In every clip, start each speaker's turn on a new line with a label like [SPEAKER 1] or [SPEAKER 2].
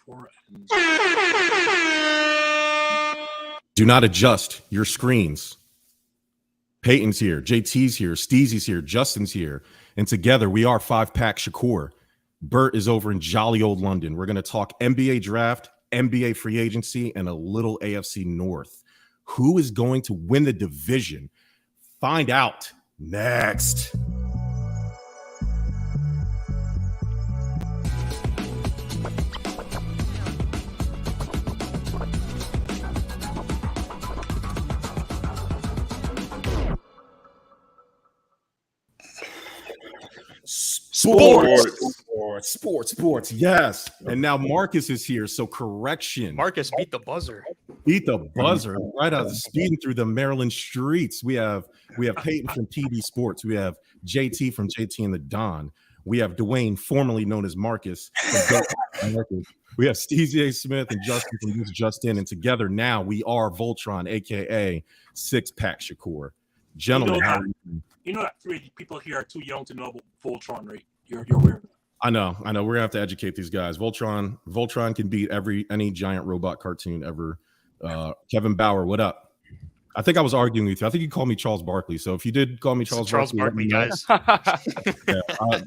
[SPEAKER 1] before it ends.
[SPEAKER 2] Do not adjust your screens. Peyton's here, JT's here, Steezy's here, Justin's here, and together we are 5-Pack Shakur. Bert is over in jolly old London. We're going to talk NBA draft, NBA free agency, and a little AFC North. Who is going to win the division? Find out next. Sports. Yes. And now Marcus is here. So correction.
[SPEAKER 3] Marcus beat the buzzer.
[SPEAKER 2] Right out speeding through the Maryland streets. We have Peyton from TD Sports. We have JT from JT and the Don. We have Dwayne, formerly known as Marcus. We have Steezy A. Smith and Justin from Justin. And together now we are Voltron, aka 6-Pack Shakur. Gentlemen,
[SPEAKER 1] you know that 3 people here are too young to know about Voltron, right? You're aware of that.
[SPEAKER 2] I know. We're gonna have to educate these guys. Voltron can beat any giant robot cartoon ever. Kevin Bauer, what up? I think I was arguing with you. I think you called me Charles Barkley. So if you did call me Charles
[SPEAKER 3] Barkley, guys,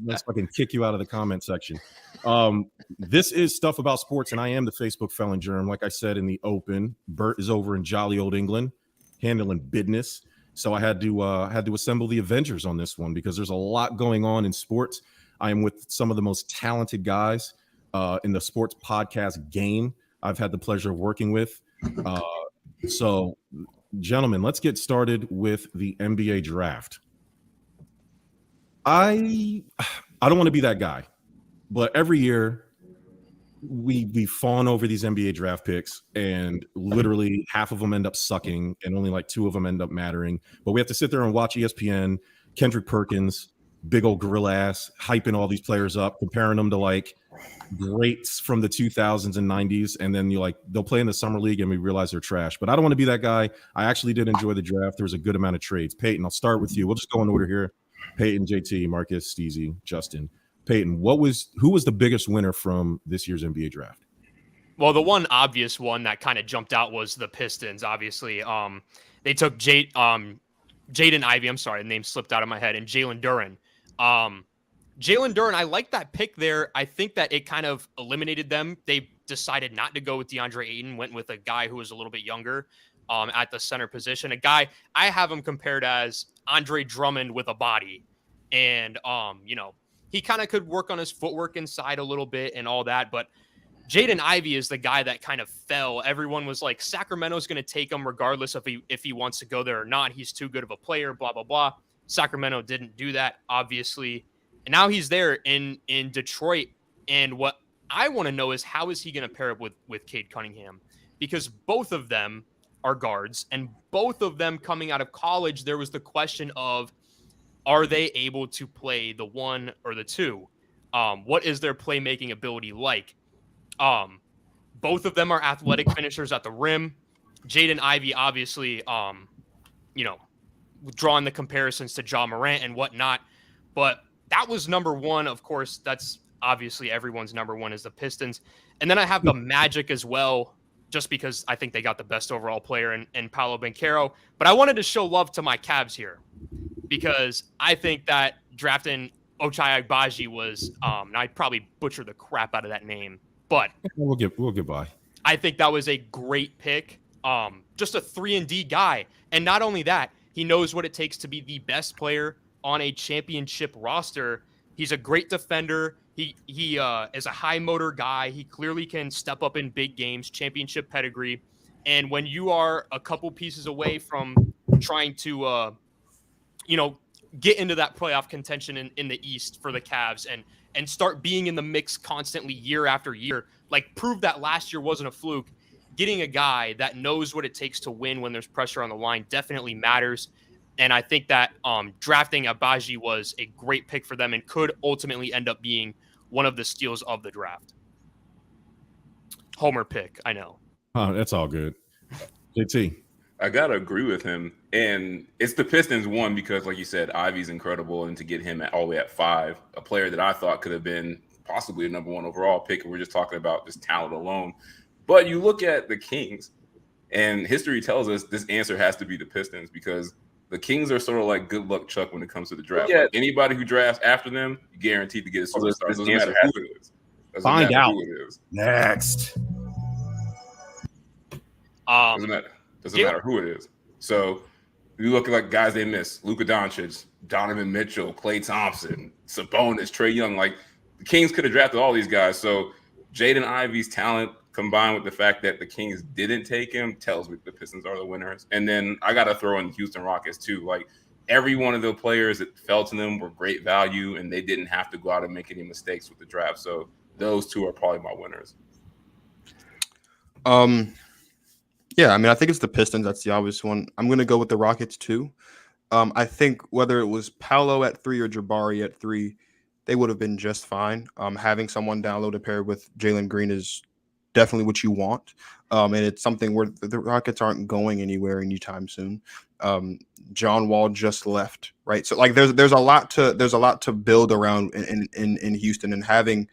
[SPEAKER 2] let's fucking kick you out of the comment section. This is Stuff About Sports, and I am the Facebook felon Jerm. Like I said in the open, Bert is over in jolly old England, handling business. So I had to assemble the Avengers on this one because there's a lot going on in sports. I am with some of the most talented guys in the sports podcast game I've had the pleasure of working with. So, gentlemen, let's get started with the NBA draft. I don't want to be that guy, but every year we fawn over these NBA draft picks, and literally half of them end up sucking, and only like 2 of them end up mattering. But we have to sit there and watch ESPN, Kendrick Perkins, big old gorilla ass, hyping all these players up, comparing them to like greats from the 2000s and 90s, and then they'll play in the summer league and we realize they're trash. But I don't want to be that guy. I actually did enjoy the draft. There was a good amount of trades. Peyton, I'll start with you. We'll just go in order here. Peyton, JT, Marcus, Steezy, Justin. Peyton, who was the biggest winner from this year's NBA draft?
[SPEAKER 3] Well, the one obvious one that kind of jumped out was the Pistons. Obviously, they took Jaden Ivey. I'm sorry, the name slipped out of my head, and Jalen Duren. Jalen Duren, I like that pick there. I think that it kind of eliminated them. They decided not to go with DeAndre Ayton, went with a guy who was a little bit younger at the center position. A guy, I have him compared as Andre Drummond with a body. And, he kind of could work on his footwork inside a little bit and all that. But Jaden Ivey is the guy that kind of fell. Everyone was like, Sacramento's going to take him regardless if he wants to go there or not. He's too good of a player, blah, blah, blah. Sacramento didn't do that, obviously. And now he's there in Detroit. And what I want to know is how is he going to pair up with Cade Cunningham? Because both of them are guards, and both of them coming out of college, there was the question of, are they able to play the 1 or the 2? What is their playmaking ability like? Both of them are athletic finishers at the rim. Jaden Ivey, obviously, drawing the comparisons to Ja Morant and whatnot. But that was number 1. Of course, that's obviously everyone's number 1 is the Pistons. And then I have the Magic as well, just because I think they got the best overall player in Paolo Banchero. But I wanted to show love to my Cavs here because I think that drafting Ochai Agbaji was, I probably butchered the crap out of that name, but
[SPEAKER 2] we'll get by.
[SPEAKER 3] I think that was a great pick. Just a 3-and-D guy. And not only that, he knows what it takes to be the best player on a championship roster. He's a great defender. He is a high motor guy. He clearly can step up in big games, championship pedigree. And when you are a couple pieces away from trying to, get into that playoff contention in the East for the Cavs and start being in the mix constantly year after year, like prove that last year wasn't a fluke, getting a guy that knows what it takes to win when there's pressure on the line definitely matters. And I think that drafting Agbaji was a great pick for them and could ultimately end up being one of the steals of the draft. Homer pick, I know.
[SPEAKER 2] Oh, that's all good. JT.
[SPEAKER 4] I got to agree with him. And it's the Pistons because, like you said, Ivy's incredible. And to get him all the way at 5, a player that I thought could have been possibly a number 1 overall pick. And we're just talking about this talent alone. But you look at the Kings, and history tells us this answer has to be the Pistons, because the Kings are sort of like good luck Chuck when it comes to the draft.
[SPEAKER 2] Yeah.
[SPEAKER 4] Like anybody who drafts after them, guaranteed to get a superstar. Doesn't matter who it is.
[SPEAKER 2] Find out.
[SPEAKER 4] Who it is.
[SPEAKER 2] Next.
[SPEAKER 4] Doesn't matter who it is. So you look at like guys they miss: Luka Doncic, Donovan Mitchell, Klay Thompson, Sabonis, Trae Young. Like the Kings could have drafted all these guys. So Jaden Ivey's talent combined with the fact that the Kings didn't take him tells me the Pistons are the winners. And then I got to throw in the Houston Rockets too. Like every one of the players that fell to them were great value, and they didn't have to go out and make any mistakes with the draft. So those two are probably my winners.
[SPEAKER 5] Yeah, I mean, I think it's the Pistons. That's the obvious one. I'm going to go with the Rockets too. I think whether it was Paolo at 3 or Jabari at 3, they would have been just fine. Having someone down low to pair with Jalen Green is definitely what you want. And it's something where the Rockets aren't going anywhere anytime soon. John Wall just left, right? So like there's a lot to build around in Houston, and having,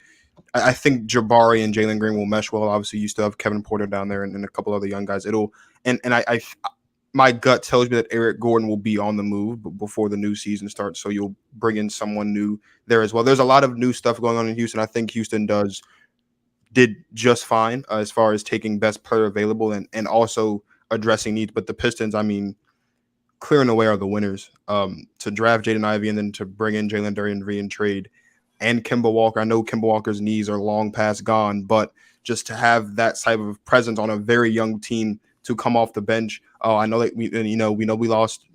[SPEAKER 5] I think Jabari and Jalen Green will mesh well. Obviously, you still have Kevin Porter down there and a couple other young guys. My gut tells me that Eric Gordon will be on the move before the new season starts. So you'll bring in someone new there as well. There's a lot of new stuff going on in Houston. I think Houston did just fine as far as taking best player available and also addressing needs. But the Pistons, I mean, clear and away are the winners. To draft Jaden Ivey and then to bring in Jalen Duren in trade and Kemba Walker. I know Kemba Walker's knees are long past gone, but just to have that type of presence on a very young team to come off the bench. Oh, I know that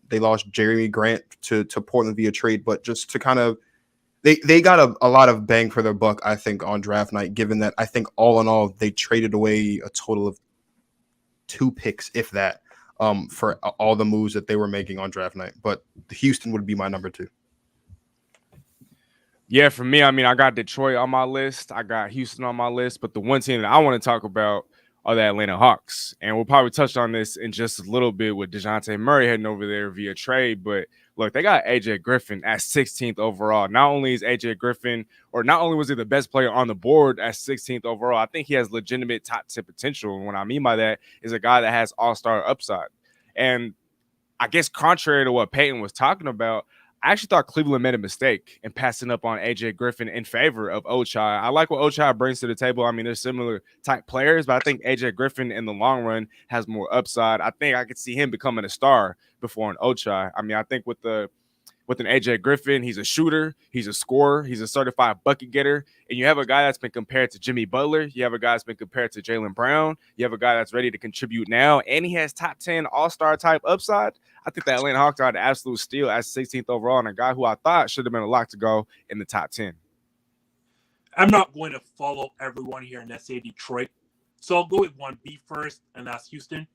[SPEAKER 5] they lost Jeremy Grant to Portland via trade, but just to kind of they got a lot of bang for their buck, I think, on draft night, given that I think all in all they traded away a total of 2 picks, if that, for all the moves that they were making on draft night. But Houston would be my number 2.
[SPEAKER 6] Yeah, for me, I mean, I got Detroit on my list. I got Houston on my list. But the one team that I want to talk about are the Atlanta Hawks. And we'll probably touch on this in just a little bit with DeJounte Murray heading over there via trade. But look, they got AJ Griffin at 16th overall. Not only is AJ Griffin, or not only was he the best player on the board at 16th overall, I think he has legitimate top 10 potential. And what I mean by that is a guy that has all-star upside. And I guess contrary to what Peyton was talking about, I actually thought Cleveland made a mistake in passing up on AJ Griffin in favor of Ochai. I like what Ochai brings to the table. I mean, they're similar type players, but I think AJ Griffin in the long run has more upside. I think I could see him becoming a star before an Ochai. I mean, I think with an AJ Griffin, he's a shooter, he's a scorer, he's a certified bucket getter, and you have a guy that's been compared to Jimmy Butler, you have a guy that's been compared to Jaylen Brown, you have a guy that's ready to contribute now, and he has top 10 all-star type upside. I think the Atlanta Hawks are an absolute steal at 16th overall, and a guy who I thought should have been a lock to go in the top 10.
[SPEAKER 1] I'm not going to follow everyone here and let's say Detroit. So I'll go with 1B first, and that's Houston.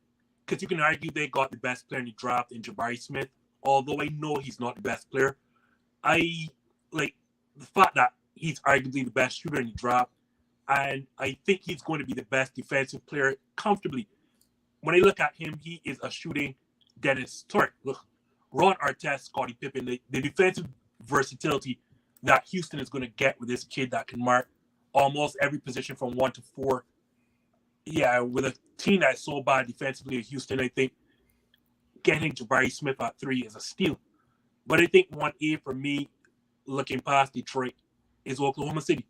[SPEAKER 1] Because you can argue they got the best player in the draft in Jabari Smith, although I know he's not the best player. I like the fact that he's arguably the best shooter in the draft, and I think he's going to be the best defensive player comfortably. When I look at him, he is a shooting Dennis. Sorry, look, Ron Artest, Scottie Pippen, the defensive versatility that Houston is going to get with this kid that can mark almost every position from 1 to 4. Yeah, with a team that's so bad defensively, Houston, I think getting Jabari Smith at 3 is a steal. But I think 1A for me, looking past Detroit, is Oklahoma City.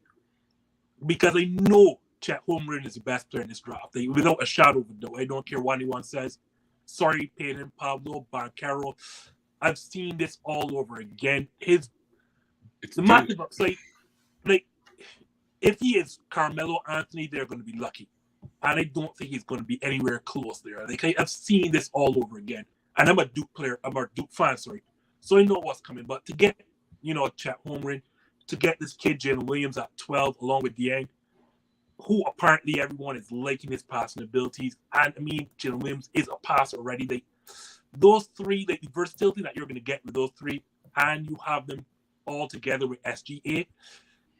[SPEAKER 1] Because I know Chet Holmgren is the best player in this draft. Without a shadow of a doubt. I don't care what anyone says. Sorry, Peyton, Pablo, Banchero. I've seen this all over again. The massive upside, like, if he is Carmelo Anthony, they're going to be lucky. And I don't think he's going to be anywhere close there. Like, I've seen this all over again. And I'm a Duke player. I'm a Duke fan, sorry. So I know what's coming. But to get, Chet Holmgren, to get this kid, Jalen Williams, at 12, along with Dieng, who apparently everyone is liking his passing abilities. And, I mean, Jalen Williams is a passer already. Those three, the versatility that you're going to get with those three, and you have them all together with SGA,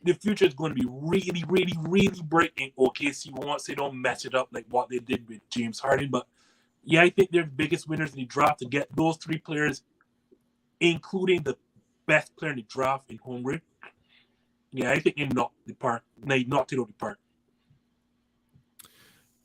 [SPEAKER 1] the future is going to be really, really, really bright in OKC once they don't mess it up like what they did with James Harden. But, yeah, I think they're the biggest winners in the draft to get those 3 players, including the best player in the draft in Holmgren. Yeah, I think they knocked the park. They knocked it out of the park.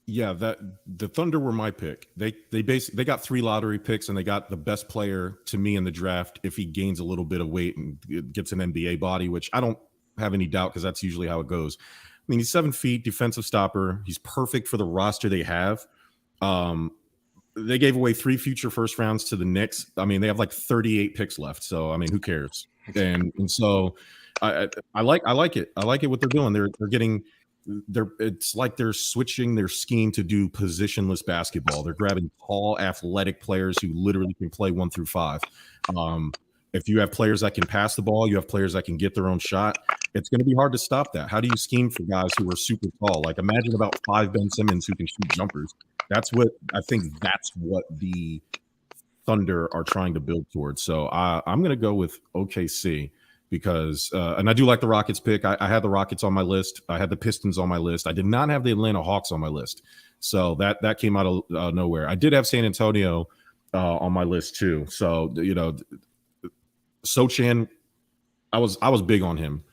[SPEAKER 2] Yeah, that the Thunder were my pick. They got 3 lottery picks, and they got the best player to me in the draft if he gains a little bit of weight and gets an NBA body, which I don't have any doubt because that's usually how it goes. I mean, he's 7 feet, defensive stopper. He's perfect for the roster they have. They gave away 3 future first rounds to the Knicks. I mean, they have like 38 picks left. So I mean, who cares? And so I like it. I like it what they're doing. They're getting. It's like they're switching their scheme to do positionless basketball. They're grabbing tall, athletic players who literally can play 1 through 5. If you have players that can pass the ball, you have players that can get their own shot. It's going to be hard to stop that. How do you scheme for guys who are super tall? Like imagine about 5 Ben Simmons who can shoot jumpers. That's what the Thunder are trying to build towards. So I'm going to go with OKC. Because and I do like the Rockets pick. I had the Rockets on my list. I had the Pistons on my list. I did not have the Atlanta Hawks on my list. So that came out of nowhere. I did have San Antonio on my list too. So Sochan, I was big on him.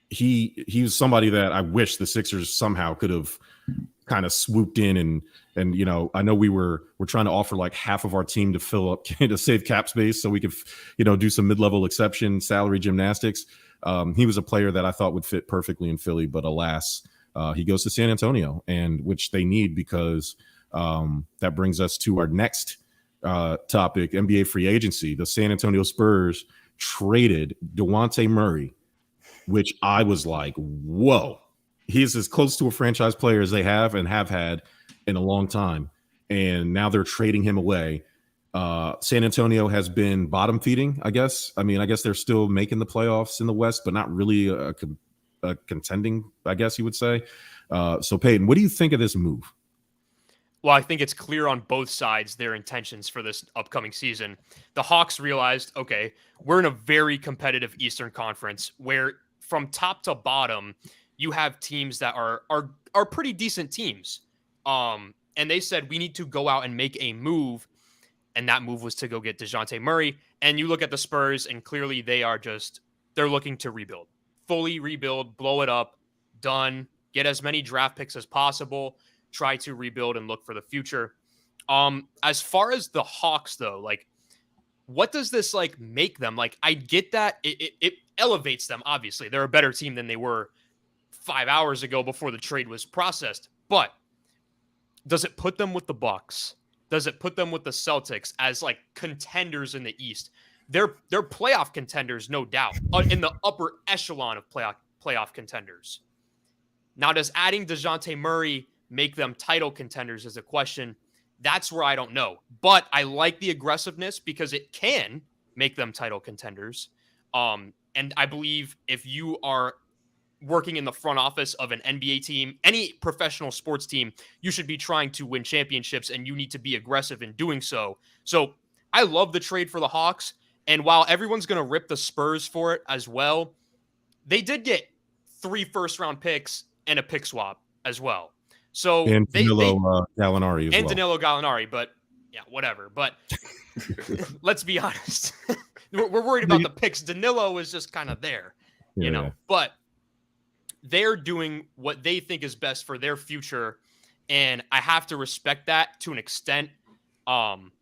[SPEAKER 2] He was somebody that I wish the Sixers somehow could have kind of swooped in and I know we're trying to offer like half of our team to fill up to save cap space so we could do some mid-level exception salary gymnastics. He was a player that I thought would fit perfectly in Philly, but alas, he goes to San Antonio, and which they need because that brings us to our next topic, NBA free agency. The San Antonio Spurs traded DeJounte Murray, which I was like, whoa. He's as close to a franchise player as they have had in a long time. And now they're trading him away. San Antonio has been bottom feeding, I guess. I mean, I guess they're still making the playoffs in the West, but not really a contending, I guess you would say. So Peyton, what do you think of this move?
[SPEAKER 3] Well, I think it's clear on both sides their intentions for this upcoming season. The Hawks realized, okay, we're in a very competitive Eastern Conference where from top to bottom, you have teams that are pretty decent teams. And they said, we need to go out and make a move. And that move was to go get DeJounte Murray. And you look at the Spurs, and clearly they're looking to rebuild. Fully rebuild, blow it up, done, get as many draft picks as possible, try to rebuild and look for the future. As far as the Hawks, though, like, what does this, like, make them? Like, I get that it elevates them, obviously. They're a better team than they were 5 hours ago before the trade was processed. But does it put them with the Bucks? Does it put them with the Celtics as like contenders in the East? They're playoff contenders, no doubt, in the upper echelon of playoff contenders. Now, does adding DeJounte Murray make them title contenders is a question. That's where I don't know. But I like the aggressiveness because it can make them title contenders. And I believe if you are working in the front office of an NBA team, any professional sports team, you should be trying to win championships, and you need to be aggressive in doing so. So I love the trade for the Hawks. And while everyone's going to rip the Spurs for it as well, they did get 3 first-round picks and a pick swap as well. So
[SPEAKER 2] and Danilo Gallinari as
[SPEAKER 3] and
[SPEAKER 2] well.
[SPEAKER 3] Danilo Gallinari, but yeah, whatever. But let's be honest. We're worried about the picks. Danilo is just kind of there, you know. But they're doing what they think is best for their future, and I have to respect that to an extent.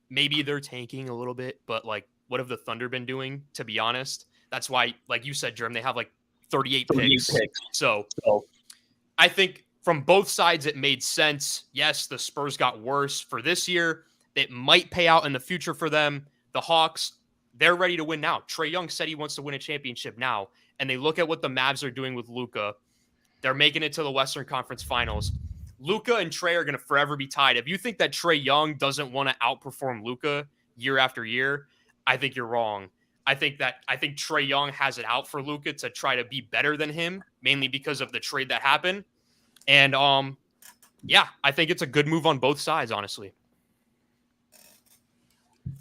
[SPEAKER 3] Maybe they're tanking a little bit, but like, what have the Thunder been doing, to be honest? That's why, like you said, Jerm, they have like 38 picks. So I think from both sides, it made sense. Yes, the Spurs got worse for this year. It might pay out in the future for them. The Hawks, they're ready to win now. Trae Young said he wants to win a championship now. And they look at what the Mavs are doing with Luka. They're making it to the Western Conference Finals. Luka and Trae are going to forever be tied. If you think that Trae Young doesn't want to outperform Luka year after year, I think you're wrong. I think Trae Young has it out for Luka to try to be better than him, mainly because of the trade that happened. And yeah, I think it's a good move on both sides, honestly.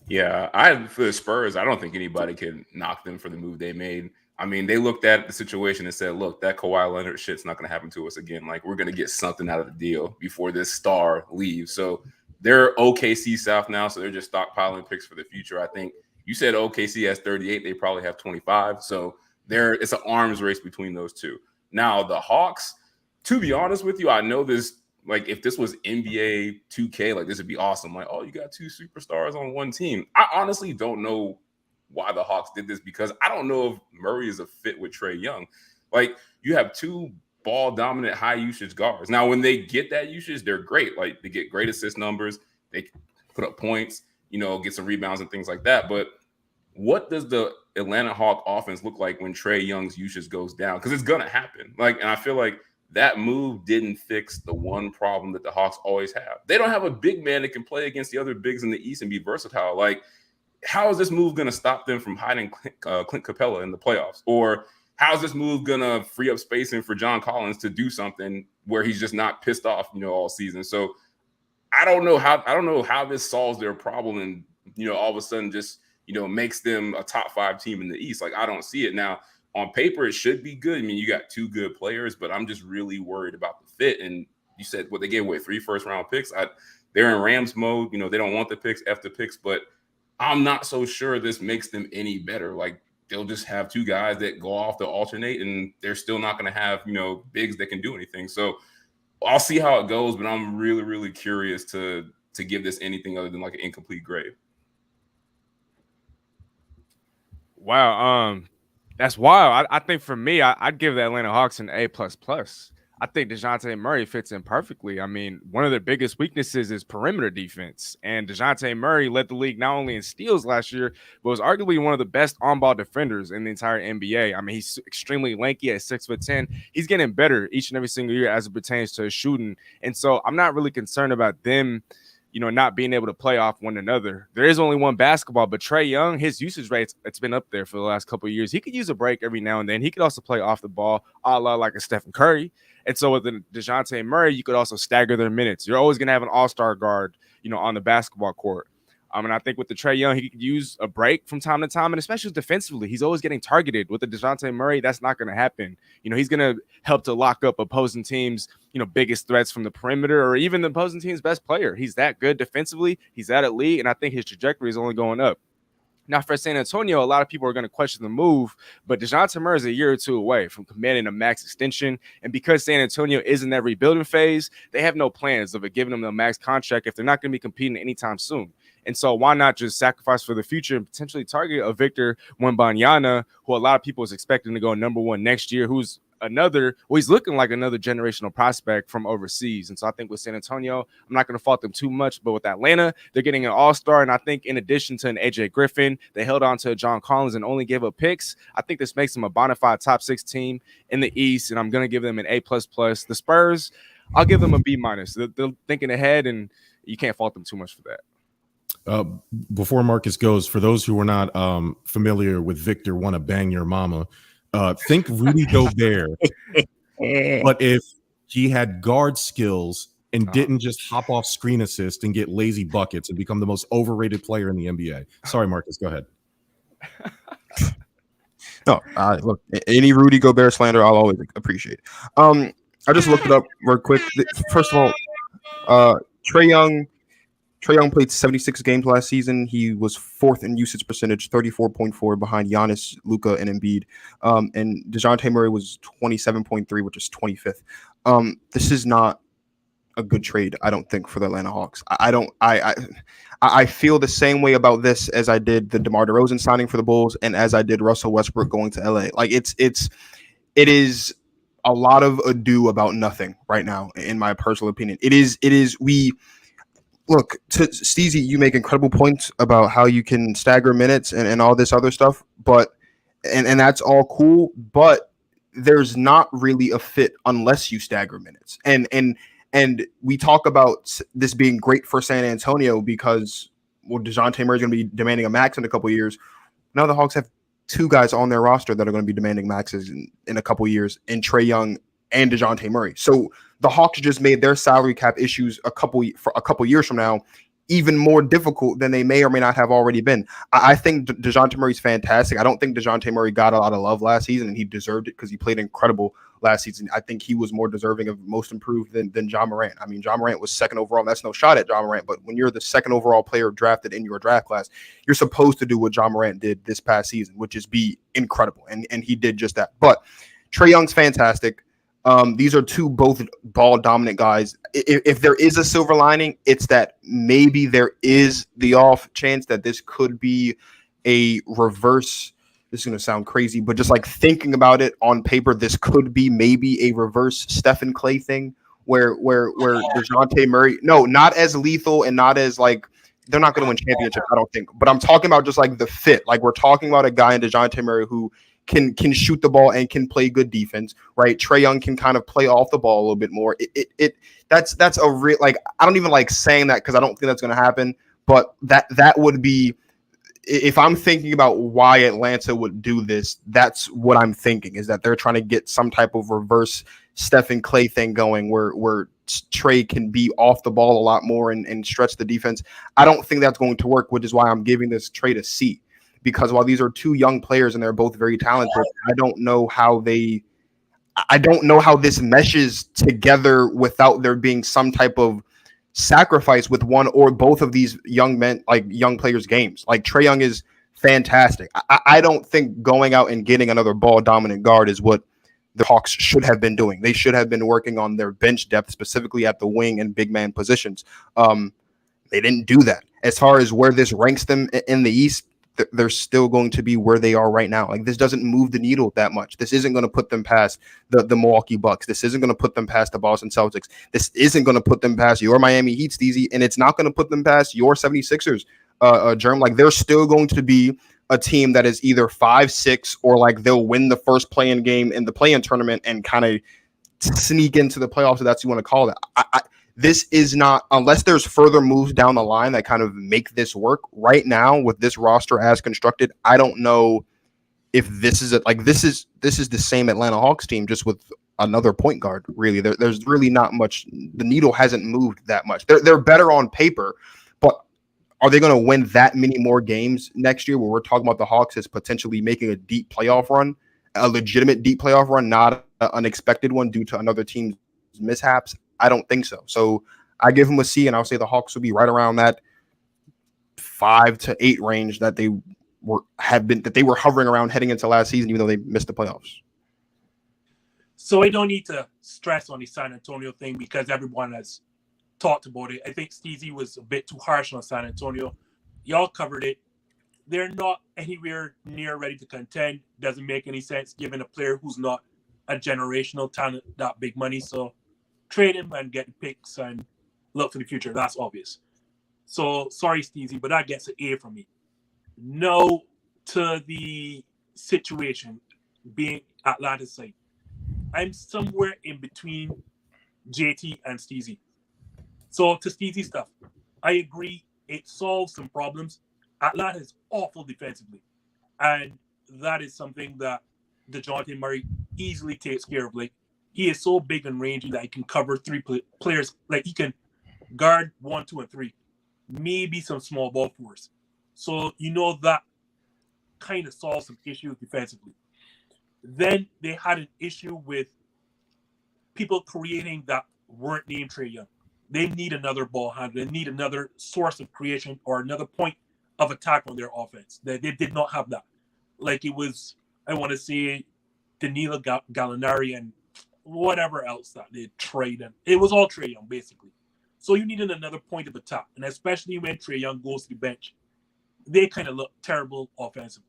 [SPEAKER 4] Yeah, for the Spurs, I don't think anybody can knock them for the move they made. I mean, they looked at the situation and said, look, that Kawhi Leonard shit's not going to happen to us again. Like, we're going to get something out of the deal before this star leaves. So they're OKC South now, so they're just stockpiling picks for the future. I think you said OKC has 38. They probably have 25. So It's an arms race between those two. Now the Hawks, to be honest with you, I know this. Like if this was NBA 2K, like this would be awesome. Like, oh, you got two superstars on one team. I honestly don't know why the Hawks did this because I don't know if Murray is a fit with Trae Young. Like you have two ball dominant, high usage guards. Now, when they get that usage, they're great. Like they get great assist numbers, they put up points, get some rebounds and things like that. But what does the Atlanta Hawk offense look like when Trae Young's usage goes down? Because it's gonna happen. And I feel like that move didn't fix the one problem that the Hawks always have. They don't have a big man that can play against the other bigs in the East and be versatile. Like, how is this move going to stop them from hiding Clint Capella in the playoffs? Or how is this move going to free up spacing for John Collins to do something where he's just not pissed off, all season? So I don't know how this solves their problem and, all of a sudden just, makes them a top 5 team in the East. Like, I don't see it. Now, on paper, it should be good. I mean, you got 2 good players, but I'm just really worried about the fit. And you said what they gave away 3 first-round picks. They're in Rams mode. They don't want the picks, F the picks, but I'm not so sure this makes them any better. Like they'll just have 2 guys that go off to alternate, and they're still not going to have bigs that can do anything. So I'll see how it goes, but I'm really, really curious to give this anything other than like an incomplete grade.
[SPEAKER 6] Wow. That's wild. I think for me, I'd give the Atlanta Hawks an A++. I think DeJounte Murray fits in perfectly. I mean, one of their biggest weaknesses is perimeter defense. And DeJounte Murray led the league not only in steals last year, but was arguably one of the best on-ball defenders in the entire NBA. I mean, he's extremely lanky at 6'10". He's getting better each and every single year as it pertains to his shooting. And so I'm not really concerned about them not being able to play off one another. There is only one basketball, but Trae Young, his usage rates, it's been up there for the last couple of years. He could use a break every now and then. He could also play off the ball, a la like a Stephen Curry. And so with the DeJounte Murray, you could also stagger their minutes. You're always going to have an all-star guard, on the basketball court. And I think with the Trae Young, he could use a break from time to time, and especially defensively, he's always getting targeted. With the DeJounte Murray, that's not going to happen. He's going to help to lock up opposing teams, biggest threats from the perimeter, or even the opposing team's best player. He's that good defensively. He's that elite, and I think his trajectory is only going up. Now, for San Antonio, a lot of people are going to question the move, but DeJounte Murray is a year or 2 away from commanding a max extension. And because San Antonio is in that rebuilding phase, they have no plans of giving him a max contract if they're not going to be competing anytime soon. And so why not just sacrifice for the future and potentially target a Victor Wembanyama, who a lot of people is expecting to go number 1 next year, who's he's looking like another generational prospect from overseas. And so I think with San Antonio, I'm not going to fault them too much, but with Atlanta, they're getting an all-star. And I think in addition to an AJ Griffin, they held on to John Collins and only gave up picks. I think this makes them a bona fide top 6 team in the East. And I'm going to give them an A++. The Spurs, I'll give them a B-. They're thinking ahead, and you can't fault them too much for that.
[SPEAKER 2] Before Marcus goes, for those who are not familiar with Victor Wanna Bang Your Mama, think Rudy Gobert, but if he had guard skills and didn't just hop off screen assist and get lazy buckets and become the most overrated player in the NBA. Sorry, Marcus, go ahead.
[SPEAKER 5] No, look, any Rudy Gobert slander, I'll always appreciate. I just looked it up real quick. First of all, Trae Young played 76 games last season. He was 4th in usage percentage, 34.4 behind Giannis, Luka, and Embiid. And DeJounte Murray was 27.3, which is 25th. This is not a good trade, I don't think, for the Atlanta Hawks. I feel the same way about this as I did the DeMar DeRozan signing for the Bulls and as I did Russell Westbrook going to LA. Like it is a lot of ado about nothing right now, in my personal opinion. Look, to Steezy, you make incredible points about how you can stagger minutes and all this other stuff, but and that's all cool, but there's not really a fit unless you stagger minutes. And we talk about this being great for San Antonio because DeJounte Murray is going to be demanding a max in a couple of years. Now the Hawks have 2 guys on their roster that are going to be demanding maxes in a couple of years, in Trae Young and DeJounte Murray. So the Hawks just made their salary cap issues a couple years from now even more difficult than they may or may not have already been. I think DeJounte Murray's fantastic. I don't think DeJounte Murray got a lot of love last season, and he deserved it because he played incredible last season. I think he was more deserving of most improved than John Morant. I mean, John Morant was second overall. That's no shot at John Morant, but when you're the second overall player drafted in your draft class, you're supposed to do what John Morant did this past season, which is be incredible, and he did just that. But Trae Young's fantastic. These are two both ball dominant guys. If there is a silver lining, it's that maybe there is the off chance that this could be a reverse. This is going to sound crazy, but just like thinking about it on paper, this could be maybe a reverse Stephen Clay thing where DeJounte Murray, no, not as lethal and not as like, they're not going to win championship, I don't think. But I'm talking about just like the fit. Like we're talking about a guy in DeJounte Murray who can shoot the ball and can play good defense, right? Trae Young can kind of play off the ball a little bit more. That's a real, like, I don't even like saying that because I don't think that's going to happen. But that would be, if I'm thinking about why Atlanta would do this, that's what I'm thinking, is that they're trying to get some type of reverse Stephen Clay thing going where Trae can be off the ball a lot more and stretch the defense. I don't think that's going to work, which is why I'm giving this trade a C. Because while these are two young players and they're both very talented, I don't know how this meshes together without there being some type of sacrifice with one or both of these young players' games. Like Trae Young is fantastic. I don't think going out and getting another ball dominant guard is what the Hawks should have been doing. They should have been working on their bench depth, specifically at the wing and big man positions. They didn't do that. As far as where this ranks them in the East, they're still going to be where they are right now. Like this doesn't move the needle that much. This isn't going to put them past the Milwaukee Bucks. This isn't going to put them past the Boston Celtics. This isn't going to put them past your Miami Heat, Steezy, and it's not going to put them past your 76ers, Jerm. Like they're still going to be a team that is either 5-6 or like they'll win the first play-in game in the play-in tournament and kind of sneak into the playoffs, if that's what you want to call it. This is not, unless there's further moves down the line that kind of make this work right now with this roster as constructed. I don't know if this is it. Like this is the same Atlanta Hawks team, just with another point guard. Really, there's really not much. The needle hasn't moved that much. They're better on paper, but are they going to win that many more games next year? Where we're talking about the Hawks as potentially making a deep playoff run, a legitimate deep playoff run, not an unexpected one due to another team's mishaps. I don't think so. So I give them a C, and I'll say the Hawks will be right around that 5 to 8 range that they were hovering around heading into last season, even though they missed the playoffs.
[SPEAKER 1] So I don't need to stress on the San Antonio thing because everyone has talked about it. I think Steezy was a bit too harsh on San Antonio. Y'all covered it. They're not anywhere near ready to contend. Doesn't make any sense given a player who's not a generational talent, that big money. So trade him and get the picks and look for the future. That's obvious. So sorry, Steezy, but that gets an A from me. No to the situation being Atlanta's side. I'm somewhere in between JT and Steezy. So to Steezy stuff, I agree it solves some problems. Atlanta is awful defensively. And that is something that DeJounte Murray easily takes care of. Like, he is so big and rangy that he can cover 3 players. Like, he can guard 1, 2, and 3. Maybe some small ball force. So, that kind of solves some issues defensively. Then they had an issue with people creating that weren't named Trae Young. They need another ball handler. They need another source of creation or another point of attack on their offense. They did not have that. Like, it was, I want to say, Danilo Gallinari and whatever else that they traded. It was all Trae Young, basically. So you needed another point of attack. And especially when Trae Young goes to the bench, they kind of look terrible offensively.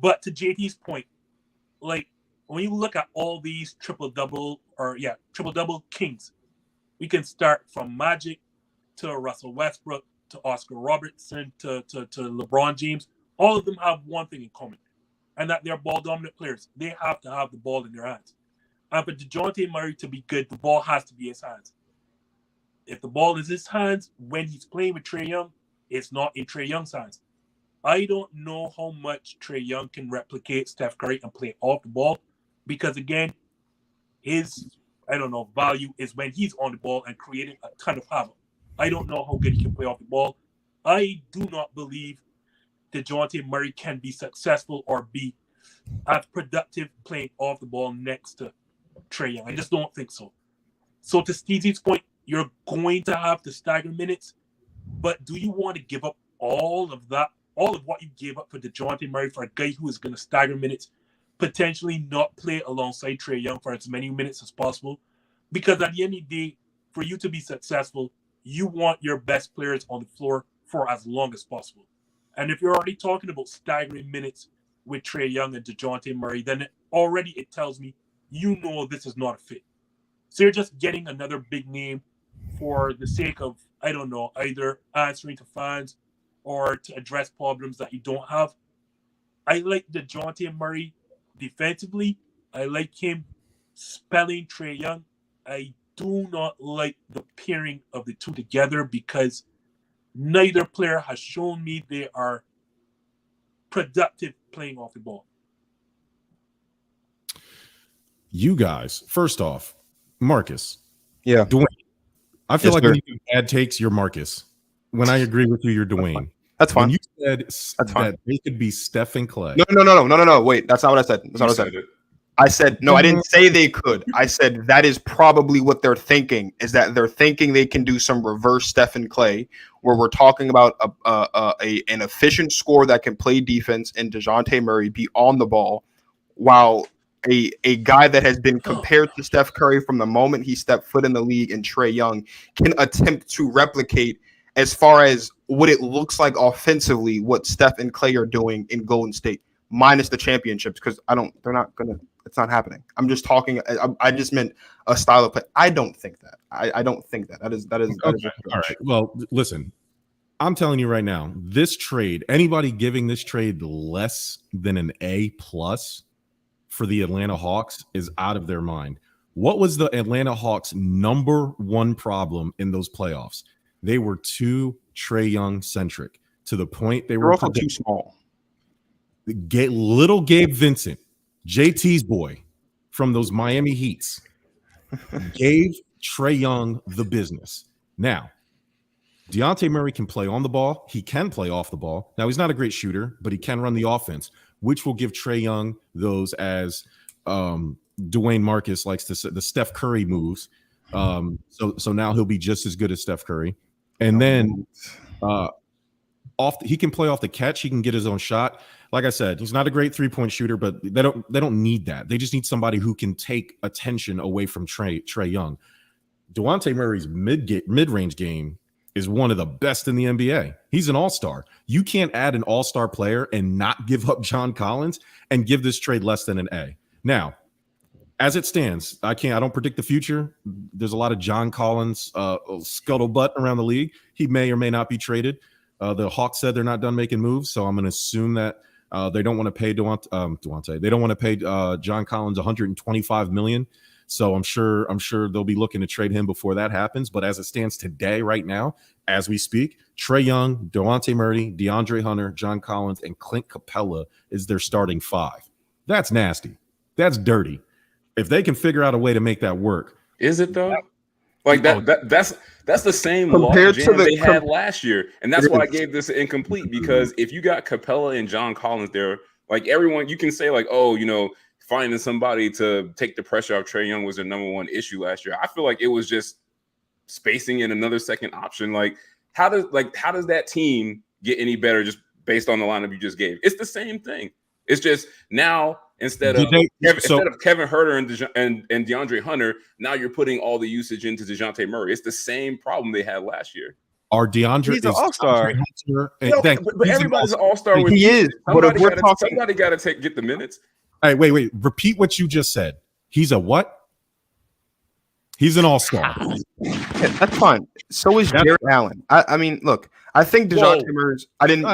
[SPEAKER 1] But to JT's point, like, when you look at all these triple-double kings, we can start from Magic to Russell Westbrook to Oscar Robertson to LeBron James. All of them have one thing in common, and that they're ball-dominant players. They have to have the ball in their hands. And for DeJounte Murray to be good, the ball has to be in his hands. If the ball is in his hands when he's playing with Trae Young, it's not in Trae Young's hands. I don't know how much Trae Young can replicate Steph Curry and play off the ball because, again, his, value is when he's on the ball and creating a ton of havoc. I don't know how good he can play off the ball. I do not believe DeJounte Murray can be successful or be as productive playing off the ball next to Trae Young. I just don't think so. So to Steezy's point, you're going to have to stagger minutes, but do you want to give up all of what you gave up for DeJounte Murray for a guy who is going to stagger minutes, potentially not play alongside Trae Young for as many minutes as possible? Because at the end of the day, for you to be successful, you want your best players on the floor for as long as possible. And if you're already talking about staggering minutes with Trae Young and DeJounte Murray, then it tells me you know this is not a fit. So you're just getting another big name for the sake of, I don't know, either answering to fans or to address problems that you don't have. I like DeJounte Murray defensively. I like him spelling Trae Young. I do not like the pairing of the two together because neither player has shown me they are productive playing off the ball.
[SPEAKER 2] You guys, first off, Marcus.
[SPEAKER 5] Yeah.
[SPEAKER 2] Dwayne. I feel
[SPEAKER 5] Yes,
[SPEAKER 2] like
[SPEAKER 5] sir.
[SPEAKER 2] when you do bad takes, you're Marcus. When I agree with you, you're Dwayne.
[SPEAKER 5] That's fine.
[SPEAKER 2] When you said
[SPEAKER 5] That's fine.
[SPEAKER 2] that they could be Steph and Clay.
[SPEAKER 5] No. Wait, that's not what I said. That's not
[SPEAKER 4] You
[SPEAKER 5] what I said.
[SPEAKER 4] said it.
[SPEAKER 5] I said no. I didn't say they could. I said that is probably what they're thinking. Is that they're thinking they can do some reverse Steph and Clay, where we're talking about an efficient scorer that can play defense and DeJounte Murray be on the ball, while a guy that has been compared to Steph Curry from the moment he stepped foot in the league and Trae Young can attempt to replicate as far as what it looks like offensively what Steph and Clay are doing in Golden State, minus the championships, because it's not happening. I'm just talking. I just meant a style of play. I don't think that. I don't think that. That is.
[SPEAKER 2] Okay. All right. Well, listen, I'm telling you right now, this trade, anybody giving this trade less than an A+ for the Atlanta Hawks is out of their mind. What was the Atlanta Hawks' number one problem in those playoffs? They were too Trae Young centric to the point they were
[SPEAKER 5] also too small.
[SPEAKER 2] Little Gabe Vincent, JT's boy from those Miami Heats, gave Trae Young the business. Now, DeJounte Murray can play on the ball. He can play off the ball. Now, he's not a great shooter, but he can run the offense, which will give Trae Young those, as Dwayne Marcus likes to say, the Steph Curry moves. So now he'll be just as good as Steph Curry. And then he can play off the catch. He can get his own shot. Like I said, he's not a great three-point shooter, but they don't need that. They just need somebody who can take attention away from Trae Young. DeJounte Murray's mid-range game is one of the best in the NBA. He's an all-star. You can't add an all-star player and not give up John Collins and give this trade less than an A. Now, as it stands, I don't predict the future. There's a lot of John Collins scuttlebutt around the league. He may or may not be traded. The Hawks said they're not done making moves, so I'm going to assume that they don't want to pay DeJounte. They don't want to pay John Collins $125 million. So I'm sure they'll be looking to trade him before that happens. But as it stands today, right now, as we speak, Trae Young, DeJounte Murray, DeAndre Hunter, John Collins, and Clint Capella is their starting five. That's nasty. That's dirty. If they can figure out a way to make that work.
[SPEAKER 4] Is it though? Like that's the same
[SPEAKER 5] Compared
[SPEAKER 4] log jam
[SPEAKER 5] to
[SPEAKER 4] they had last year. And that's why I gave this an incomplete, because if you got Capella and John Collins there, like everyone, you can say like, oh, finding somebody to take the pressure off Trae Young was their number one issue last year. I feel like it was just spacing in another second option. Like how does that team get any better just based on the lineup you just gave? It's the same thing. It's just now instead of Kevin Huerter and DeAndre Hunter, now you're putting all the usage into DeJounte Murray. It's the same problem they had last year.
[SPEAKER 6] He's an all-star.
[SPEAKER 4] But everybody's an all-star.
[SPEAKER 5] He is. But if we're talking,
[SPEAKER 4] somebody got to get the minutes.
[SPEAKER 2] All right, wait. Repeat what you just said. He's a what? He's an all-star.
[SPEAKER 5] Yeah, that's fine. So is Jarrett Allen. I mean, look, I think DeJounte Murray's. I think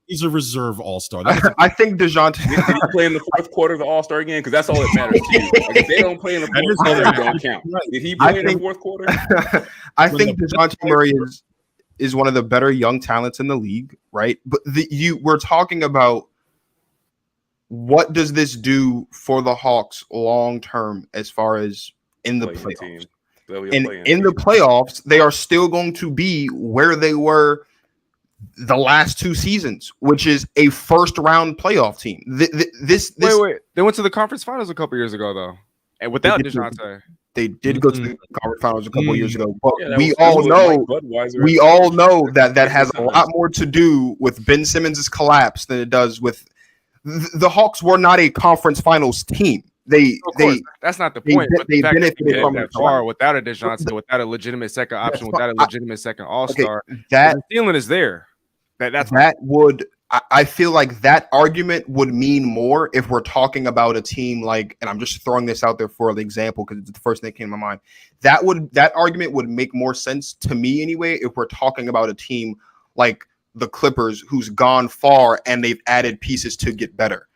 [SPEAKER 2] he's a reserve all-star.
[SPEAKER 5] I think DeJounte.
[SPEAKER 4] Did he play in the fourth quarter of the All-Star game? Because that's all that matters to you. Like, if they don't play in the fourth quarter, it don't count. Did he play in the fourth quarter?
[SPEAKER 5] I think DeJounte Murray is one of the better young talents in the league, right? But we're talking about what does this do for the Hawks long term as far as in the playoffs? And in the playoffs, they are still going to be where they were the last 2 seasons, which is a first-round playoff team.
[SPEAKER 6] Wait. They went to the conference finals a couple years ago, though, and without DeJounte.
[SPEAKER 5] They did go to the conference finals a couple years ago, but
[SPEAKER 4] Yeah,
[SPEAKER 5] we
[SPEAKER 4] that
[SPEAKER 5] all
[SPEAKER 4] was
[SPEAKER 5] know
[SPEAKER 4] Mike Budweiser
[SPEAKER 5] we
[SPEAKER 4] as
[SPEAKER 5] all
[SPEAKER 4] coach.
[SPEAKER 5] know that has a
[SPEAKER 4] Times.
[SPEAKER 5] lot more to do with Ben Simmons' collapse than it does with the Hawks. Were not a conference finals team.
[SPEAKER 6] That's not the point. But the fact that they
[SPEAKER 5] benefited from
[SPEAKER 6] that
[SPEAKER 5] the
[SPEAKER 6] far without a DeJounte, without a legitimate second option, without a legitimate second All-Star,
[SPEAKER 5] that
[SPEAKER 6] the feeling is there.
[SPEAKER 5] I feel like that argument would mean more if we're talking about a team like, and I'm just throwing this out there for the example because it's the first thing that came to my mind. That argument would make more sense to me anyway if we're talking about a team like the Clippers who's gone far and they've added pieces to get better.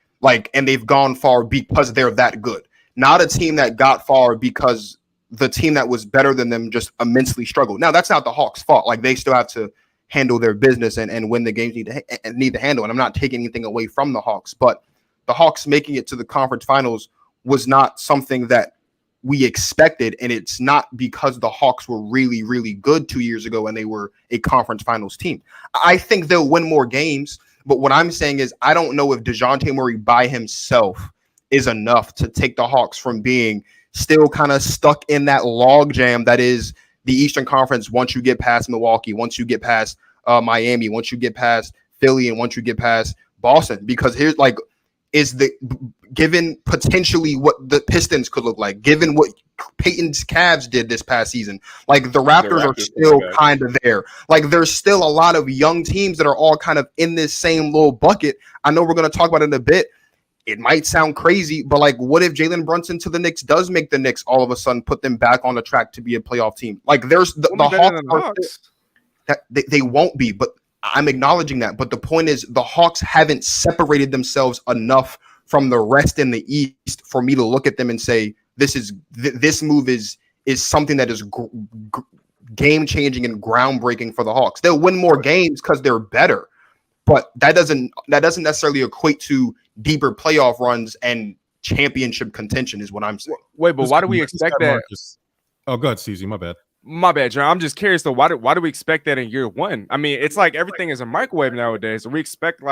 [SPEAKER 5] And they've gone far because they're that good. Not a team that got far because the team that was better than them just immensely struggled. Now, that's not the Hawks' fault. They still have to handle their business and win the games need to handle. And I'm not taking anything away from the Hawks, but the Hawks making it to the conference finals was not something that we expected. And it's not because the Hawks were really, really good 2 years ago and they were a conference finals team. I think they'll win more games, but what I'm saying is I don't know if DeJounte Murray by himself is enough to take the Hawks from being still kind of stuck in that log jam that is the Eastern Conference. Once you get past Milwaukee, once you get past Miami, once you get past Philly, and once you get past Boston, because here's given potentially what the Pistons could look like, given what Peyton's Cavs did this past season, the Raptors are still kind of there. There's still a lot of young teams that are all kind of in this same little bucket. I know we're going to talk about it in a bit. It might sound crazy, but what if Jalen Brunson to the Knicks does make the Knicks all of a sudden put them back on the track to be a playoff team? There's the Hawks. They won't be, but I'm acknowledging that. But the point is, the Hawks haven't separated themselves enough from the rest in the East for me to look at them and say this move is something that is game changing and groundbreaking for the Hawks. They'll win more games because they're better, but that doesn't necessarily equate to deeper playoff runs and championship contention is what I'm saying.
[SPEAKER 6] Wait, but why do we expect that?
[SPEAKER 2] Oh, go ahead, Steezy. My bad.
[SPEAKER 6] My bad, Jerm. I'm just curious though. Why do we expect that in year one? I mean, it's everything is a microwave nowadays. So we expect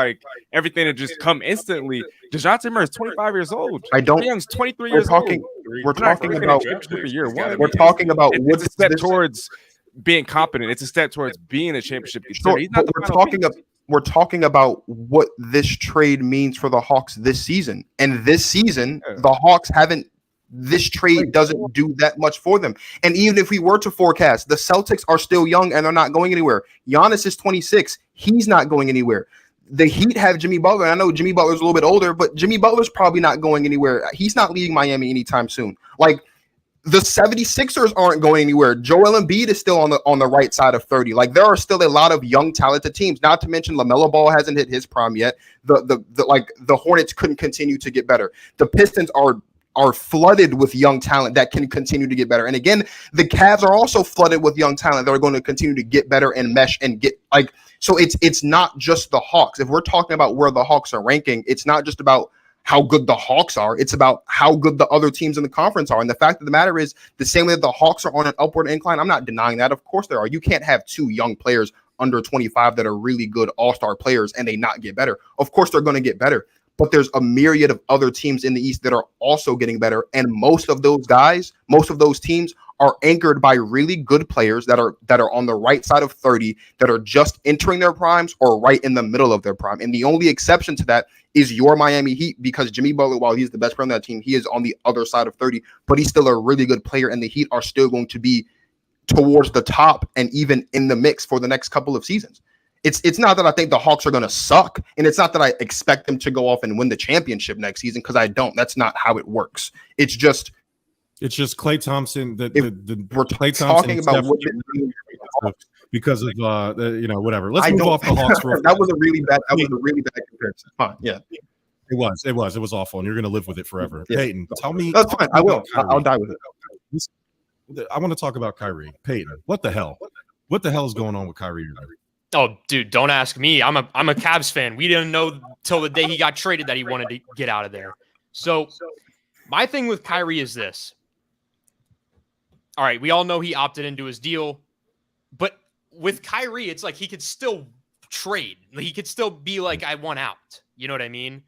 [SPEAKER 6] everything to just come instantly. DeJounte Murray is 25 years old. Young's 23 years old.
[SPEAKER 5] We're talking about
[SPEAKER 6] year one.
[SPEAKER 5] We're talking about
[SPEAKER 6] it's a step towards being competent. It's a step towards being a championship contender. He's not
[SPEAKER 5] we're talking about what this trade means for the Hawks this season. And this season, the Hawks haven't. This trade doesn't do that much for them. And even if we were to forecast, the Celtics are still young and they're not going anywhere. Giannis is 26. He's not going anywhere. The Heat have Jimmy Butler. I know Jimmy Butler's a little bit older, but Jimmy Butler's probably not going anywhere. He's not leaving Miami anytime soon. The 76ers aren't going anywhere. Joel Embiid is still on the right side of 30. There are still a lot of young, talented teams. Not to mention LaMelo Ball hasn't hit his prime yet. The Hornets couldn't continue to get better. The Pistons are flooded with young talent that can continue to get better. And again, the Cavs are also flooded with young talent that are going to continue to get better and mesh and get so it's not just the Hawks. If we're talking about where the Hawks are ranking, it's not just about how good the Hawks are. It's about how good the other teams in the conference are. And the fact of the matter is, the same way that the Hawks are on an upward incline, I'm not denying that. Of course there are. You can't have 2 young players under 25 that are really good all-star players and they not get better. Of course they're going to get better. But there's a myriad of other teams in the East that are also getting better. And most of those teams are anchored by really good players that are on the right side of 30, that are just entering their primes or right in the middle of their prime. And the only exception to that is your Miami Heat, because Jimmy Butler, while he's the best player on that team, he is on the other side of 30, but he's still a really good player. And the Heat are still going to be towards the top and even in the mix for the next couple of seasons. It's not that I think the Hawks are going to suck, and it's not that I expect them to go off and win the championship next season, because I don't. That's not how it works. It's just
[SPEAKER 2] Klay Thompson.
[SPEAKER 5] We're
[SPEAKER 2] Klay
[SPEAKER 5] talking about what
[SPEAKER 2] because of whatever. Let's move off the Hawks.
[SPEAKER 5] That was a really bad comparison. Fine, yeah.
[SPEAKER 2] It was awful, and you're going to live with it forever.
[SPEAKER 5] Yeah.
[SPEAKER 2] Peyton, tell me.
[SPEAKER 5] That's fine. I will. I'll die with it.
[SPEAKER 2] I want to talk about Kyrie. Peyton, what the hell? What the hell is going on with Kyrie?
[SPEAKER 3] Oh, dude, don't ask me. I'm a Cavs fan. We didn't know till the day he got traded that he wanted to get out of there. So my thing with Kyrie is this. All right, we all know he opted into his deal, but with Kyrie, it's he could still trade. He could still be like, I want out. You know what I mean?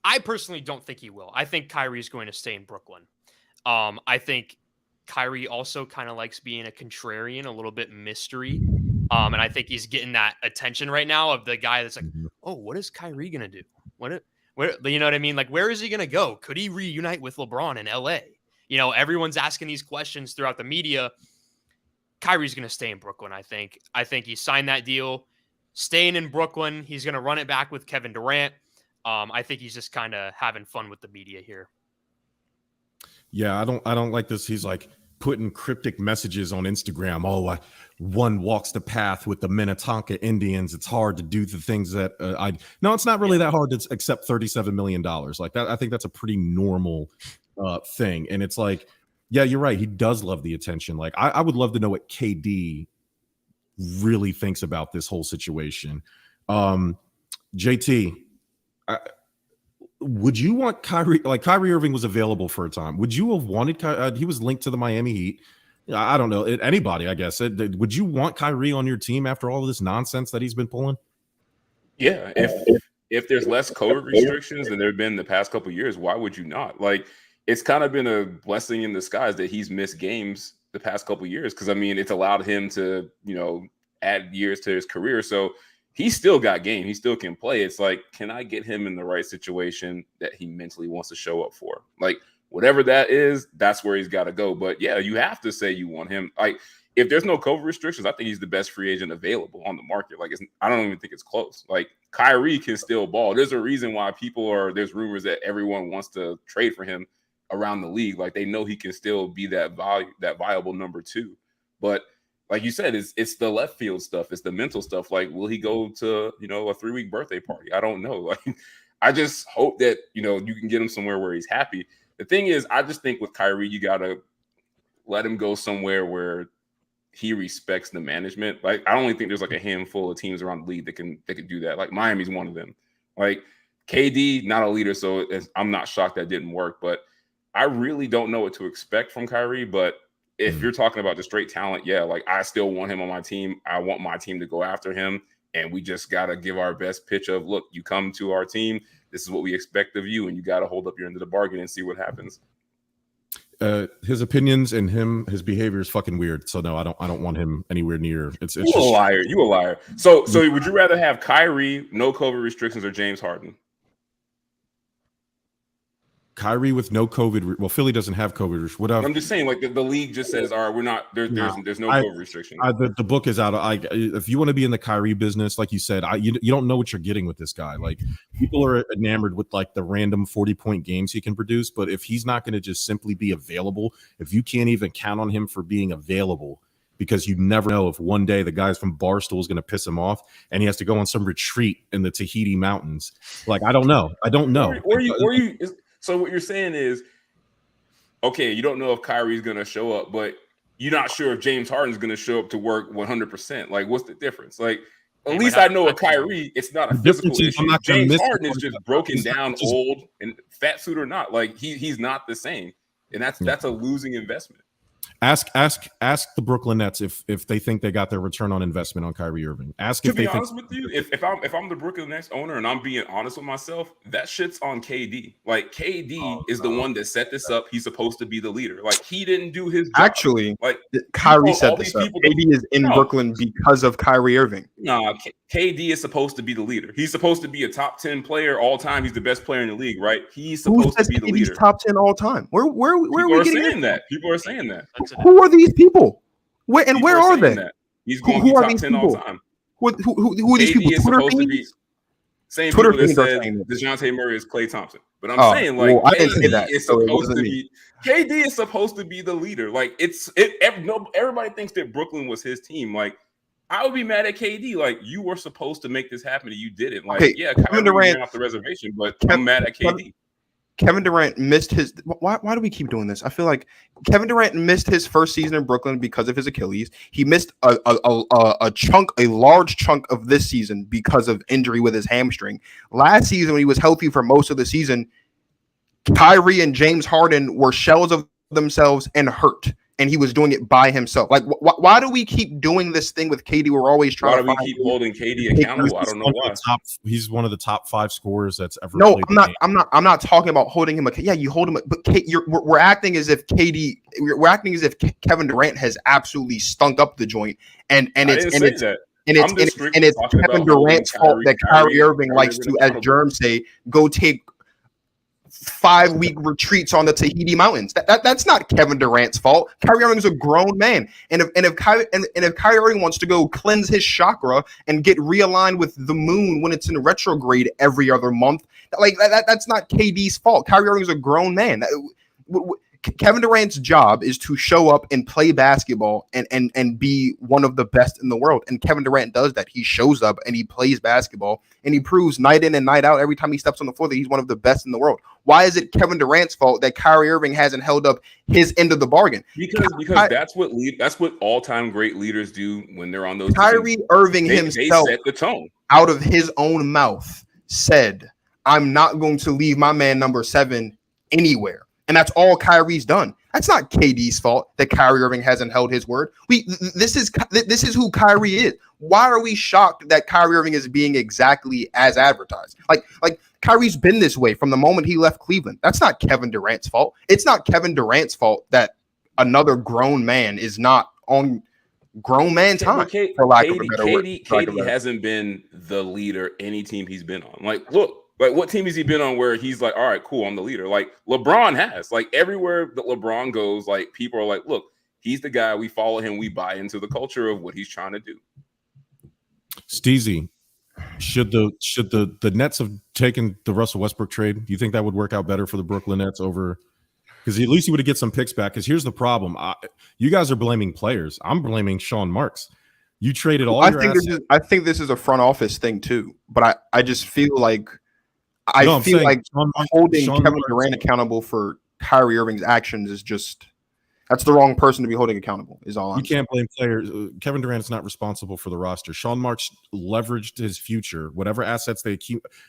[SPEAKER 3] I personally don't think he will. I think Kyrie's going to stay in Brooklyn. I think Kyrie also kind of likes being a contrarian, a little bit mystery. And I think he's getting that attention right now of the guy that's like, oh, what is Kyrie going to do? Where, you know what I mean? Like, where is he going to go? Could he reunite with LeBron in LA? You know, everyone's asking these questions throughout the media. Kyrie's going to stay in Brooklyn, I think. I think he signed that deal. Staying in Brooklyn, he's going to run it back with Kevin Durant. I think he's just kind of having fun with the media here.
[SPEAKER 2] Yeah, I don't like this. He's like putting cryptic messages on Instagram. Oh, one walks the path with the Minnetonka Indians. It's hard to do the things that No, it's not really that hard to accept $37 million. Like that, I think that's a pretty normal thing. And it's like, yeah, you're right. He does love the attention. Like I would love to know what KD really thinks about this whole situation. JT, would you want Kyrie? Like Kyrie Irving was available for a time. Would you have wanted? He was linked to the Miami Heat. I don't know anybody. I guess would you want Kyrie on your team after all of this nonsense that he's been pulling?
[SPEAKER 4] Yeah, if there's less COVID restrictions than there have been the past couple of years, why would you not? Like, it's kind of been a blessing in disguise that he's missed games the past couple of years because I mean it's allowed him to add years to his career. So he's still got game. He still can play. It's like, can I get him in the right situation that he mentally wants to show up for? Like, whatever that is, that's where he's got to go. But yeah, you have to say you want him. Like, if there's no COVID restrictions, I think he's the best free agent available on the market. Like, I don't even think it's close. Like, Kyrie can still ball. There's a reason why there's rumors that everyone wants to trade for him around the league. Like, they know he can still be that viable number two. But like you said, it's the left field stuff. It's the mental stuff. Like, will he go to, a 3-week birthday party? I don't know. Like, I just hope that, you can get him somewhere where he's happy. The thing is, I just think with Kyrie, you got to let him go somewhere where he respects the management. Like, I only think there's like a handful of teams around the league that can do that. Like, Miami's one of them. Like, KD, not a leader, so I'm not shocked that didn't work. But I really don't know what to expect from Kyrie. But if you're talking about the straight talent, yeah, like I still want him on my team. I want my team to go after him. And we just got to give our best pitch of, look, you come to our team. This is what we expect of you. And you got to hold up your end of the bargain and see what happens.
[SPEAKER 2] His opinions and his behavior is fucking weird. So no, I don't want him anywhere near. It's
[SPEAKER 4] you a liar. You a liar. So would you rather have Kyrie, no COVID restrictions, or James Harden?
[SPEAKER 2] Kyrie with no COVID. Well, Philly doesn't have COVID. Whatever.
[SPEAKER 4] I'm just saying, like the league just says, all right, we're not there's no COVID restriction.
[SPEAKER 2] The book is out. If you want to be in the Kyrie business, like you said, you don't know what you're getting with this guy. Like, people are enamored with like the random 40-point games he can produce, but if he's not going to just simply be available, if you can't even count on him for being available, because you never know if one day the guys from Barstool is going to piss him off and he has to go on some retreat in the Tahiti mountains. Like, I don't know. So
[SPEAKER 4] what you're saying is, okay, you don't know if Kyrie's going to show up, but you're not sure if James Harden's going to show up to work 100%. Like, what's the difference? Like, at least I know with Kyrie, it's not a physical issue. James Harden is just broken down, old, and fat suit or not. Like, he's not the same. And that's a losing investment.
[SPEAKER 2] Ask the Brooklyn Nets if they think they got their return on investment on Kyrie Irving. Ask if they think. To be honest with you,
[SPEAKER 4] if I'm the Brooklyn Nets owner and I'm being honest with myself, that shit's on KD. Like, KD is the one that set this up. He's supposed to be the leader. Like, he didn't do his job.
[SPEAKER 5] Actually, like, Kyrie set this up. KD is in Brooklyn because of Kyrie Irving.
[SPEAKER 4] Nah, KD is supposed to be the leader. He's supposed to be a top 10 player all time. He's the best player in the league, right? He's supposed to be the leader.
[SPEAKER 5] Top 10 all time. Where are we getting
[SPEAKER 4] that? People are saying that.
[SPEAKER 5] Who are these people? Where are they?
[SPEAKER 4] That. He's going to be top 10 all time.
[SPEAKER 5] Who are these people?
[SPEAKER 4] Twitter fiends? Same Twitter people that said DeJounte Murray is Klay Thompson. But I'm saying, like,
[SPEAKER 5] I didn't say that.
[SPEAKER 4] KD is supposed to be the leader. Like, everybody thinks that Brooklyn was his team. Like, I would be mad at KD. Like, you were supposed to make this happen and you didn't. Like, okay, yeah, Kevin Durant ran off the reservation, but I'm mad at KD.
[SPEAKER 5] Kevin Durant missed his. Why do we keep doing this? I feel like Kevin Durant missed his first season in Brooklyn because of his Achilles. He missed a large chunk of this season because of injury with his hamstring. Last season, when he was healthy for most of the season, Kyrie and James Harden were shells of themselves and hurt. and he was doing it by himself. Like, why do we keep doing this thing with KD? We're always trying to.
[SPEAKER 4] Why do we keep holding KD accountable? I don't know why.
[SPEAKER 2] He's one of the top 5 scorers that's ever.
[SPEAKER 5] No,
[SPEAKER 2] played
[SPEAKER 5] I'm not. I'm not talking about holding him. Yeah, you hold him, but we're acting as if KD. We're acting as if Kevin Durant has absolutely stunk up the joint, and it's Kevin Durant's fault that Kyrie Irving likes to, as Jerm say, go take 5-week retreats on the Tahiti Mountains. That's not Kevin Durant's fault. Kyrie Irving's a grown man, and if Kyrie Irving wants to go cleanse his chakra and get realigned with the moon when it's in retrograde every other month, like that's not KD's fault. Kyrie Irving's a grown man. Kevin Durant's job is to show up and play basketball and be one of the best in the world. And Kevin Durant does that. He shows up and he plays basketball and he proves night in and night out every time he steps on the floor that he's one of the best in the world. Why is it Kevin Durant's fault that Kyrie Irving hasn't held up his end of the bargain?
[SPEAKER 4] Because that's what all-time great leaders do when they're on those.
[SPEAKER 5] Kyrie Irving himself,
[SPEAKER 4] they set the tone
[SPEAKER 5] out of his own mouth, said, "I'm not going to leave my man number 7 anywhere." And that's all Kyrie's done. That's not KD's fault that Kyrie Irving hasn't held his word. This is who Kyrie is. Why are we shocked that Kyrie Irving is being exactly as advertised? Like Kyrie's been this way from the moment he left Cleveland. That's not Kevin Durant's fault. It's not Kevin Durant's fault that another grown man is not on grown man time. For lack of a better word.
[SPEAKER 4] KD hasn't been the leader any team he's been on. Like, look. Like, what team has he been on where he's like, all right, cool, I'm the leader? Like, LeBron has. Like, everywhere that LeBron goes, like, people are like, look, he's the guy. We follow him. We buy into the culture of what he's trying to do.
[SPEAKER 2] Steezy, should the Nets have taken the Russell Westbrook trade? Do you think that would work out better for the Brooklyn Nets over? Because at least you would get some picks back. Because here's the problem. You guys are blaming players. I'm blaming Sean Marks. You traded all your assets.
[SPEAKER 5] I think this is a front office thing, too. But I just feel like holding Kevin Durant accountable for Kyrie Irving's actions is just that's the wrong person to be holding accountable. Is all I'm saying.
[SPEAKER 2] You can't blame players. Kevin Durant is not responsible for the roster. Sean Marks leveraged his future, whatever assets they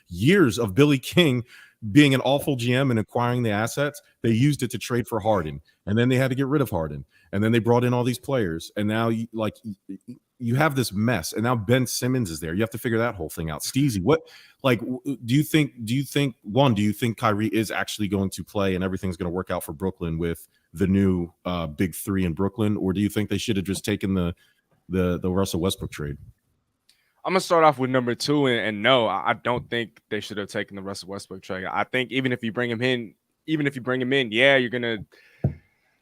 [SPEAKER 2] years of Billy King being an awful GM and acquiring the assets. They used it to trade for Harden, and then they had to get rid of Harden, and then they brought in all these players, and now you have this mess, and now Ben Simmons is there. You have to figure that whole thing out. Steezy, do you think Kyrie is actually going to play and everything's going to work out for Brooklyn with the new big 3 in Brooklyn, or do you think they should have just taken the Russell Westbrook trade?
[SPEAKER 6] I'm gonna start off with number 2, and no, I don't think they should have taken the Russell Westbrook trade. I think even if you bring him in, yeah, you're gonna.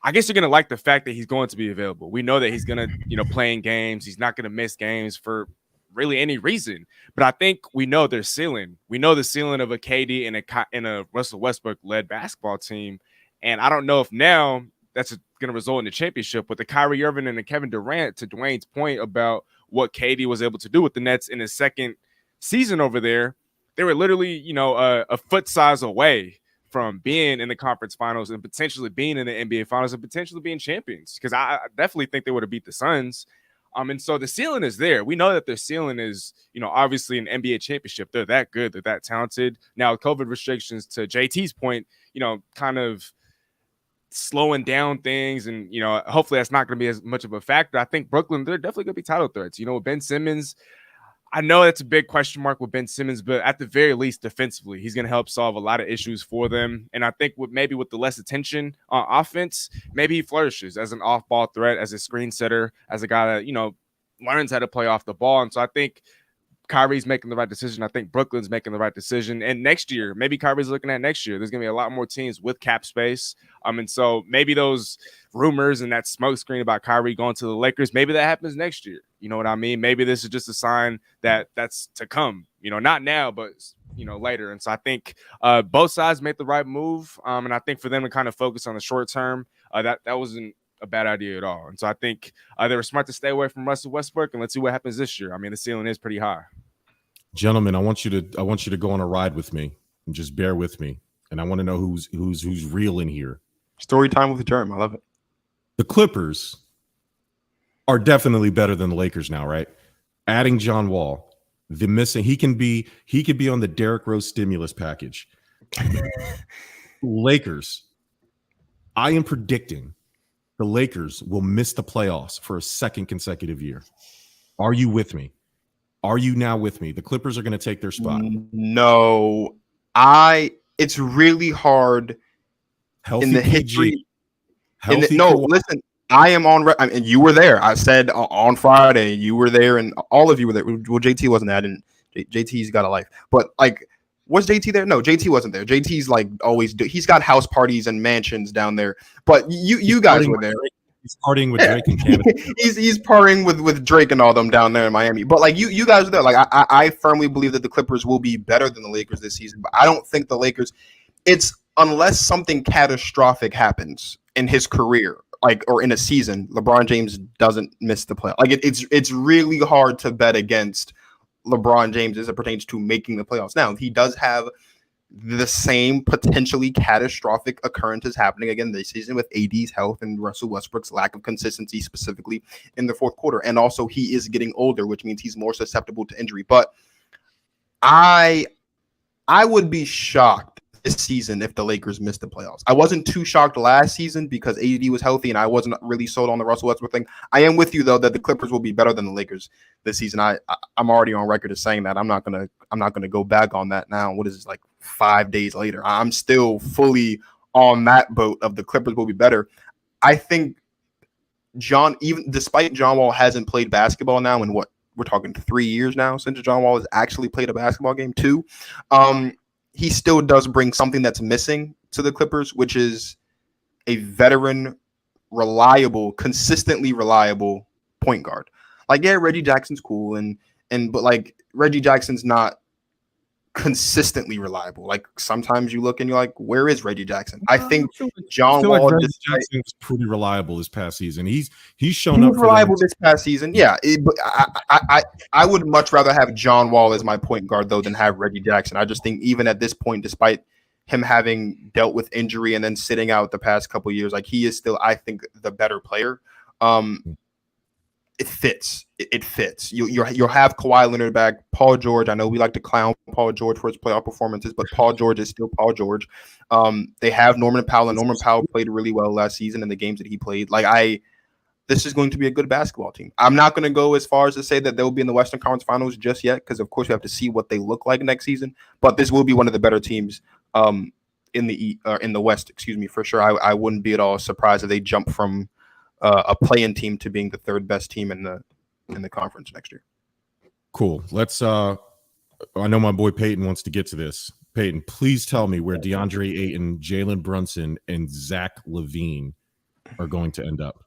[SPEAKER 6] I guess you're going to like the fact that he's going to be available. We know that he's going to, play in games. He's not going to miss games for really any reason. But I think we know their ceiling. We know the ceiling of a KD and a Russell Westbrook-led basketball team. And I don't know if now that's going to result in a championship. With the Kyrie Irving and the Kevin Durant, to Dwayne's point about what KD was able to do with the Nets in his second season over there, they were literally, a foot size away from being in the conference finals and potentially being in the NBA finals and potentially being champions. Because I definitely think they would have beat the Suns. And so the ceiling is there. We know that their ceiling is, obviously an NBA championship. They're that good. They're that talented. Now, COVID restrictions, to JT's point, kind of slowing down things. And, hopefully that's not going to be as much of a factor. I think Brooklyn, they're definitely going to be title threats. With Ben Simmons, I know that's a big question mark with Ben Simmons, but at the very least, defensively, he's going to help solve a lot of issues for them. And I think with the less attention on offense, maybe he flourishes as an off-ball threat, as a screen setter, as a guy that, learns how to play off the ball. And so I think Kyrie's making the right decision. I think Brooklyn's making the right decision. And next year, maybe Kyrie's looking at next year, there's going to be a lot more teams with cap space. And so maybe those rumors and that smoke screen about Kyrie going to the Lakers, maybe that happens next year. You know what I mean? Maybe this is just a sign that that's to come, not now, but, later. And so I think both sides made the right move. And I think for them to kind of focus on the short term, that wasn't a bad idea at all. And so I think they were smart to stay away from Russell Westbrook, and let's see what happens this year. I mean, the ceiling is pretty high.
[SPEAKER 2] Gentlemen, I want you to go on a ride with me and just bear with me. And I want to know who's real in here.
[SPEAKER 5] Story time with Jerm. I love it.
[SPEAKER 2] The Clippers are definitely better than the Lakers now, right? Adding John Wall, he could be on the Derrick Rose stimulus package. Lakers, I am predicting the Lakers will miss the playoffs for a second consecutive year. Are you with me? Are you now with me? The Clippers are going to take their spot.
[SPEAKER 5] No, it's really hard
[SPEAKER 2] Healthy
[SPEAKER 5] in the
[SPEAKER 2] PG.
[SPEAKER 5] history.
[SPEAKER 2] Healthy Kawhi.
[SPEAKER 5] Listen, I am on, and you were there. I said on Friday, you were there, and all of you were there. Well, JT wasn't there. JT's got a life, but like, was JT there? No, JT wasn't there. JT's like always he's got house parties and mansions down there. But you guys were there.
[SPEAKER 2] He's partying with Drake and Canada.
[SPEAKER 5] he's partying with Drake and all them down there in Miami. But like you guys are there. Like I firmly believe that the Clippers will be better than the Lakers this season. But I don't think the Lakers. It's unless something catastrophic happens in his career, like or in a season, LeBron James doesn't miss the play. Like it's really hard to bet against LeBron James as it pertains to making the playoffs. Now he does have the same potentially catastrophic occurrences happening again this season with AD's health and Russell Westbrook's lack of consistency, specifically in the fourth quarter. And also he is getting older, which means he's more susceptible to injury. But I would be shocked this season if the Lakers missed the playoffs. I wasn't too shocked last season because AD was healthy and I wasn't really sold on the Russell Westbrook thing. I am with you though that the Clippers will be better than the Lakers this season. I'm already on record as saying that. I'm not gonna go back on that now. What is this, like 5 days later? I'm still fully on that boat of the Clippers will be better. I think even despite John Wall hasn't played basketball now in what we're talking 3 years now since John Wall has actually played a basketball game too. He still does bring something that's missing to the Clippers, which is a veteran, reliable, consistently reliable point guard. Like, yeah, Reggie Jackson's cool, but like Reggie Jackson's not consistently reliable. Like sometimes you look and you're like, where is Reggie Jackson? I think John Wall
[SPEAKER 2] like Reggie Jackson was pretty reliable this past season. He's shown up
[SPEAKER 5] reliable this past season. Yeah, but I would much rather have John Wall as my point guard though than have Reggie Jackson. I just think even at this point, despite him having dealt with injury and then sitting out the past couple of years, like he is still, I think, the better player. It fits. It fits. You'll have Kawhi Leonard back. Paul George. I know we like to clown Paul George for his playoff performances, but Paul George is still Paul George. They have Norman Powell, and Norman Powell played really well last season in the games that he played. This is going to be a good basketball team. I'm not going to go as far as to say that they'll be in the Western Conference Finals just yet, because of course we have to see what they look like next season. But this will be one of the better teams in the West. Excuse me, for sure. I wouldn't be at all surprised if they jump from a play-in team to being the third best team in the conference next year.
[SPEAKER 2] Cool. Let's I know my boy Peyton wants to get to this. Peyton, please tell me where DeAndre Ayton, Jalen Brunson, and Zach LaVine are going to end up.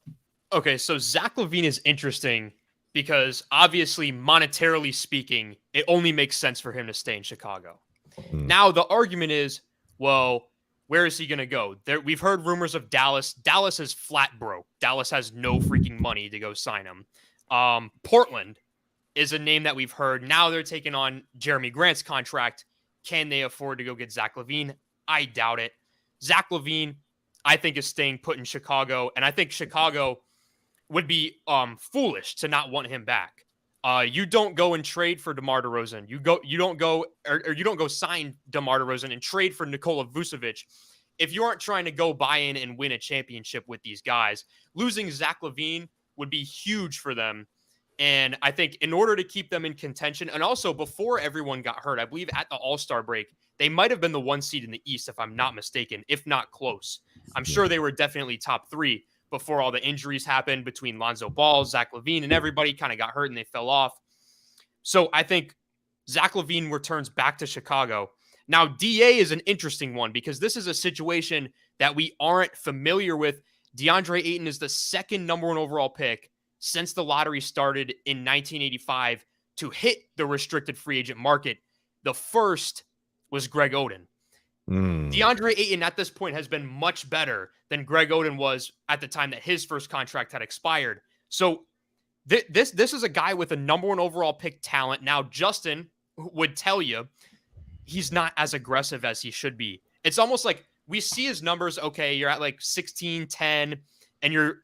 [SPEAKER 3] Okay, so Zach LaVine is interesting because obviously, monetarily speaking, it only makes sense for him to stay in Chicago. Now, the argument is, well, where is he going to go? We've heard rumors of Dallas. Dallas is flat broke. Dallas has no freaking money to go sign him. Portland is a name that we've heard. Now they're taking on Jeremy Grant's contract. Can they afford to go get Zach LaVine? I doubt it. Zach LaVine, I think, is staying put in Chicago, and I think Chicago would be foolish to not want him back. You don't go and trade for DeMar DeRozan. You don't go sign DeMar DeRozan and trade for Nikola Vucevic if you aren't trying to go buy in and win a championship with these guys. Losing Zach LaVine would be huge for them. And I think in order to keep them in contention, and also before everyone got hurt, I believe at the All-Star break, they might have been the 1 seed in the East, if I'm not mistaken, if not close. I'm sure they were definitely top 3 before all the injuries happened between Lonzo Ball, Zach LaVine, and everybody kind of got hurt and they fell off. So I think Zach LaVine returns back to Chicago. Now, DA is an interesting one because this is a situation that we aren't familiar with. DeAndre Ayton is the second number 1 overall pick since the lottery started in 1985 to hit the restricted free agent market. The first was Greg Oden. DeAndre Ayton at this point has been much better than Greg Oden was at the time that his first contract had expired. So this is a guy with a number 1 overall pick talent. Now, Justin would tell you he's not as aggressive as he should be. It's almost like we see his numbers. Okay, you're at like 16, 10, and you're,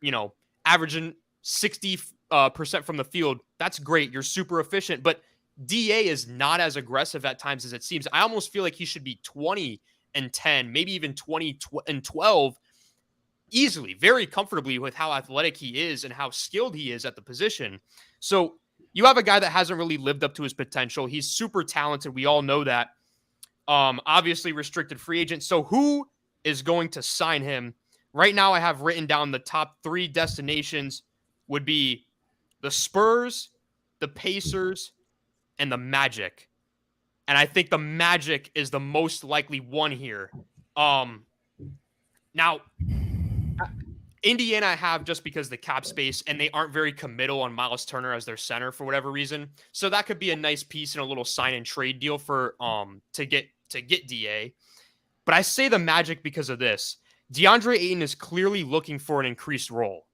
[SPEAKER 3] averaging 60% from the field. That's great. You're super efficient, but DA is not as aggressive at times as it seems. I almost feel like he should be 20 and 10, maybe even 20 and 12. easily, very comfortably with how athletic he is and how skilled he is at the position. So you have a guy that hasn't really lived up to his potential. He's super talented. We all know that. Obviously restricted free agent. So who is going to sign him? Right now I have written down the top 3 destinations would be the Spurs, the Pacers, and the Magic. And I think the Magic is the most likely one here. Now, Indiana I have just because the cap space, and they aren't very committal on Miles Turner as their center for whatever reason. So that could be a nice piece in a little sign and trade deal for to get DA. But I say the Magic because of this. DeAndre Ayton is clearly looking for an increased role.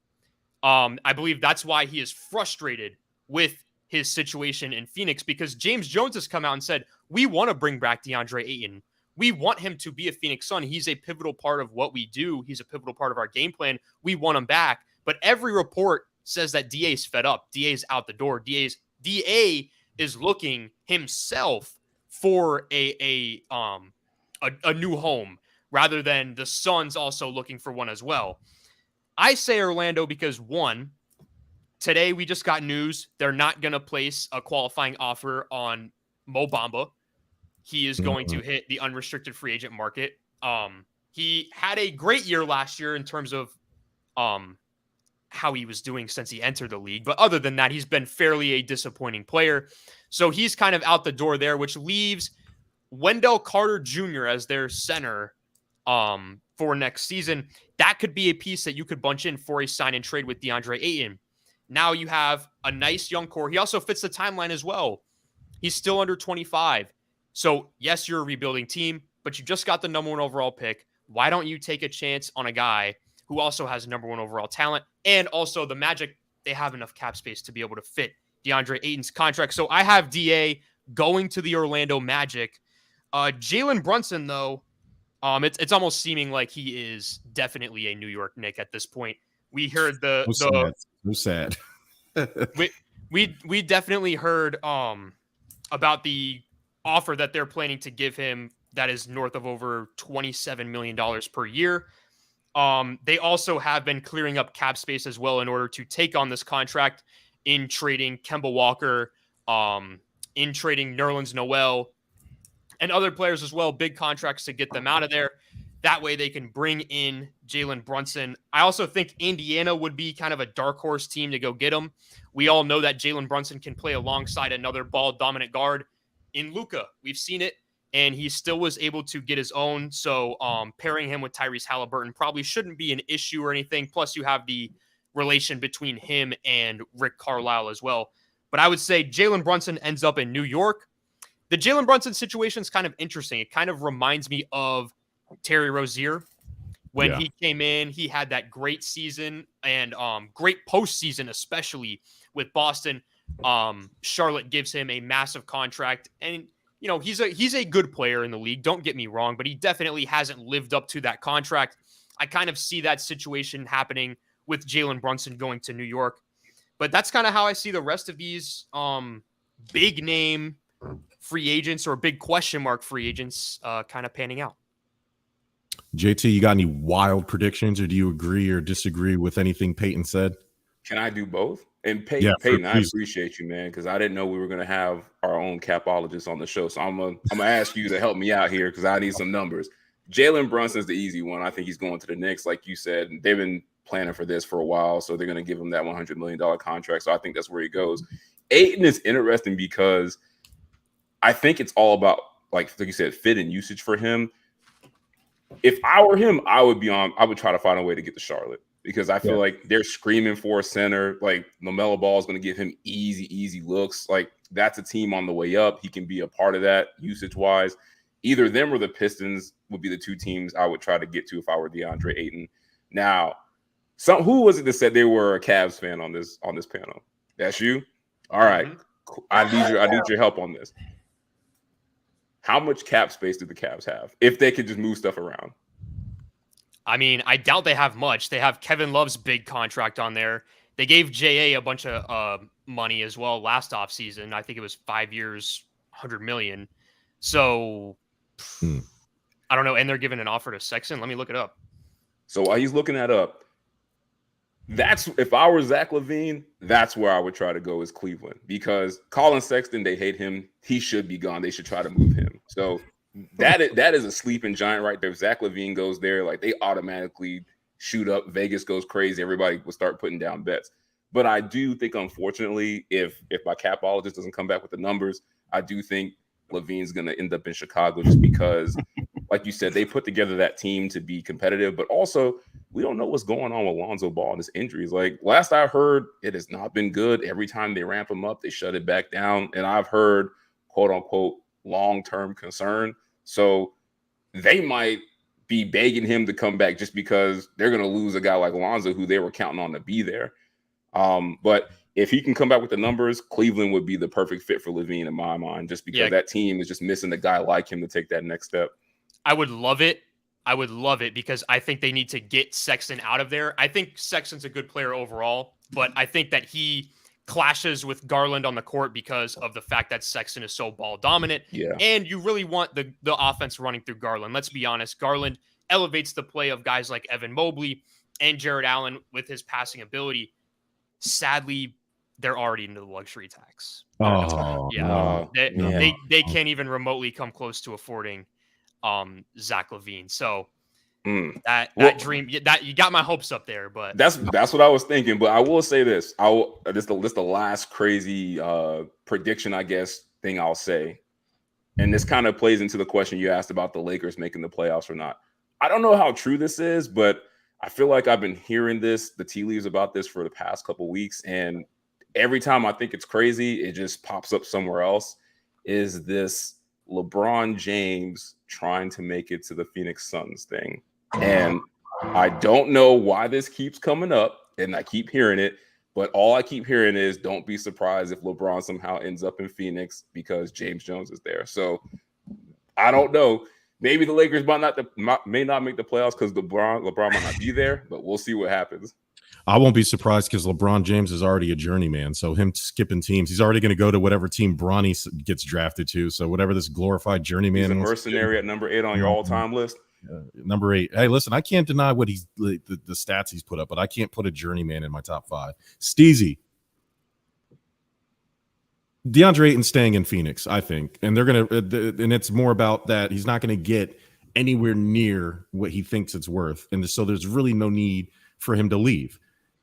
[SPEAKER 3] I believe that's why he is frustrated with his situation in Phoenix, because James Jones has come out and said, we want to bring back DeAndre Ayton. We want him to be a Phoenix Sun. He's a pivotal part of what we do. He's a pivotal part of our game plan. We want him back. But every report says that DA's fed up. DA's out the door. DA is looking himself for a new home rather than the Suns also looking for one as well. I say Orlando because, one, today we just got news they're not going to place a qualifying offer on Mo Bamba. He is going to hit the unrestricted free agent market. He had a great year last year in terms of how he was doing since he entered the league. But other than that, he's been fairly a disappointing player. So he's kind of out the door there, which leaves Wendell Carter Jr. as their center for next season. That could be a piece that you could bunch in for a sign and trade with DeAndre Ayton. Now you have a nice young core. He also fits the timeline as well. He's still under 25. So, yes, you're a rebuilding team, but you just got the number 1 overall pick. Why don't you take a chance on a guy who also has number 1 overall talent? And also the Magic, they have enough cap space to be able to fit DeAndre Ayton's contract. So I have DA going to the Orlando Magic. Jalen Brunson, though, it's almost seeming like he is definitely a New York Knick at this point. We heard
[SPEAKER 2] So sad.
[SPEAKER 3] we definitely heard about the offer that they're planning to give him that is north of over $27 million per year. They also have been clearing up cap space as well in order to take on this contract in trading Kemba Walker, in trading Nerlens Noel, and other players as well, big contracts to get them out of there. That way they can bring in Jalen Brunson. I also think Indiana would be kind of a dark horse team to go get him. We all know that Jalen Brunson can play alongside another ball-dominant guard in Luka. We've seen it, and he still was able to get his own. So pairing him with Tyrese Halliburton probably shouldn't be an issue or anything. Plus, you have the relation between him and Rick Carlisle as well. But I would say Jalen Brunson ends up in New York. The Jalen Brunson situation is kind of interesting. It kind of reminds me of Terry Rozier. When he came in, he had that great season and great postseason, especially with Boston. Charlotte gives him a massive contract, and you know he's a good player in the league. Don't get me wrong, but he definitely hasn't lived up to that contract. I kind of see that situation happening with Jalen Brunson going to New York, but that's kind of how I see the rest of these big name free agents or big question mark free agents kind of panning out.
[SPEAKER 2] JT, you got any wild predictions, or do you agree or disagree with anything Peyton said?
[SPEAKER 4] Can I do both? And Peyton, I appreciate you, man, because I didn't know we were going to have our own capologist on the show. So I'm gonna ask you to help me out here because I need some numbers. Jalen Brunson's the easy one. I think he's going to the Knicks, like you said. They've been planning for this for a while, so they're going to give him that $100 million contract. So I think that's where he goes. Ayton is interesting because I think it's all about, like you said, fit and usage for him. If I were him, I would try to find a way to get to Charlotte because I feel like they're screaming for a center. Like LaMelo Ball is going to give him easy looks. Like that's a team on the way up. He can be a part of that usage wise. Either them or the Pistons would be the two teams I would try to get to if I were DeAndre Ayton. Now, who was it that said they were a Cavs fan on this panel? That's you? All right. Mm-hmm. I need your help on this. How much cap space do the Cavs have if they could just move stuff around?
[SPEAKER 3] I mean, I doubt they have much. They have Kevin Love's big contract on there. They gave J.A. a bunch of money as well last offseason. I think it was 5 years, $100 million. So, I don't know. And they're giving an offer to Sexton. Let me look it up.
[SPEAKER 4] So while he's looking that up, that's if I were Zach LaVine, that's where I would try to go is Cleveland, because Colin Sexton, they hate him. He should be gone. They should try to move him. So that is a sleeping giant right there. If Zach LaVine goes there, like they automatically shoot up. Vegas goes crazy. Everybody will start putting down bets. But I do think, unfortunately, if my capologist doesn't come back with the numbers, I do think LaVine's going to end up in Chicago just because, like you said, they put together that team to be competitive, but also we don't know what's going on with Lonzo Ball and his injuries. Like last I heard, it has not been good. Every time they ramp him up, they shut it back down. And I've heard, quote unquote, long-term concern. So they might be begging him to come back just because they're going to lose a guy like Lonzo, who they were counting on to be there. But if he can come back with the numbers, Cleveland would be the perfect fit for LaVine in my mind, just because that team is just missing a guy like him to take that next step.
[SPEAKER 3] I would love it. I would love it because I think they need to get Sexton out of there. I think Sexton's a good player overall, but I think that he clashes with Garland on the court because of the fact that Sexton is so ball dominant.
[SPEAKER 4] Yeah.
[SPEAKER 3] And you really want the offense running through Garland. Let's be honest. Garland elevates the play of guys like Evan Mobley and Jared Allen with his passing ability. Sadly, they're already into the luxury tax.
[SPEAKER 2] Oh,
[SPEAKER 3] yeah.
[SPEAKER 2] no.
[SPEAKER 3] They can't even remotely come close to affording Zach LaVine. So that dream, that you got my hopes up there, but
[SPEAKER 4] that's what I was thinking. But I will say this: this the last crazy prediction, I guess, thing I'll say, and this kind of plays into the question you asked about the Lakers making the playoffs or not. I don't know how true this is, but I feel like I've been hearing the tea leaves about this for the past couple weeks, and every time I think it's crazy, it just pops up somewhere else. Is this LeBron James trying to make it to the Phoenix Suns thing? And I don't know why this keeps coming up, and I keep hearing it, but all I keep hearing is don't be surprised if LeBron somehow ends up in Phoenix because James Jones is there. So I don't know. Maybe the Lakers may not make the playoffs because LeBron might not be there, but we'll see what happens.
[SPEAKER 2] I won't be surprised because LeBron James is already a journeyman. So him skipping teams, he's already going to go to whatever team Bronny gets drafted to. So whatever this glorified journeyman.
[SPEAKER 4] He's a mercenary at number 8 on your all-time list.
[SPEAKER 2] Number 8. Hey, listen, I can't deny what the stats he's put up, but I can't put a journeyman in my top 5. Steezy. DeAndre Ayton's staying in Phoenix, I think. And they're going to, and it's more about that he's not going to get anywhere near what he thinks it's worth. And so there's really no need for him to leave.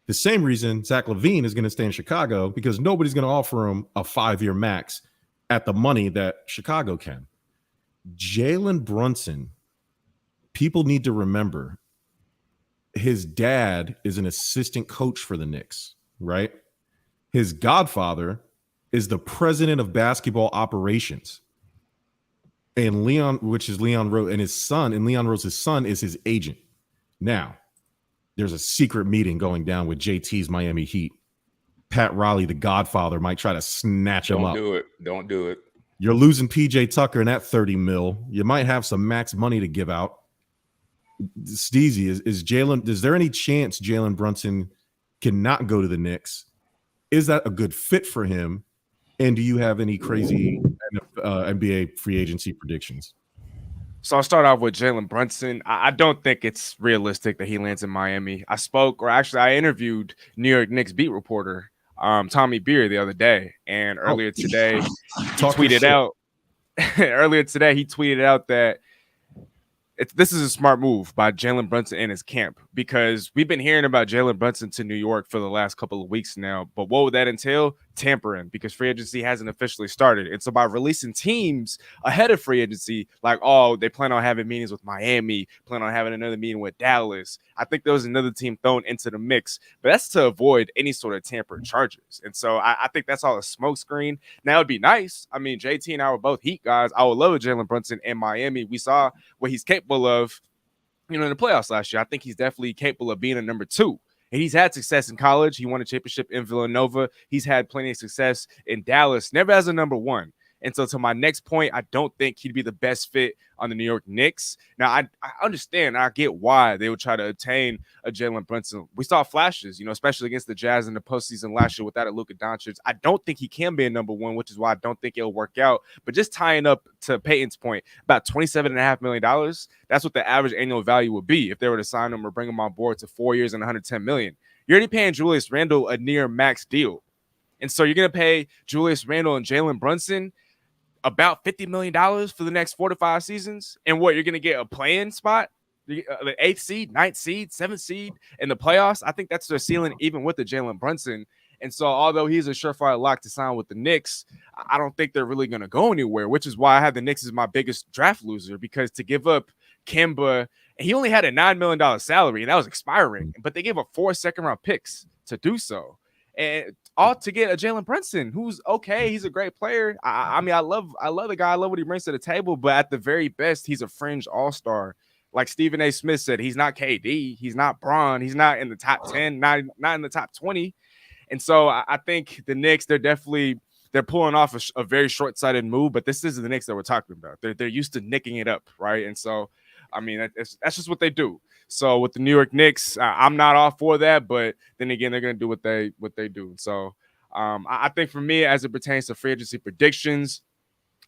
[SPEAKER 2] The same reason Zach LaVine is going to stay in Chicago, because nobody's going to offer him a 5-year max at the money that Chicago can. Jalen Brunson, people need to remember, his dad is an assistant coach for the Knicks, right? His godfather is the president of basketball operations. And Leon Rose, and his son, and Leon Rose's son is his agent. Now, there's a secret meeting going down with JT's Miami Heat. Pat Riley, the godfather, might try to snatch him up.
[SPEAKER 4] Don't do it. You're
[SPEAKER 2] losing PJ Tucker in that 30 mil. You might have some max money to give out. Steezy, is there any chance Jalen Brunson cannot go to the Knicks? Is that a good fit for him? And do you have any crazy NBA free agency predictions?
[SPEAKER 6] So I'll start off with Jalen Brunson. I don't think it's realistic that he lands in Miami. I interviewed New York Knicks beat reporter Tommy Beer the other day, and earlier today he tweeted out that this is a smart move by Jalen Brunson and his camp, because we've been hearing about Jalen Brunson to New York for the last couple of weeks now. But what would that entail? Tampering, because free agency hasn't officially started. And so by releasing teams ahead of free agency, like, oh, they plan on having meetings with Miami, plan on having another meeting with Dallas, I think there was another team thrown into the mix, but that's to avoid any sort of tampering charges. And so I think that's all a smoke screen. Now, it'd be nice. I mean, JT and I were both Heat guys. I would love Jalen Brunson in Miami. We saw what he's capable of, in the playoffs last year. I think he's definitely capable of being a number 2. And he's had success in college. He won a championship in Villanova. He's had plenty of success in Dallas, never as a number 1. And so to my next point, I don't think he'd be the best fit on the New York Knicks. Now, I understand, I get why they would try to obtain a Jalen Brunson. We saw flashes, especially against the Jazz in the postseason last year without a Luka Doncic. I don't think he can be a number one, which is why I don't think it'll work out. But just tying up to Peyton's point, about $27.5 million, that's what the average annual value would be if they were to sign him or bring him on board to 4 years and $110 million. You're already paying Julius Randle a near max deal. And so you're going to pay Julius Randle and Jalen Brunson about $50 million for the next 4 to 5 seasons. And what, you're going to get a play-in spot, the 8th seed, 9th seed, 7th seed in the playoffs. I think that's their ceiling, even with the Jalen Brunson. And so although he's a surefire lock to sign with the Knicks, I don't think they're really going to go anywhere, which is why I have the Knicks as my biggest draft loser, because to give up Kemba, he only had a $9 million salary, and that was expiring, but they gave up 4 second-round picks to do so. And all to get a Jalen Brunson, who's okay. He's a great player. I mean, I love the guy. I love what he brings to the table. But at the very best, he's a fringe all-star. Like Stephen A. Smith said, he's not KD. He's not Bron. He's not in the top 10, not in the top 20. And so I think the Knicks, they're pulling off a very short-sighted move. But this is the Knicks that we're talking about. They're used to nicking it up, right? And so, I mean, that's just what they do. So with the New York Knicks, I'm not all for that, but then again, they're going to do what they do. So I think for me, as it pertains to free agency predictions,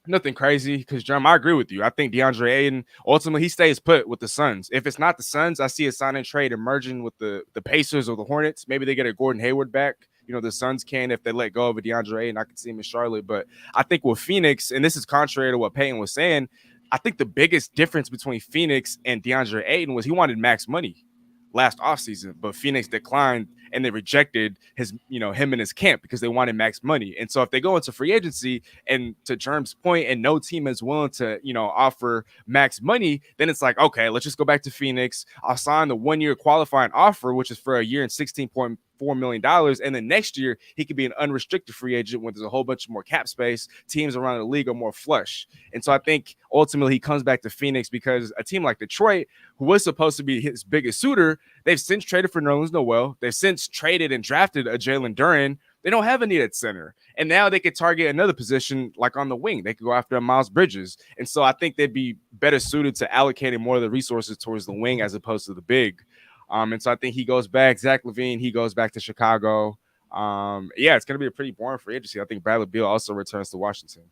[SPEAKER 6] nothing crazy, because Jerm, I agree with you. I think DeAndre Ayton, ultimately, he stays put with the Suns. If it's not the Suns, I see a sign and trade emerging with the Pacers or the Hornets. Maybe they get a Gordon Hayward back. The Suns can if they let go of a DeAndre Ayton. I can see him in Charlotte. But I think with Phoenix, and this is contrary to what Peyton was saying, I think the biggest difference between Phoenix and DeAndre Ayton was he wanted max money last offseason, but Phoenix declined and they rejected him and his camp because they wanted max money. And so if they go into free agency, and to Jerm's point, and no team is willing to, offer max money, then it's like, okay, let's just go back to Phoenix. I'll sign the 1-year qualifying offer, which is for a year and $16.4 million. And then next year, he could be an unrestricted free agent when there's a whole bunch more cap space. Teams around the league are more flush. And so I think ultimately he comes back to Phoenix because a team like Detroit, who was supposed to be his biggest suitor, they've since traded for Nerlens Noel. They've since traded and drafted a Jalen Duren. They don't have a need at center. And now they could target another position like on the wing. They could go after Miles Bridges. And so I think they'd be better suited to allocating more of the resources towards the wing as opposed to the big. And so I think he goes back. Zach LaVine, he goes back to Chicago. It's going to be a pretty boring free agency. I think Bradley Beal also returns to Washington.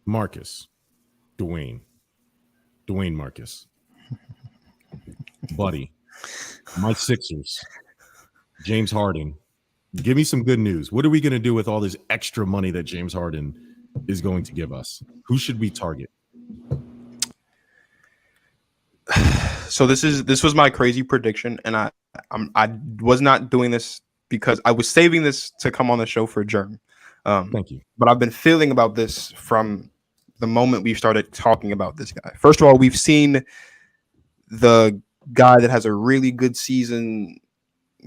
[SPEAKER 2] Marcus, Dwayne Marcus, buddy, my Sixers, James Harden. Give me some good news. What are we going to do with all this extra money that James Harden is going to give us? Who should we target?
[SPEAKER 5] So this was my crazy prediction, and I was not doing this because I was saving this to come on the show for Jerm.
[SPEAKER 2] Thank you.
[SPEAKER 5] But I've been feeling about this from the moment we started talking about this guy. First of all, we've seen the guy that has a really good season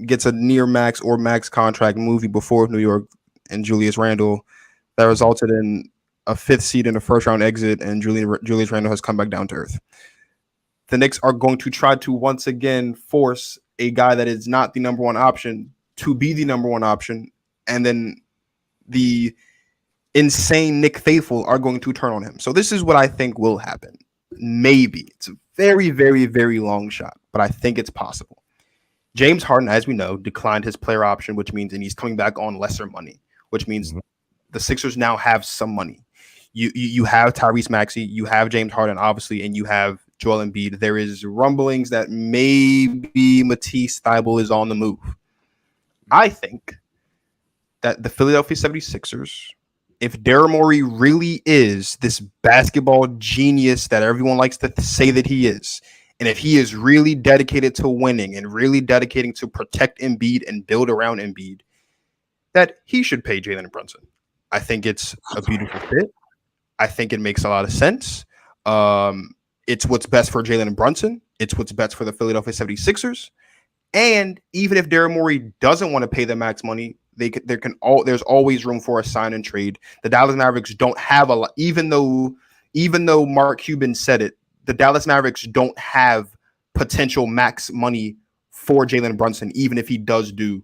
[SPEAKER 5] gets a near max or max contract movie before New York and Julius Randle that resulted in a 5th seed and a first-round exit, and Julius Randle has come back down to earth. The Knicks are going to try to once again force a guy that is not the number one option to be the number one option, and then the insane Nick faithful are going to turn on him. So this is what I think will happen. Maybe. It's a very, very, very long shot, but I think it's possible. James Harden, as we know, declined his player option, which means, and he's coming back on lesser money, which means the Sixers now have some money. You have Tyrese Maxey, you have James Harden, obviously, and you have Joel Embiid. There is rumblings that maybe Matisse Thybulle is on the move. I think that the Philadelphia 76ers, if Daryl Morey really is this basketball genius that everyone likes to say that he is, and if he is really dedicated to winning and really dedicating to protect Embiid and build around Embiid, that he should pay Jalen Brunson. I think it's a beautiful fit. I think it makes a lot of sense. It's what's best for Jalen Brunson. It's what's best for the Philadelphia 76ers. And even if Daryl Morey doesn't want to pay the max money, there's always room for a sign and trade. The Dallas Mavericks don't have a lot, even though Mark Cuban said it, the Dallas Mavericks don't have potential max money for Jalen Brunson, even if he does do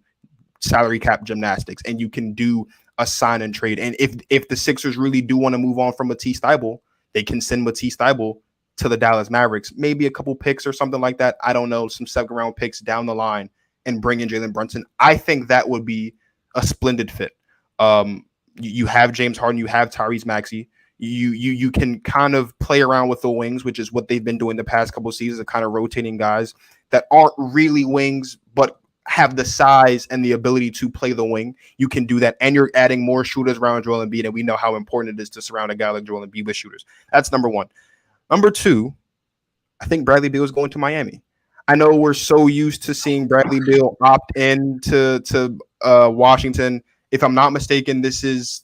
[SPEAKER 5] salary cap gymnastics. And you can do a sign and trade. And if the Sixers really do want to move on from Matisse Thybulle, they can send Matisse Thybulle to the Dallas Mavericks, maybe a couple picks or something like that. I don't know, some second round picks down the line, and bring in Jalen Brunson. I think that would be a splendid fit. You have James Harden, you have Tyrese Maxey. You can kind of play around with the wings, which is what they've been doing the past couple of seasons, of kind of rotating guys that aren't really wings, but have the size and the ability to play the wing. You can do that, and you're adding more shooters around Joel Embiid, and we know how important it is to surround a guy like Joel Embiid with shooters. That's number one. Number two, I think Bradley Beal is going to Miami. I know we're so used to seeing Bradley Beal opt in to Washington. If I'm not mistaken, this is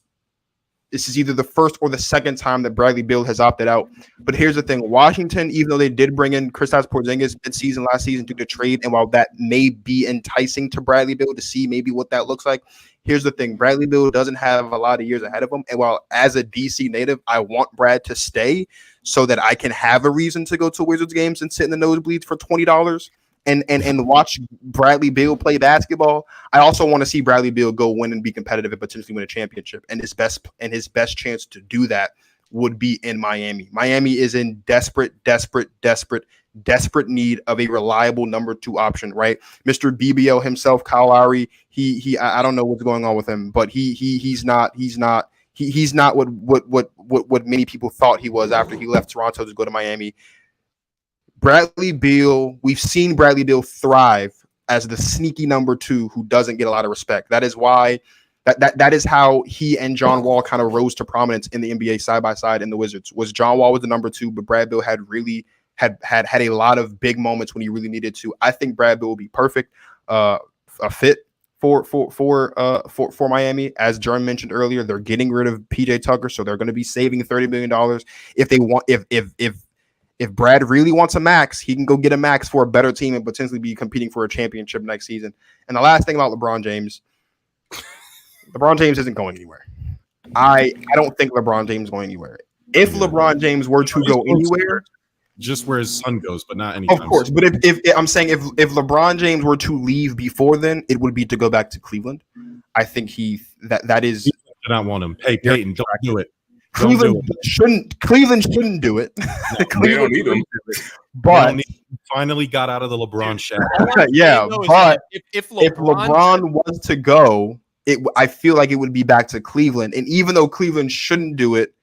[SPEAKER 5] either the first or the second time that Bradley Beal has opted out. But here's the thing. Washington, even though they did bring in Kristaps Porzingis mid-season last season due to trade, and while that may be enticing to Bradley Beal to see maybe what that looks like, here's the thing. Bradley Beal doesn't have a lot of years ahead of him. And while as a DC native, I want Brad to stay so that I can have a reason to go to Wizards games and sit in the nosebleeds for $20 and watch Bradley Beal play basketball. I also want to see Bradley Beal go win and be competitive and potentially win a championship. And his best chance to do that would be in Miami. Miami is in desperate need of a reliable number 2 option, right? Mr. BBO himself, Kyle Lowry, I don't know what's going on with him, but he's not what many people thought he was after he left Toronto to go to Miami. Bradley Beal, we've seen Bradley Beal thrive as the sneaky number 2 who doesn't get a lot of respect. That is why that is how he and John Wall kind of rose to prominence in the NBA side by side in the Wizards. Was John Wall was the number 2, but Brad Beal had a lot of big moments when he really needed to. I think Brad Beal will be perfect, a fit for Miami. As Jerm mentioned earlier, they're getting rid of PJ Tucker, so they're going to be saving $30 million. If Brad really wants a max, he can go get a max for a better team and potentially be competing for a championship next season. And the last thing about LeBron James isn't going anywhere. I don't think LeBron James is going anywhere. If LeBron James were to go anywhere,
[SPEAKER 2] just where his son goes, but not anytime.
[SPEAKER 5] Of course, but if I'm saying if LeBron James were to leave before then, it would be to go back to Cleveland. I think that is.
[SPEAKER 2] He did not want him. Hey, Peyton, don't do it.
[SPEAKER 5] Cleveland shouldn't do it.
[SPEAKER 4] No, they don't need him.
[SPEAKER 5] But
[SPEAKER 2] finally got out of the LeBron shadow.
[SPEAKER 5] Yeah, but if LeBron was to go, I feel like it would be back to Cleveland. And even though Cleveland shouldn't do it,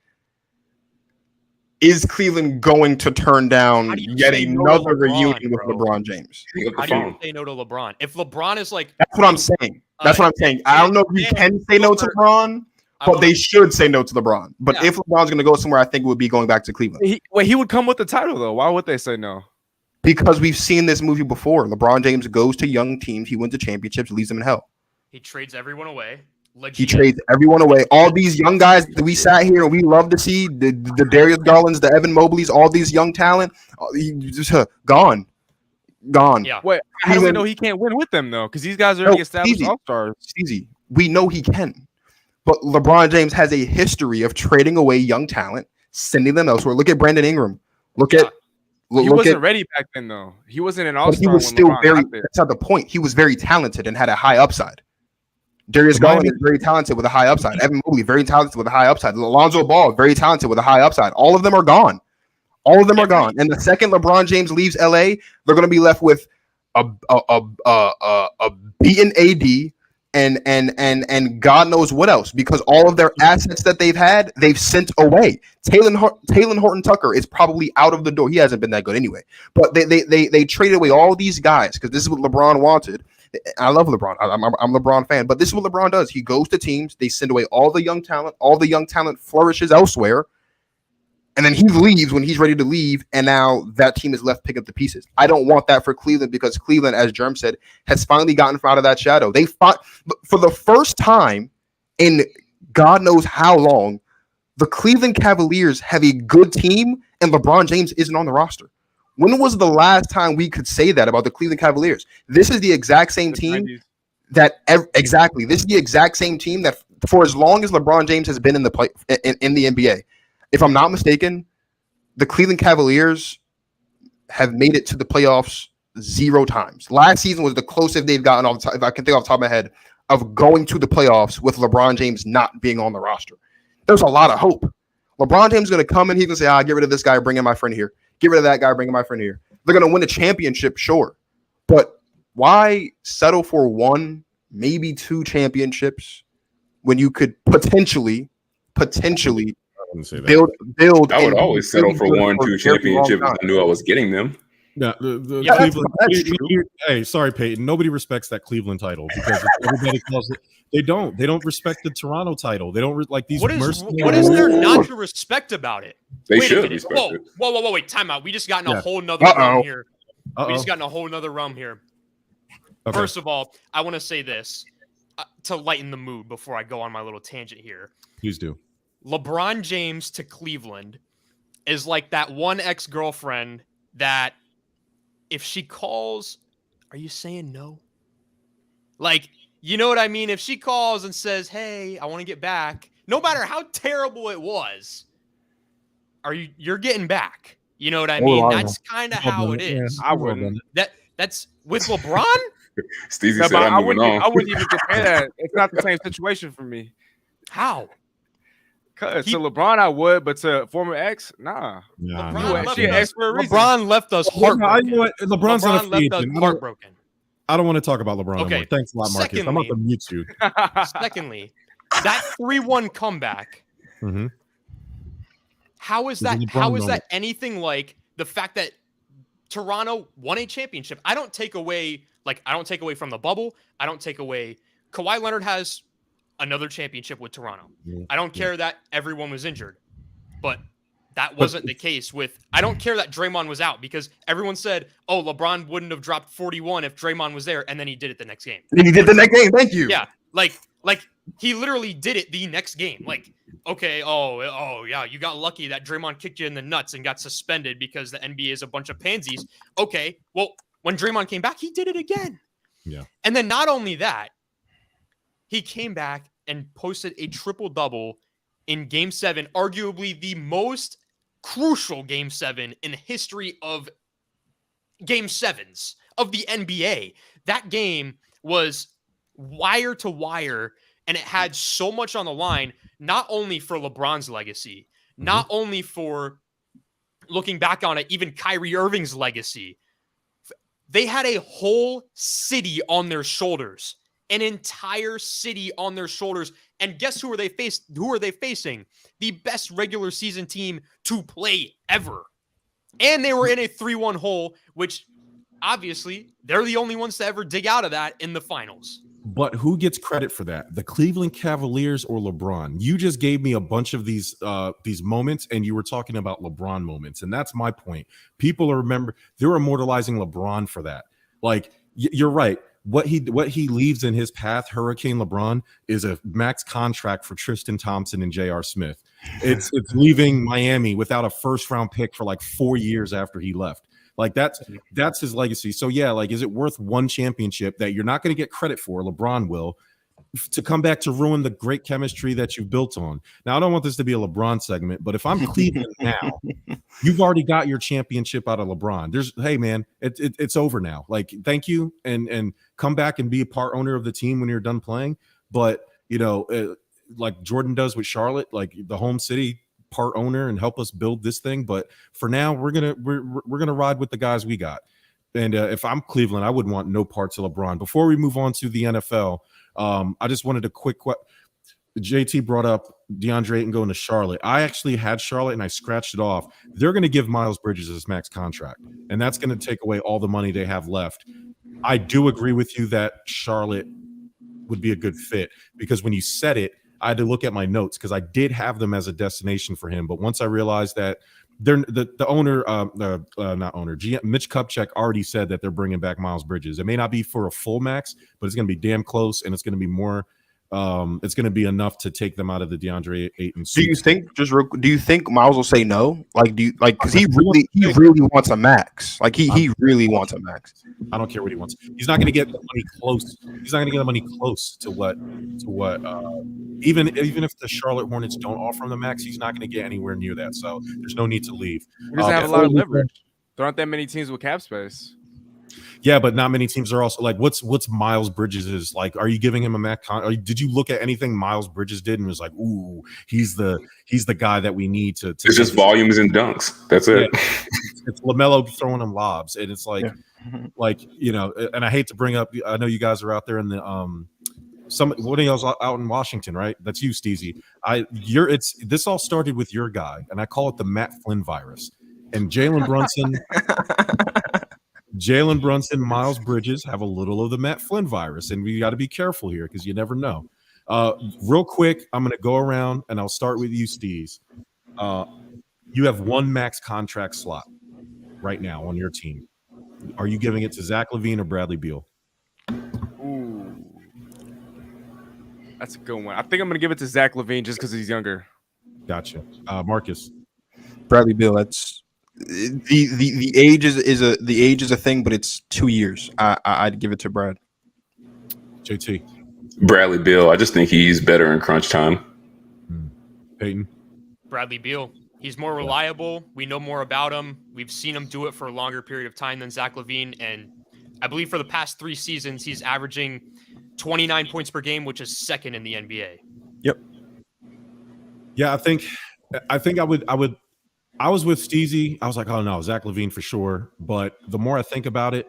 [SPEAKER 5] is Cleveland going to turn down yet another reunion with LeBron James?
[SPEAKER 3] How do you say no to LeBron? If LeBron is like,
[SPEAKER 5] that's what I'm saying. That's what I'm saying. I don't know if you can say no to LeBron, but they should say no to LeBron. But if LeBron's going to go somewhere, I think it would be going back to Cleveland.
[SPEAKER 6] He would come with the title, though. Why would they say no?
[SPEAKER 5] Because we've seen this movie before. LeBron James goes to young teams. He wins the championships, leaves them in hell.
[SPEAKER 3] He trades everyone away.
[SPEAKER 5] He trades everyone away. All these young guys that we sat here and we love to see, the Darius Garlands, the Evan Mobleys, all these young talent, just gone.
[SPEAKER 3] Yeah.
[SPEAKER 6] Wait, how do we know he can't win with them, though? Because these guys are already established all-stars.
[SPEAKER 5] Easy. We know he can. But LeBron James has a history of trading away young talent, sending them elsewhere. Look at Brandon Ingram. He
[SPEAKER 6] wasn't ready back then, though. He wasn't an all-star.
[SPEAKER 5] He was still that's not the point. He was very talented and had a high upside. Darius Garland is very talented with a high upside. Evan Mobley, very talented with a high upside. Alonzo Ball, very talented with a high upside. All of them are gone. And the second LeBron James leaves LA, they're going to be left with a beaten AD and God knows what else, because all of their assets that they've had, they've sent away. Taylor Horton Tucker is probably out of the door. He hasn't been that good anyway. But they traded away all these guys because this is what LeBron wanted. I love LeBron. I'm a LeBron fan, but this is what LeBron does. He goes to teams, they send away all the young talent. All the young talent flourishes elsewhere, and then he leaves when he's ready to leave, and now that team is left picking up the pieces. I don't want that for Cleveland, because Cleveland, as Jerm said, has finally gotten out of that shadow. They fought for the first time in God knows how long. The Cleveland Cavaliers have a good team, and LeBron James isn't on the roster. When was the last time we could say that about the Cleveland Cavaliers? This is the exact same team This is the exact same team that, for as long as LeBron James has been in the NBA, if I'm not mistaken, the Cleveland Cavaliers have made it to the playoffs 0 times. Last season was the closest they've gotten, if I can think off the top of my head, of going to the playoffs with LeBron James not being on the roster. There's a lot of hope. LeBron James is going to come in. He's going to say, get rid of this guy, bring in my friend here. Get rid of that guy, bring in my friend here. They're going to win a championship, sure. But why settle for one, maybe two championships when you could potentially build?
[SPEAKER 4] I would always settle for 1-2 championships if I knew I was getting them.
[SPEAKER 2] Yeah,
[SPEAKER 5] that's true.
[SPEAKER 2] Hey, sorry, Peyton. Nobody respects that Cleveland title because everybody calls it. They don't respect the Toronto title. They don't like these.
[SPEAKER 3] What is there not to respect about it?
[SPEAKER 4] They should respect it.
[SPEAKER 3] Whoa! Wait, time out. We just got in a whole nother realm here. We just got in a whole nother realm here. Okay. First of all, I want to say this to lighten the mood before I go on my little tangent here.
[SPEAKER 2] Please do.
[SPEAKER 3] LeBron James to Cleveland is like that one ex-girlfriend that if she calls, are you saying no? Like, you know what I mean? If she calls and says, hey, I want to get back, no matter how terrible it was, you're getting back. You know what I mean? That's kind of how it is.
[SPEAKER 6] I wouldn't.
[SPEAKER 3] That's with LeBron?
[SPEAKER 4] Steezy said I'm moving on.
[SPEAKER 6] I wouldn't even compare that. It's not the same situation for me.
[SPEAKER 3] How?
[SPEAKER 6] To LeBron, I would, but to former ex, nah.
[SPEAKER 3] LeBron left us heartbroken.
[SPEAKER 2] LeBron's not a free agent.
[SPEAKER 3] Heartbroken.
[SPEAKER 2] I don't want to talk about LeBron anymore. Thanks a lot, Marcus. I'm about to mute you.
[SPEAKER 3] Secondly, that 3-1 comeback.
[SPEAKER 2] Mm-hmm.
[SPEAKER 3] How is that? How is that anything like the fact that Toronto won a championship? I don't take away from the bubble. I don't take away. Kawhi Leonard has another championship with Toronto. I don't care that everyone was injured, but that wasn't the case with. I don't care that Draymond was out because everyone said, "Oh, LeBron wouldn't have dropped 41 if Draymond was there," and then he did it the next game.
[SPEAKER 5] And he did the next game. Thank you.
[SPEAKER 3] Yeah, like he literally did it the next game. Like, okay, oh yeah, you got lucky that Draymond kicked you in the nuts and got suspended because the NBA is a bunch of pansies. Okay, well, when Draymond came back, he did it again.
[SPEAKER 2] Yeah, and
[SPEAKER 3] then not only that. He came back and posted a triple-double in Game 7, arguably the most crucial Game 7 in the history of Game 7s of the NBA. That game was wire to wire, and it had so much on the line, not only for LeBron's legacy, not only for looking back on it, even Kyrie Irving's legacy. They had a whole city on their shoulders. An entire city on their shoulders. And guess who are they facing? The best regular season team to play ever. And they were in a 3-1 hole, which obviously they're the only ones to ever dig out of that in the finals.
[SPEAKER 2] But who gets credit for that? The Cleveland Cavaliers or LeBron? You just gave me a bunch of these moments, and you were talking about LeBron moments. And that's my point. People they're immortalizing LeBron for that. Like, you're right. What he leaves in his path, Hurricane LeBron, is a max contract for Tristan Thompson and J.R. Smith. It's leaving Miami without a first-round pick for like 4 years after he left. Like that's his legacy. So yeah, like is it worth one championship that you're not going to get credit for? LeBron will, to come back to ruin the great chemistry that you've built on. Now I don't want this to be a LeBron segment, but if I'm Cleveland now, you've already got your championship out of LeBron. Hey man, it's over now. Like thank you and come back and be a part owner of the team when you're done playing. But like Jordan does with Charlotte, like the home city, part owner and help us build this thing. But for now, we're gonna ride with the guys we got. And if I'm Cleveland, I wouldn't want no parts of LeBron. Before we move on to the NFL, I just wanted a quick JT brought up DeAndre Ayton going to Charlotte. I actually had Charlotte and I scratched it off. They're going to give Miles Bridges his max contract, and that's going to take away all the money they have left. I do agree with you that Charlotte would be a good fit because when you said it, I had to look at my notes because I did have them as a destination for him. But once I realized that they're the owner, not owner, GM, Mitch Kupchak already said that they're bringing back Miles Bridges. It may not be for a full max, but it's going to be damn close, and it's going to be more. It's going to be enough to take them out of the DeAndre Ayton.
[SPEAKER 5] Do you think Miles will say no? Because he really wants a max. Like he really wants a max.
[SPEAKER 2] I don't care what he wants. He's not going to get the money close. He's not going to get the money close to what. Even if the Charlotte Hornets don't offer him the max, he's not going to get anywhere near that. So there's no need to leave.
[SPEAKER 6] He doesn't have a lot of leverage. There aren't that many teams with cap space.
[SPEAKER 2] Yeah, but not many teams are also like, what's Miles Bridges is like? Are you giving him a max did you look at anything Miles Bridges did and was like, ooh, he's the guy that we need to
[SPEAKER 4] It's just volumes and dunks. That's it.
[SPEAKER 2] Yeah, it's LaMelo throwing him lobs, and it's like, and I hate to bring up. I know you guys are out there in the what are y'all out in Washington, right? That's you, Steezy. This all started with your guy, and I call it the Matt Flynn virus. And Jalen Brunson, Miles Bridges have a little of the Matt Flynn virus, and we got to be careful here because you never know. Real quick, I'm going to go around, and I'll start with you, Steez. You have one max contract slot right now on your team. Are you giving it to Zach LaVine or Bradley Beal?
[SPEAKER 6] Ooh, that's a good one. I think I'm going to give it to Zach LaVine just because he's younger.
[SPEAKER 2] Gotcha. Marcus.
[SPEAKER 5] Bradley Beal. That's the age is a thing, but it's 2 years. I'd give it to Brad.
[SPEAKER 2] JT.
[SPEAKER 4] Bradley Beal. I just think he's better in crunch time.
[SPEAKER 2] Peyton.
[SPEAKER 3] Bradley Beal. He's more reliable. We know more about him. We've seen him do it for a longer period of time than Zach LaVine. And I believe for the past 3 seasons, he's averaging 29 points per game, which is second in the NBA.
[SPEAKER 2] Yep. Yeah, I think I was with Steezy. I was like, oh no, Zach LaVine for sure. But the more I think about it,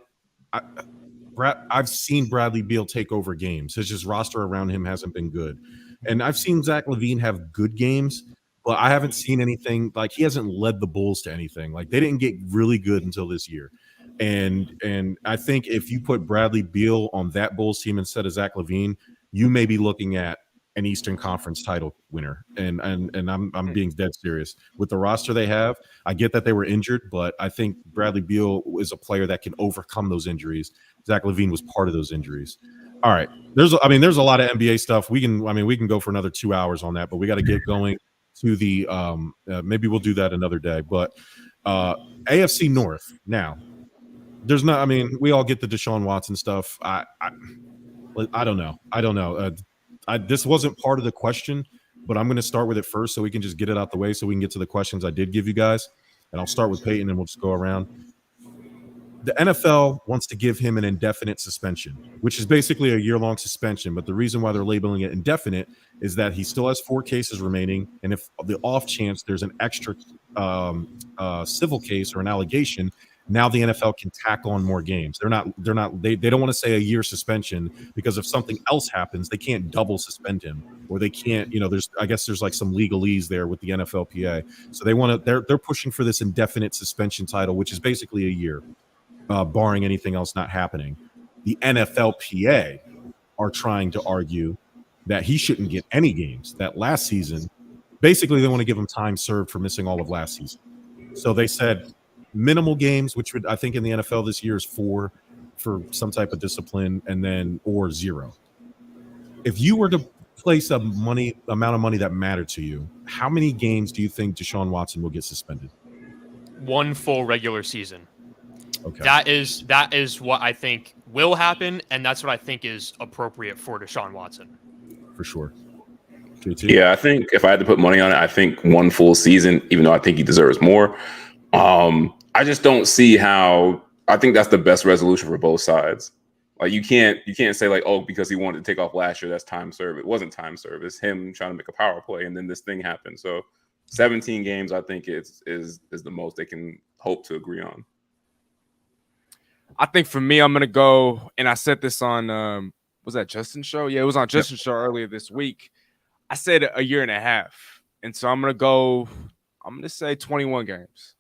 [SPEAKER 2] I've seen Bradley Beal take over games. His just roster around him hasn't been good. And I've seen Zach LaVine have good games, but I haven't seen anything like he hasn't led the Bulls to anything. Like they didn't get really good until this year. And I think if you put Bradley Beal on that Bulls team instead of Zach LaVine, you may be looking at an Eastern Conference title winner. And I'm being dead serious. With the roster they have, I get that they were injured, but I think Bradley Beal is a player that can overcome those injuries. Zach LaVine was part of those injuries. All right. There's a lot of NBA stuff. We can go for another 2 hours on that, but we got to get going to the maybe we'll do that another day. But AFC North now. We all get the Deshaun Watson stuff. I don't know. This wasn't part of the question, but I'm going to start with it first so we can just get it out the way so we can get to the questions I did give you guys. And I'll start with Peyton and we'll just go around. The NFL wants to give him an indefinite suspension, which is basically a year-long suspension. But the reason why they're labeling it indefinite is that he still has 4 cases remaining. And if the off chance there's an extra civil case or an allegation, now the NFL can tack on more games. They don't want to say a year suspension because if something else happens, they can't double suspend him or they can't, there's like some legalese there with the NFLPA. So they're pushing for this indefinite suspension title, which is basically a year, barring anything else not happening. The NFLPA are trying to argue that he shouldn't get any games. That last season, basically they want to give him time served for missing all of last season. So they said minimal games, which would I think in the NFL this year is 4 for some type of discipline, and then or 0. If you were to place amount of money that mattered to you, how many games do you think Deshaun Watson will get suspended?
[SPEAKER 3] 1 full regular season.
[SPEAKER 2] Okay.
[SPEAKER 3] That is what I think will happen, and that's what I think is appropriate for Deshaun Watson.
[SPEAKER 2] For sure. JT?
[SPEAKER 4] Yeah, I think if I had to put money on it, I think 1 full season, even though I think he deserves more. I just don't see how. I think that's the best resolution for both sides. Like you can't say like, oh, because he wanted to take off last year, that's time served. It wasn't time served. It's him trying to make a power play, and then this thing happened. So 17 games, I think is the most they can hope to agree on.
[SPEAKER 6] I think for me, I'm gonna go, and I said this on was that Justin's show? Yeah, it was on Justin's show earlier this week. I said 1.5 years, and so I'm gonna say 21 games.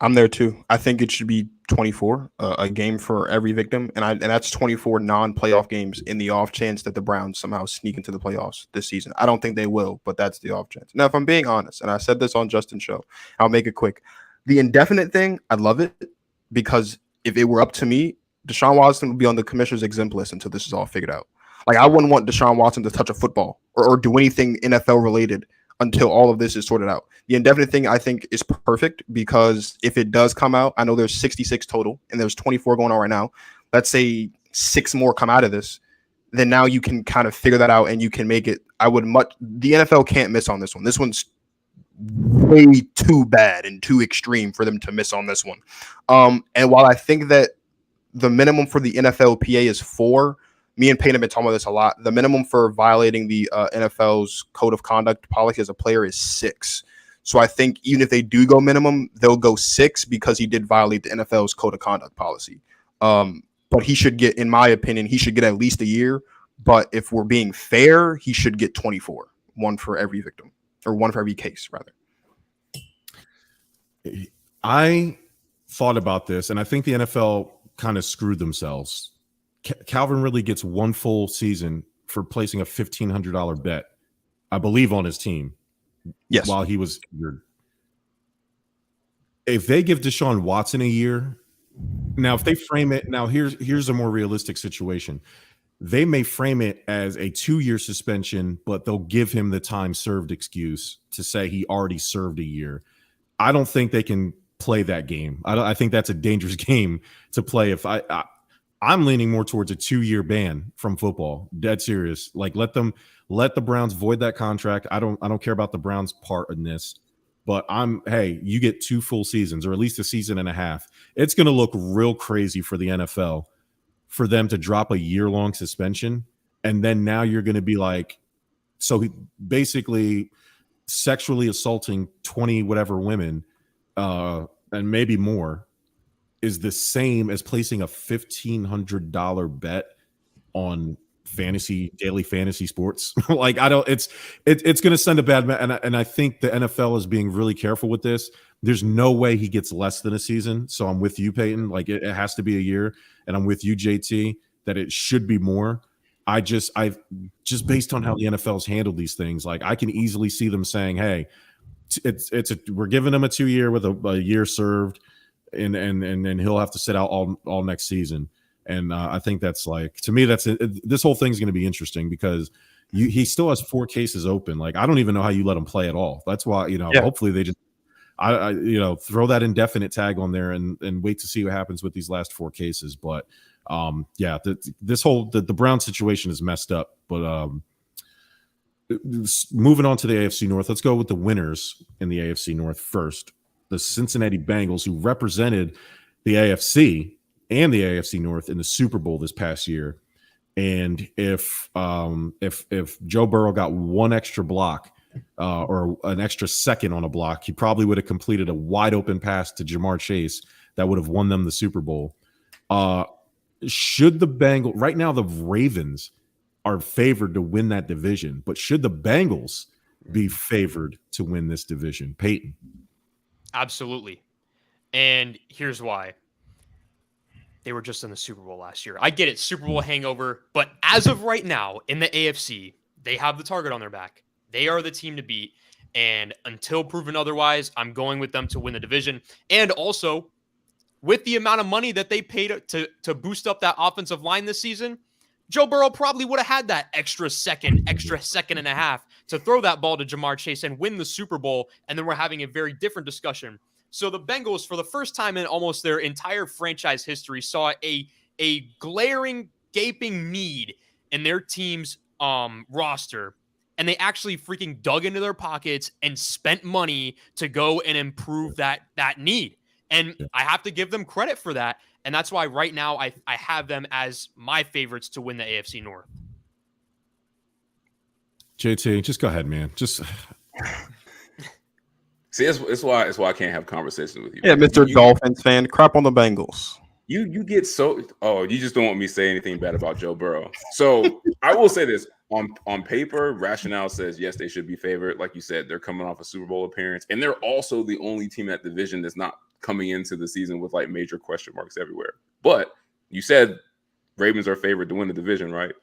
[SPEAKER 5] I'm there too. I think it should be 24, a game for every victim, and that's 24 non-playoff games in the off chance that the Browns somehow sneak into the playoffs this season. I don't think they will, but that's the off chance. Now, if I'm being honest, and I said this on Justin's show, I'll make it quick. The indefinite thing, I love it because if it were up to me, Deshaun Watson would be on the commissioner's exempt list until this is all figured out. Like I wouldn't want Deshaun Watson to touch a football or do anything NFL related until all of this is sorted out. The indefinite thing, I think, is perfect because if it does come out, I know there's 66 total and there's 24 going on right now. Let's say 6 more come out of this. Then now you can kind of figure that out and you can make it. The NFL can't miss on this one. This one's way too bad and too extreme for them to miss on this one. And while I think that the minimum for the NFLPA is 4, me and Payne have been talking about this a lot. The minimum for violating the NFL's code of conduct policy as a player is 6. So I think even if they do go minimum, they'll go 6 because he did violate the NFL's code of conduct policy. But he should get, in my opinion, he should get at least a year. But if we're being fair, he should get 24, 1 for every victim, or 1 for every case, rather.
[SPEAKER 2] I thought about this, and I think the NFL kind of screwed themselves. Calvin Ridley gets 1 full season for placing a $1,500 bet, I believe, on his team.
[SPEAKER 5] Yes.
[SPEAKER 2] While he was injured. If they give Deshaun Watson a year, now if they frame it, now here's a more realistic situation. They may frame it as a 2-year suspension, but they'll give him the time served excuse to say he already served a year. I don't think they can play that game. I think that's a dangerous game to play. If I'm leaning more towards a 2-year ban from football. Dead serious. Like let the Browns void that contract. I don't care about the Browns part in this, but hey, you get 2 full seasons or at least a season and a half. It's going to look real crazy for the NFL for them to drop a year-long suspension. And then now you're going to be like, so he basically sexually assaulting 20 whatever women and maybe more is the same as placing a $1,500 bet on daily fantasy sports. Like it's going to send a bad and I think the NFL is being really careful with this. There's no way he gets less than a season. So I'm with you, Peyton. Like it has to be a year, and I'm with you, JT, that it should be more. I just based on how the NFL's handled these things, like I can easily see them saying, "Hey, we're giving him a 2-year with a year served, and then he'll have to sit out all next season." And I think that's like, to me, this whole thing's going to be interesting because he still has 4 cases open. Like I don't even know how you let him play at all. That's why hopefully they just throw that indefinite tag on there and wait to see what happens with these last 4 cases. But this whole the Brown situation is messed up. But moving on to the AFC North, let's go with the winners in the AFC North first. The Cincinnati Bengals, who represented the AFC and the AFC North in the Super Bowl this past year. And if Joe Burrow got 1 extra block or an extra second on a block, he probably would have completed a wide open pass to Jamar Chase that would have won them the Super Bowl. Should the Bengals right now, the Ravens are favored to win that division, but should the Bengals be favored to win this division? Peyton.
[SPEAKER 3] Absolutely. And here's why. They were just in the Super Bowl last year. I get it, Super Bowl hangover, but as of right now in the AFC, they have the target on their back. They are the team to beat, and until proven otherwise, I'm going with them to win the division. And also, with the amount of money that they paid to boost up that offensive line this season, Joe Burrow probably would have had that extra second and a half to throw that ball to Jamar Chase and win the Super Bowl, and then we're having a very different discussion. So the Bengals, for the first time in almost their entire franchise history, saw a glaring, gaping need in their team's roster, and they actually freaking dug into their pockets and spent money to go and improve that need. And I have to give them credit for that. And that's why right now I have them as my favorites to win the AFC North.
[SPEAKER 2] JT, just go ahead, man. Just
[SPEAKER 4] see, it's why I can't have conversations with you.
[SPEAKER 5] Yeah, Mr. Dolphins fan, crap on the Bengals.
[SPEAKER 4] You get so you just don't want me to say anything bad about Joe Burrow. So I will say this. On paper, rationale says yes, they should be favored. Like you said, they're coming off a Super Bowl appearance, and they're also the only team at division that's not coming into the season with like major question marks everywhere. But you said Ravens are favored to win the division, right?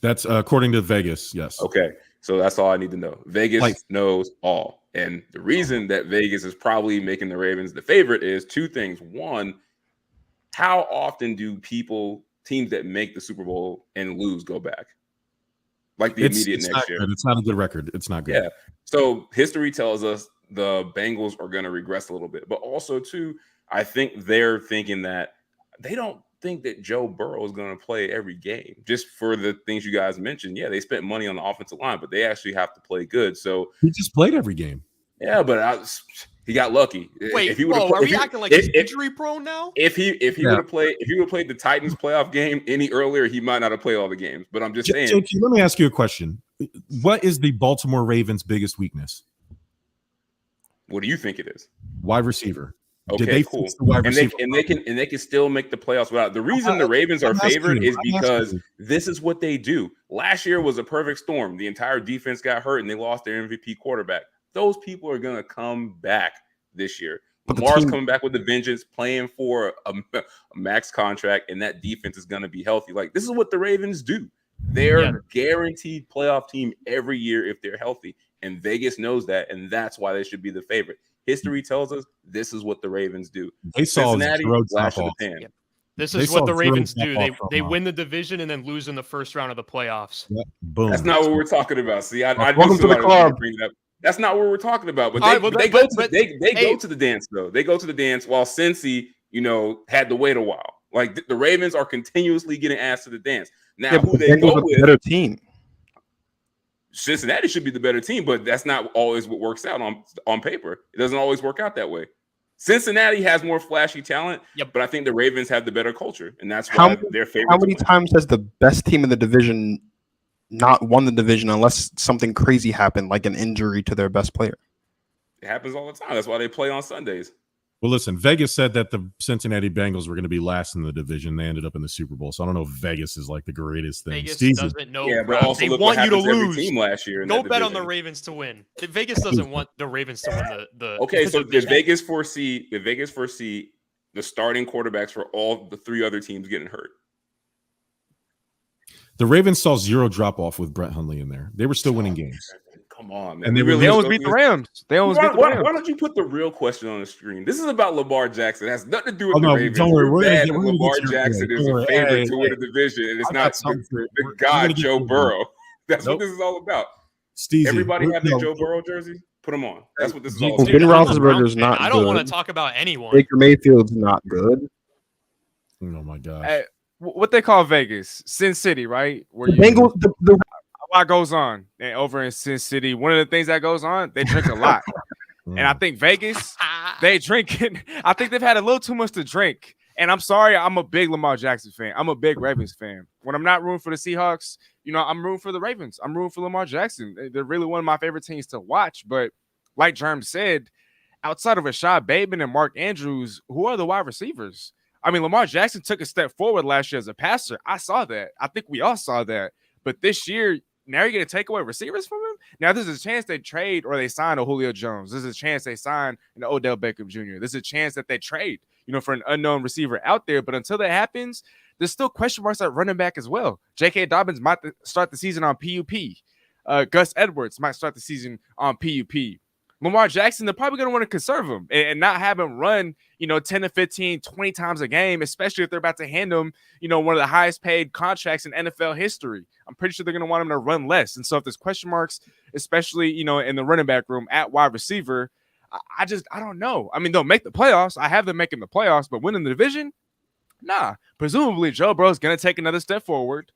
[SPEAKER 2] That's according to Vegas, yes.
[SPEAKER 4] Okay, so that's all I need to know. Vegas knows all, and the reason that Vegas is probably making the Ravens the favorite is 2 things. One, how often do teams that make the Super Bowl and lose go back? Like next year.
[SPEAKER 2] Good. It's not a good record. It's not good.
[SPEAKER 4] Yeah. So history tells us the Bengals are going to regress a little bit. But also, too, I think they're thinking that they don't think that Joe Burrow is going to play every game. Just for the things you guys mentioned. Yeah, they spent money on the offensive line, but they actually have to play good. So
[SPEAKER 2] he just played every game.
[SPEAKER 4] Yeah, but he got lucky.
[SPEAKER 3] Wait,
[SPEAKER 4] if he
[SPEAKER 3] are we acting like he's injury prone now?
[SPEAKER 4] If he would have played the Titans playoff game any earlier, he might not have played all the games. But I'm just saying.
[SPEAKER 2] JT, let me ask you a question. What is the Baltimore Ravens' biggest weakness?
[SPEAKER 4] What do you think it is?
[SPEAKER 2] Wide receiver.
[SPEAKER 4] Okay, cool. And they can still make the playoffs without. The reason the Ravens are favored is because this is what they do. Last year was a perfect storm. The entire defense got hurt and they lost their MVP quarterback. Those people are gonna come back this year. Lamar's coming back with a vengeance, playing for a max contract, and that defense is gonna be healthy. Like, this is what the Ravens do. They're guaranteed playoff team every year if they're healthy. And Vegas knows that, and that's why they should be the favorite. History tells us this is what the Ravens do.
[SPEAKER 2] They saw
[SPEAKER 4] Cincinnati flash in the pan.
[SPEAKER 3] Yep. This is what the Ravens do. They win the division and then lose in the first round of the playoffs.
[SPEAKER 2] Yep. Boom.
[SPEAKER 4] That's not what we're talking about. See,
[SPEAKER 5] welcome to the club.
[SPEAKER 4] That's not what we're talking about. But they go to the dance though. They go to the dance while Cincy, had to wait a while. Like the Ravens are continuously getting asked to the dance. Now, who they go with?
[SPEAKER 5] Better team.
[SPEAKER 4] Cincinnati should be the better team, but that's not always what works out on paper. It doesn't always work out that way. Cincinnati has more flashy talent, but I think the Ravens have the better culture, and that's why they're favored.
[SPEAKER 5] How many times has the best team in the division not won the division unless something crazy happened, like an injury to their best player?
[SPEAKER 4] It happens all the time. That's why they play on Sundays.
[SPEAKER 2] Well, listen, Vegas said that the Cincinnati Bengals were going to be last in the division. They ended up in the Super Bowl. So I don't know if Vegas is like the greatest thing.
[SPEAKER 3] Vegas
[SPEAKER 2] Steezy.
[SPEAKER 3] doesn't know.
[SPEAKER 4] Yeah, but also
[SPEAKER 3] they want you to lose.
[SPEAKER 4] Team last year
[SPEAKER 3] Go bet on the Ravens to win. Vegas doesn't want the Ravens to win the
[SPEAKER 4] Okay, so did Vegas foresee the starting quarterbacks for all the three other teams getting hurt?
[SPEAKER 2] The Ravens saw zero drop off with Brett Hundley in there. They were still winning games.
[SPEAKER 4] Come on, man.
[SPEAKER 2] And
[SPEAKER 6] they almost beat the Rams.
[SPEAKER 4] Why don't you put the real question on the screen? This is about Lamar Jackson. It has nothing to do with the Ravens.
[SPEAKER 2] Don't worry.
[SPEAKER 4] Lamar Jackson is a favorite to win the division, and it's not the guy Joe Burrow. That's what this is all about.
[SPEAKER 2] Steezy.
[SPEAKER 4] Everybody have their Joe Burrow jersey? Put them on. That's what this is all about.
[SPEAKER 5] Ben Roethlisberger's not good.
[SPEAKER 3] I don't want to talk about anyone.
[SPEAKER 5] Baker Mayfield's not good.
[SPEAKER 2] Oh, my gosh.
[SPEAKER 6] What they call Vegas, Sin City, right? Where
[SPEAKER 5] the Bengals,
[SPEAKER 6] a lot goes on, and over in Sin City, one of the things that goes on, they drink a lot. And I think Vegas, they drinking. I think they've had a little too much to drink. And I'm sorry, I'm a big Lamar Jackson fan. I'm a big Ravens fan. When I'm not rooting for the Seahawks, I'm rooting for the Ravens. I'm rooting for Lamar Jackson. They're really one of my favorite teams to watch. But like Jerm said, outside of Rashad Bateman and Mark Andrews, who are the wide receivers? I mean, Lamar Jackson took a step forward last year as a passer. I saw that. I think we all saw that. But this year, now you're going to take away receivers from him? Now, there's a chance they trade or they sign a Julio Jones. There's a chance they sign an Odell Beckham Jr. There's a chance that they trade, for an unknown receiver out there. But until that happens, there's still question marks at running back as well. J.K. Dobbins might start the season on PUP. Gus Edwards might start the season on PUP. Lamar Jackson, they're probably going to want to conserve him and not have him run, 10 to 15, 20 times a game, especially if they're about to hand him, one of the highest paid contracts in NFL history. I'm pretty sure they're going to want him to run less. And so if there's question marks, especially, in the running back room at wide receiver, I don't know. I mean, they'll make the playoffs. I have them making the playoffs, but winning the division? Nah. Presumably, Joe Burrow's going to take another step forward.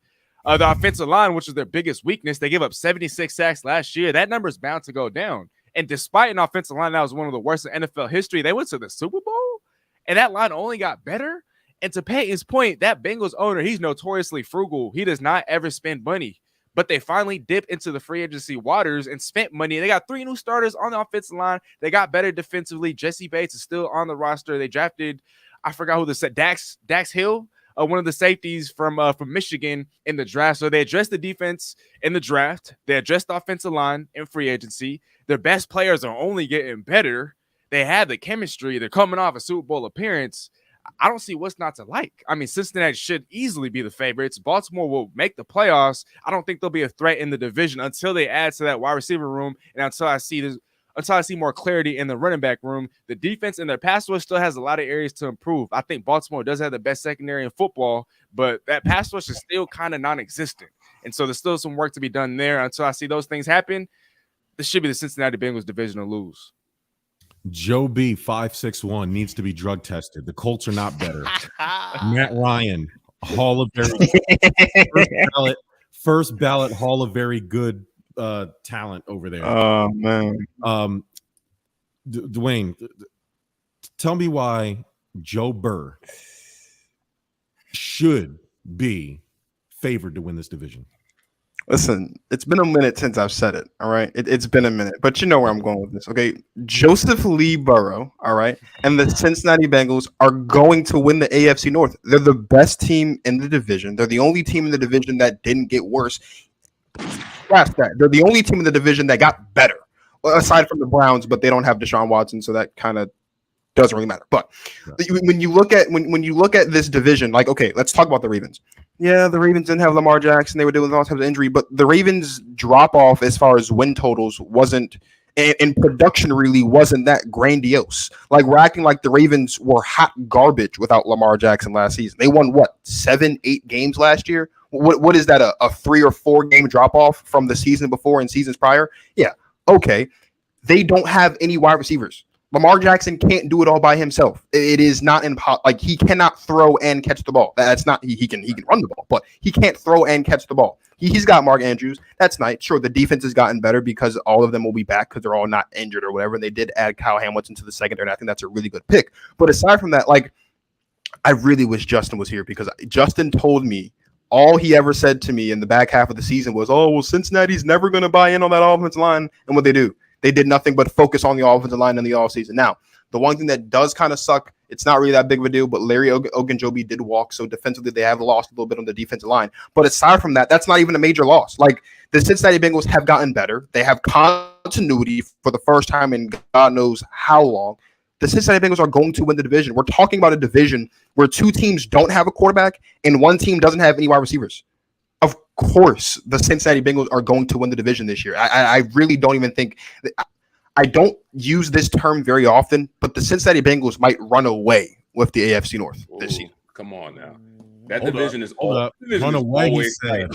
[SPEAKER 6] The offensive line, which is their biggest weakness, they gave up 76 sacks last year. That number is bound to go down. And despite an offensive line that was one of the worst in NFL history, they went to the Super Bowl, and that line only got better. And to Peyton's point, that Bengals owner, he's notoriously frugal. He does not ever spend money. But they finally dipped into the free agency waters and spent money. They got 3 new starters on the offensive line. They got better defensively. Jesse Bates is still on the roster. They drafted, I forgot who they said, Dax Hill, one of the safeties from Michigan in the draft. So they addressed the defense in the draft. They addressed the offensive line in free agency. Their best players are only getting better. They have the chemistry. They're coming off a Super Bowl appearance. I don't see what's not to like. I mean, Cincinnati should easily be the favorites. Baltimore will make the playoffs. I don't think they'll be a threat in the division until they add to that wide receiver room and until I see more clarity in the running back room. The defense and their pass rush still has a lot of areas to improve. I think Baltimore does have the best secondary in football, but that pass rush is still kind of non-existent. And so there's still some work to be done there. Until I see those things happen, this should be the Cincinnati Bengals division to lose.
[SPEAKER 2] Joe B 561 needs to be drug tested. The Colts are not better. Matt Ryan, Hall of Very first ballot Hall of Very good talent over there.
[SPEAKER 5] Oh man.
[SPEAKER 2] Dwayne, tell me why Joe Burr should be favored to win this division.
[SPEAKER 5] Listen, it's been a minute since I've said it. All right. It's been a minute, but you know where I'm going with this. Okay. Joseph Lee Burrow. All right. And the Cincinnati Bengals are going to win the AFC North. They're the best team in the division. They're the only team in the division that didn't get worse. Scratch that. They're the only team in the division that got better, aside from the Browns, but they don't have Deshaun Watson. So that kind of doesn't really matter. But when you look at this division, like, okay, let's talk about the Ravens. Yeah, the Ravens didn't have Lamar Jackson. They were dealing with all types of injury, but the Ravens drop off as far as win totals wasn't, and production really wasn't that grandiose. Like, we're acting like the Ravens were hot garbage without Lamar Jackson last season. They won what, 7-8 games last year? What is that, a 3 or 4 game drop off from the season before and seasons prior? Yeah, okay. They don't have any wide receivers. Lamar Jackson can't do it all by himself. It is not impossible. Like, he cannot throw and catch the ball. That's not, he can run the ball, but he can't throw and catch the ball. He's got Mark Andrews. That's nice. Sure, the defense has gotten better because all of them will be back because they're all not injured or whatever. They did add Kyle Hamilton to the secondary, and I think that's a really good pick. But aside from that, like, I really wish Justin was here because Justin told me all he ever said to me in the back half of the season was, oh, well, Cincinnati's never going to buy in on that offensive line. And what they do? They did nothing but focus on the offensive line in the offseason. Now, the one thing that does kind of suck, it's not really that big of a deal, but Larry Ogunjobi did walk, so defensively they have lost a little bit on the defensive line. But aside from that, that's not even a major loss. Like, the Cincinnati Bengals have gotten better. They have continuity for the first time in God knows how long. The Cincinnati Bengals are going to win the division. We're talking about a division where 2 teams don't have a quarterback and 1 team doesn't have any wide receivers. Of course, the Cincinnati Bengals are going to win the division this year. I really don't even think – I don't use this term very often, but the Cincinnati Bengals might run away with the AFC North this season.
[SPEAKER 4] Come on now. That division is
[SPEAKER 2] run away,
[SPEAKER 4] always tight.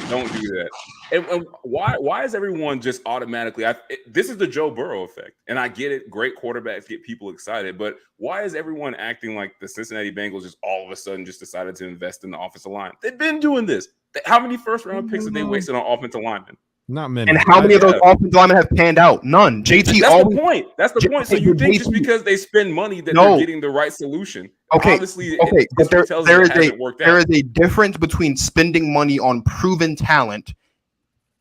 [SPEAKER 4] Don't do that. And why is everyone just automatically this is the Joe Burrow effect. And I get it. Great quarterbacks get people excited. But why is everyone acting like the Cincinnati Bengals just all of a sudden just decided to invest in the offensive line? They've been doing this. How many first-round picks have they wasted on offensive linemen?
[SPEAKER 2] Not many.
[SPEAKER 5] And how many of those offensive linemen have panned out? None. JT.
[SPEAKER 4] That's the point. That's the point. So you think just because they spend money that they're getting the right solution?
[SPEAKER 5] Okay.
[SPEAKER 4] Obviously,
[SPEAKER 5] okay. But there is
[SPEAKER 4] a
[SPEAKER 5] difference between spending money on proven talent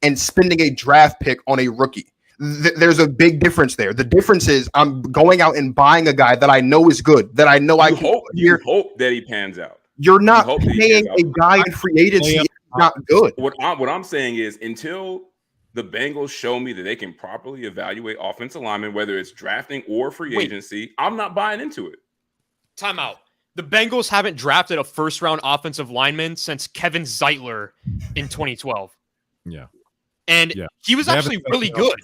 [SPEAKER 5] and spending a draft pick on a rookie. There's a big difference there. The difference is I'm going out and buying a guy that I know is good, that I know
[SPEAKER 4] you hope that he pans out.
[SPEAKER 5] You're not paying a guy in free agency if he's not good.
[SPEAKER 4] What I'm saying is until the Bengals show me that they can properly evaluate offensive linemen, whether it's drafting or free agency, I'm not buying into it.
[SPEAKER 3] Time out. The Bengals haven't drafted a first-round offensive lineman since Kevin Zeitler in 2012.
[SPEAKER 2] Yeah.
[SPEAKER 3] And he was actually really good.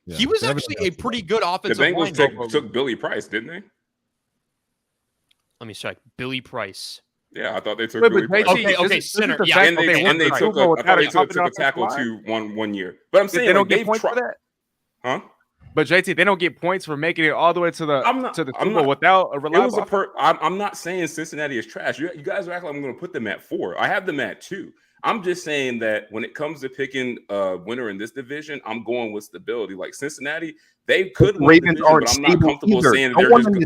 [SPEAKER 2] Yeah.
[SPEAKER 3] He was actually a pretty good offensive lineman.
[SPEAKER 4] The Bengals took Billy Price, didn't they?
[SPEAKER 3] Let me check. Billy Price.
[SPEAKER 4] Yeah, I thought they took Billy Price.
[SPEAKER 3] Okay, center. Yeah,
[SPEAKER 4] and they took a tackle too one year. But I'm saying
[SPEAKER 6] they don't get points for that.
[SPEAKER 4] Huh?
[SPEAKER 6] But JT, they don't get points for making it all the way to the Super Bowl without a reliable.
[SPEAKER 4] I'm not saying Cincinnati is trash. You guys are acting like I'm going to put them at 4. I have them at 2. I'm just saying that when it comes to picking a winner in this division, I'm going with stability. Like Cincinnati, they could win the division, but I'm not comfortable saying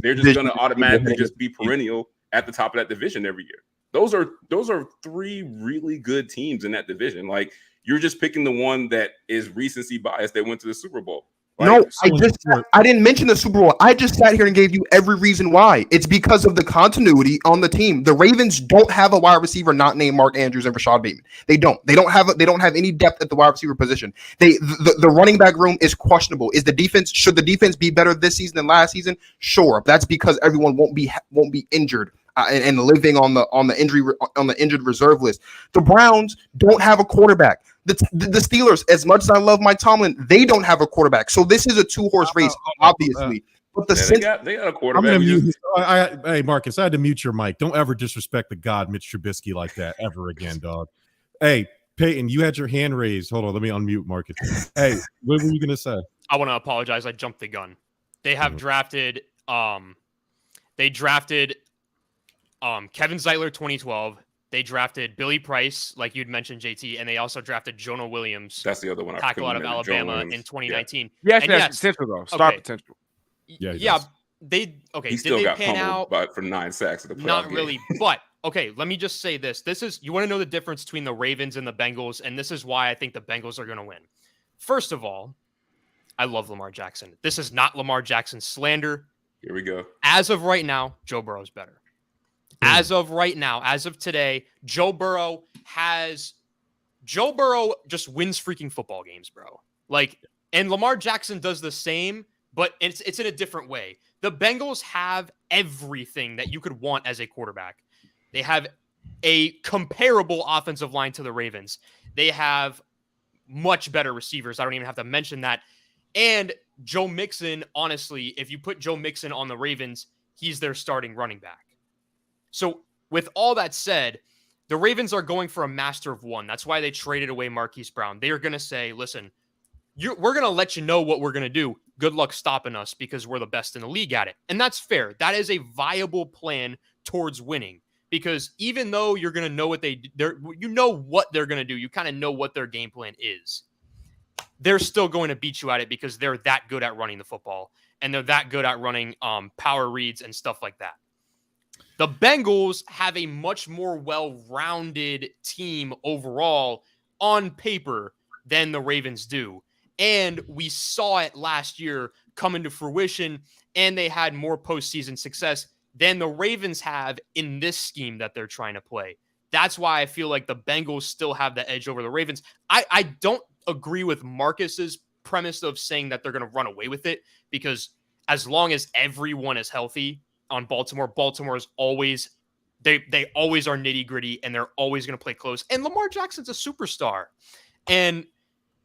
[SPEAKER 4] they're just going to automatically just be perennial at the top of that division every year. Those are 3 really good teams in that division. Like, you're just picking the one that is recency bias that went to the Super Bowl.
[SPEAKER 5] Like, I didn't mention the Super Bowl. I just sat here and gave you every reason why. It's because of the continuity on the team. The Ravens don't have a wide receiver not named Mark Andrews and Rashad Bateman. They don't. They don't have any depth at the wide receiver position. The running back room is questionable. Should the defense be better this season than last season? Sure. That's because everyone won't be injured and living on the injured reserve list. The Browns don't have a quarterback. The Steelers, as much as I love Mike Tomlin, they don't have a quarterback. So this is a 2-horse race, obviously. But they got a
[SPEAKER 2] quarterback. Hey, Marcus, I had to mute your mic. Don't ever disrespect the god Mitch Trubisky like that ever again, dog. Hey, Peyton, you had your hand raised. Hold on, let me unmute Marcus. Hey, what were you gonna say?
[SPEAKER 3] I want to apologize. I jumped the gun. They have drafted. They drafted Kevin Zeitler 2012. They drafted Billy Price, like you'd mentioned, JT, and they also drafted Jonah Williams.
[SPEAKER 4] That's the other one.
[SPEAKER 3] Tackle out of Alabama in 2019.
[SPEAKER 6] Yeah, he actually has potential, though. Star potential.
[SPEAKER 2] Yeah, he
[SPEAKER 3] yeah.
[SPEAKER 2] does.
[SPEAKER 4] He still got
[SPEAKER 3] pan
[SPEAKER 4] pummeled
[SPEAKER 3] out?
[SPEAKER 4] for 9 sacks at the playoff
[SPEAKER 3] Not
[SPEAKER 4] game.
[SPEAKER 3] really, but okay. Let me just say this: you want to know the difference between the Ravens and the Bengals, and this is why I think the Bengals are going to win. First of all, I love Lamar Jackson. This is not Lamar Jackson slander.
[SPEAKER 4] Here we go.
[SPEAKER 3] As of right now, Joe Burrow's better. As of right now, as of today, Joe Burrow just wins freaking football games, bro. Like, and Lamar Jackson does the same, but it's in a different way. The Bengals have everything that you could want as a quarterback. They have a comparable offensive line to the Ravens. They have much better receivers. I don't even have to mention that. And Joe Mixon, honestly, if you put Joe Mixon on the Ravens, he's their starting running back. So with all that said, the Ravens are going for a master of one. That's why they traded away Marquise Brown. They are going to say, listen, we're going to let you know what we're going to do. Good luck stopping us because we're the best in the league at it. And that's fair. That is a viable plan towards winning, because even though you're going to know what you know what they're going to do, you kind of know what their game plan is. They're still going to beat you at it because they're that good at running the football, and they're that good at running power reads and stuff like that. The Bengals have a much more well-rounded team overall on paper than the Ravens do. And we saw it last year come into fruition, and they had more postseason success than the Ravens have in this scheme that they're trying to play. That's why I feel like the Bengals still have the edge over the Ravens. I don't agree with Marcus's premise of saying that they're going to run away with it, because as long as everyone is healthy on Baltimore is always, they always are nitty gritty, and they're always going to play close. And Lamar Jackson's a superstar. And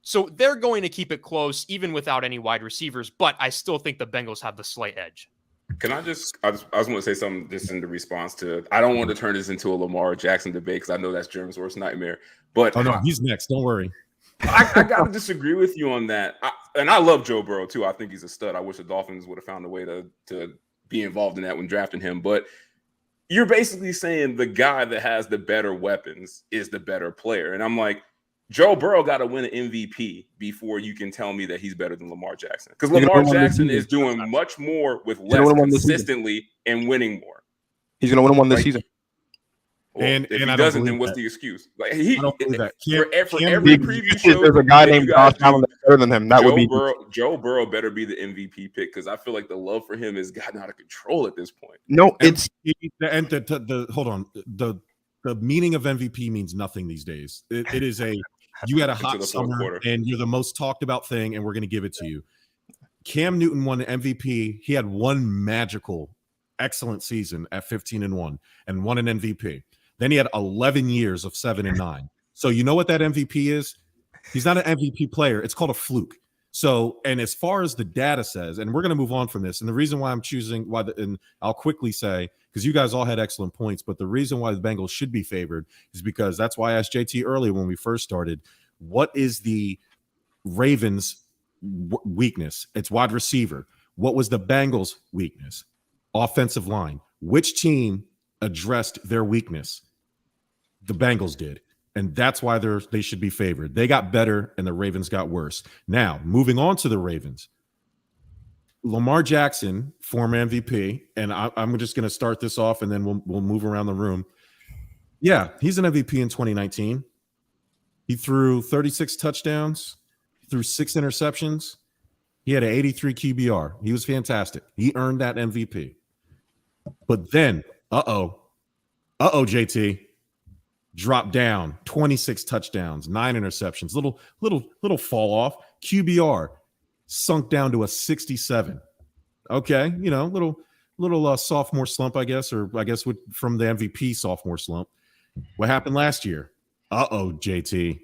[SPEAKER 3] so they're going to keep it close even without any wide receivers, but I still think the Bengals have the slight edge.
[SPEAKER 4] Can I just want to say something just in the response to, I don't want to turn this into a Lamar Jackson debate because I know that's Jerm's worst nightmare. But
[SPEAKER 2] oh no, he's next. Don't worry.
[SPEAKER 4] I got to disagree with you on that. And I love Joe Burrow too. I think he's a stud. I wish the Dolphins would have found a way to be involved in that when drafting him. But you're basically saying the guy that has the better weapons is the better player. And I'm like, Joe Burrow got to win an MVP before you can tell me that he's better than Lamar Jackson. Because Lamar Jackson is doing much more with less consistently and winning more.
[SPEAKER 5] He's going to win one this season.
[SPEAKER 4] Well, and if he doesn't, then what's the excuse? Like
[SPEAKER 2] I don't believe that.
[SPEAKER 4] For every preview show,
[SPEAKER 5] there's a guy named Josh Allen that's better than him. That would be
[SPEAKER 4] Joe Burrow better be the MVP pick, because I feel like the love for him has gotten out of control at this point.
[SPEAKER 5] No, it's
[SPEAKER 2] hold on. The meaning of MVP means nothing these days. It is you had a hot summer and you're the most talked about thing, and we're going to give it to you. Cam Newton won the MVP. He had one magical, excellent season at 15-1 and won an MVP. Then he had 11 years of 7-9. So you know what that MVP is? He's not an MVP player. It's called a fluke. So, and as far as the data says, and we're going to move on from this, and the reason why I'm choosing and I'll quickly say, because you guys all had excellent points, but the reason why the Bengals should be favored is because that's why I asked JT earlier when we first started, what is the Ravens' weakness? It's wide receiver. What was the Bengals' weakness? Offensive line. Which team addressed their weakness? The Bengals did. And that's why they should be favored. They got better and the Ravens got worse. Now, moving on to the Ravens. Lamar Jackson, former MVP, and I'm just going to start this off and then we'll move around the room. Yeah, he's an MVP in 2019. He threw 36 touchdowns, threw 6 interceptions. He had an 83 QBR. He was fantastic. He earned that MVP. But then, JT, dropped down, 26 touchdowns, 9 interceptions, little fall off. QBR sunk down to a 67. Okay, little sophomore slump, I guess, from the MVP sophomore slump. What happened last year? JT.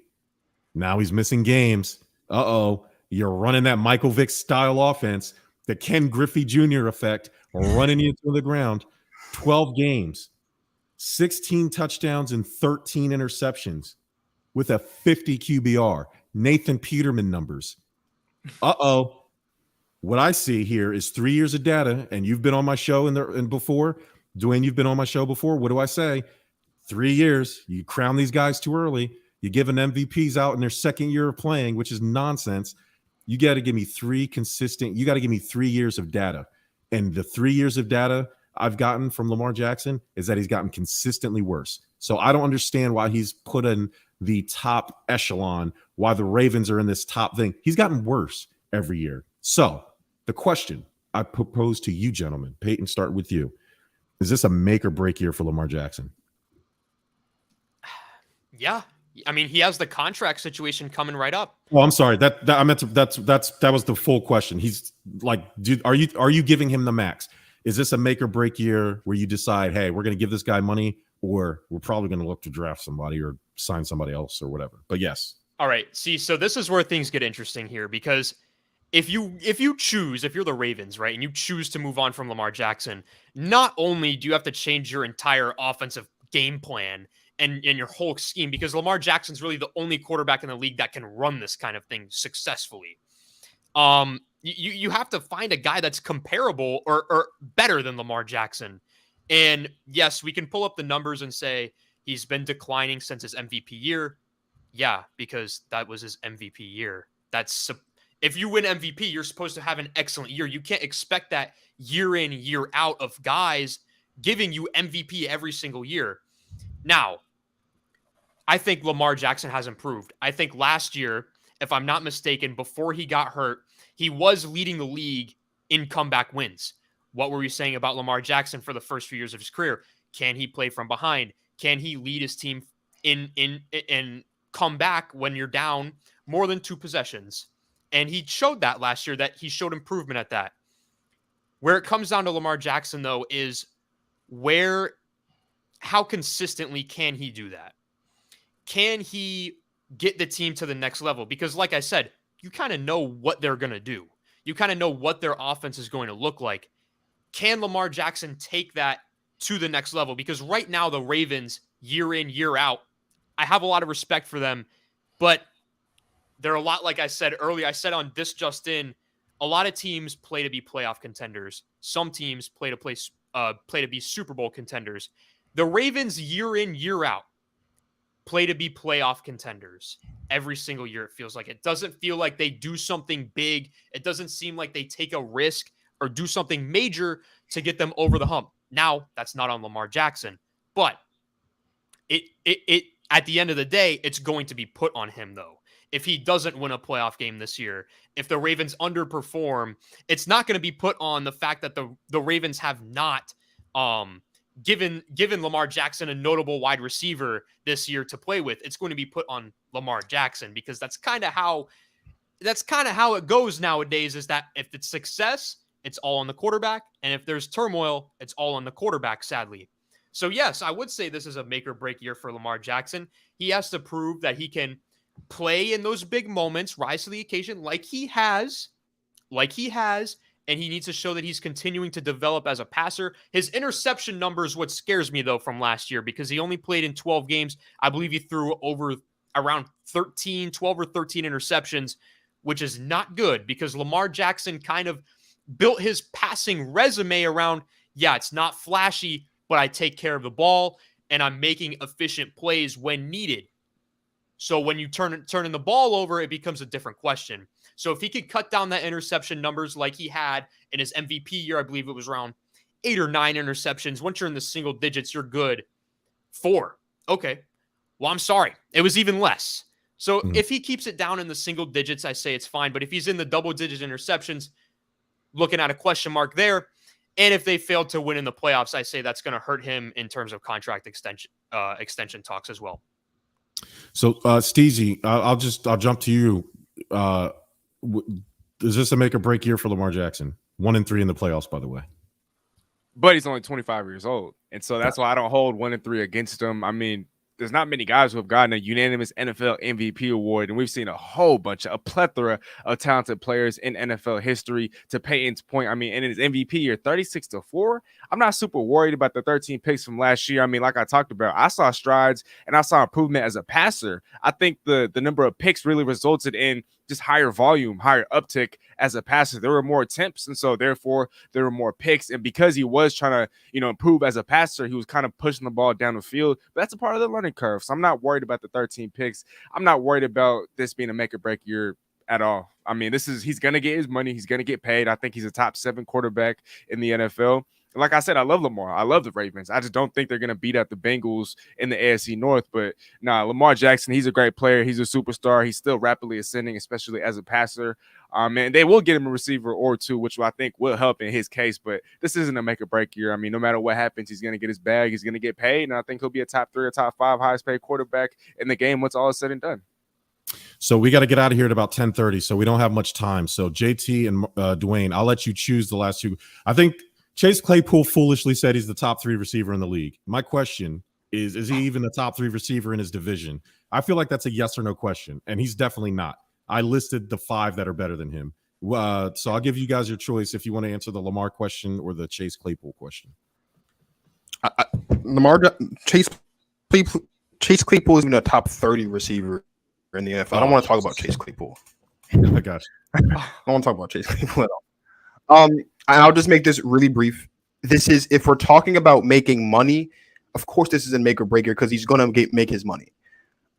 [SPEAKER 2] Now he's missing games. You're running that Michael Vick style offense, the Ken Griffey Jr. effect, running you to the ground. 12 games, 16 touchdowns and 13 interceptions with a 50 QBR. Nathan Peterman numbers. What I see here is 3 years of data, and you've been on my show and before. Dwayne, you've been on my show before. What do I say? 3 years. You crown these guys too early. You give an MVPs out in their second year of playing, which is nonsense. You got to give me 3 consistent. You got to give me 3 years of data. And the 3 years of data I've gotten from Lamar Jackson is that he's gotten consistently worse. So I don't understand why he's put in the top echelon, why the Ravens are in this top thing. He's gotten worse every year. So the question I propose to you, gentlemen, Peyton, start with you. Is this a make or break year for Lamar Jackson?
[SPEAKER 3] Yeah. I mean, he has the contract situation coming right up.
[SPEAKER 2] Well, I'm sorry. That was the full question. He's like, are you giving him the max? Is this a make or break year where you decide, hey, we're going to give this guy money, or we're probably going to look to draft somebody or sign somebody else or whatever? But yes.
[SPEAKER 3] All right. See, so this is where things get interesting here, because if you're the Ravens, right, and you choose to move on from Lamar Jackson, not only do you have to change your entire offensive game plan and your whole scheme, because Lamar Jackson's really the only quarterback in the league that can run this kind of thing successfully. You have to find a guy that's comparable or better than Lamar Jackson. And yes, we can pull up the numbers and say he's been declining since his MVP year. Yeah, because that was his MVP year. If you win MVP, you're supposed to have an excellent year. You can't expect that year in, year out of guys giving you MVP every single year. Now, I think Lamar Jackson has improved. I think last year, if I'm not mistaken, before he got hurt, he was leading the league in comeback wins. What were we saying about Lamar Jackson for the first few years of his career? Can he play from behind? Can he lead his team in come back when you're down more than 2 possessions? And he showed that last year, that he showed improvement at that. Where it comes down to Lamar Jackson, though, is how consistently can he do that? Can he get the team to the next level? Because like I said, you kind of know what they're going to do. You kind of know what their offense is going to look like. Can Lamar Jackson take that to the next level? Because right now, the Ravens, year in, year out, I have a lot of respect for them, but they're a lot, like I said earlier, I said on This Just In, a lot of teams play to be playoff contenders. Some teams play to be Super Bowl contenders. The Ravens, year in, year out, play to be playoff contenders every single year. It feels like it doesn't feel like they do something big. It doesn't seem like they take a risk or do something major to get them over the hump. Now, that's not on Lamar Jackson, but it at the end of the day, it's going to be put on him, though. If he doesn't win a playoff game this year, if the Ravens underperform, it's not going to be put on the fact that the Ravens have not given Lamar Jackson a notable wide receiver this year to play with. It's going to be put on Lamar Jackson, because that's kind of how it goes nowadays, is that if it's success, it's all on the quarterback, and if there's turmoil, it's all on the quarterback, sadly. So yes, I would say this is a make or break year for Lamar Jackson. He has to prove that he can play in those big moments, rise to the occasion like he has, and he needs to show that he's continuing to develop as a passer. His interception number is what scares me, though, from last year, because he only played in 12 games. I believe he threw around 12 or 13 interceptions, which is not good, because Lamar Jackson kind of built his passing resume around, yeah, it's not flashy, but I take care of the ball, and I'm making efficient plays when needed. So when you turning the ball over, it becomes a different question. So if he could cut down that interception numbers like he had in his MVP year, I believe it was around 8 or 9 interceptions. Once you're in the single digits, you're good. 4. Okay. Well, I'm sorry. It was even less. So if he keeps it down in the single digits, I say it's fine. But if he's in the double-digit interceptions, looking at a question mark there. And if they fail to win in the playoffs, I say that's going to hurt him in terms of contract extension talks as well.
[SPEAKER 2] So, Steezy, I'll jump to you. Is this a make or break year for Lamar Jackson? 1-3 in the playoffs, by the way.
[SPEAKER 6] But he's only 25 years old. And so that's why I don't hold 1-3 against him. I mean, there's not many guys who have gotten a unanimous NFL MVP award, and we've seen a plethora of talented players in NFL history. To Peyton's point, I mean, in his MVP year, 36-4, I'm not super worried about the 13 picks from last year. I mean, like I talked about, I saw strides and I saw improvement as a passer. I think the number of picks really resulted in just higher volume, higher uptick as a passer. There were more attempts, and so therefore there were more picks. And because he was trying to, improve as a passer, he was kind of pushing the ball down the field. But that's a part of the learning curve. So I'm not worried about the 13 picks. I'm not worried about this being a make or break year at all. I mean, he's gonna get his money. He's gonna get paid. I think he's a top 7 quarterback in the NFL. Like I said, I love Lamar. I love the Ravens. I just don't think they're going to beat out the Bengals in the AFC North. But Lamar Jackson, he's a great player. He's a superstar. He's still rapidly ascending, especially as a passer. And they will get him a receiver or two, which I think will help in his case. But this isn't a make or break year. I mean, no matter what happens, he's going to get his bag. He's going to get paid. And I think he'll be a top 3 or top 5 highest paid quarterback in the game once all is said and done.
[SPEAKER 2] So we got to get out of here at about 10:30. So we don't have much time. So JT and Dwayne, I'll let you choose the last two. I think Chase Claypool foolishly said he's the top 3 receiver in the league. My question is he even the top 3 receiver in his division? I feel like that's a yes or no question, and he's definitely not. I listed the 5 that are better than him. So I'll give you guys your choice if you want to answer the Lamar question or the Chase Claypool question.
[SPEAKER 5] Chase Claypool is even a top 30 receiver in the NFL. I don't want to talk about Chase Claypool.
[SPEAKER 2] I got you.
[SPEAKER 5] I don't want to talk about Chase Claypool at all. And I'll just make this really brief. This is, if we're talking about making money, of course this is a make or break year because he's going to make his money.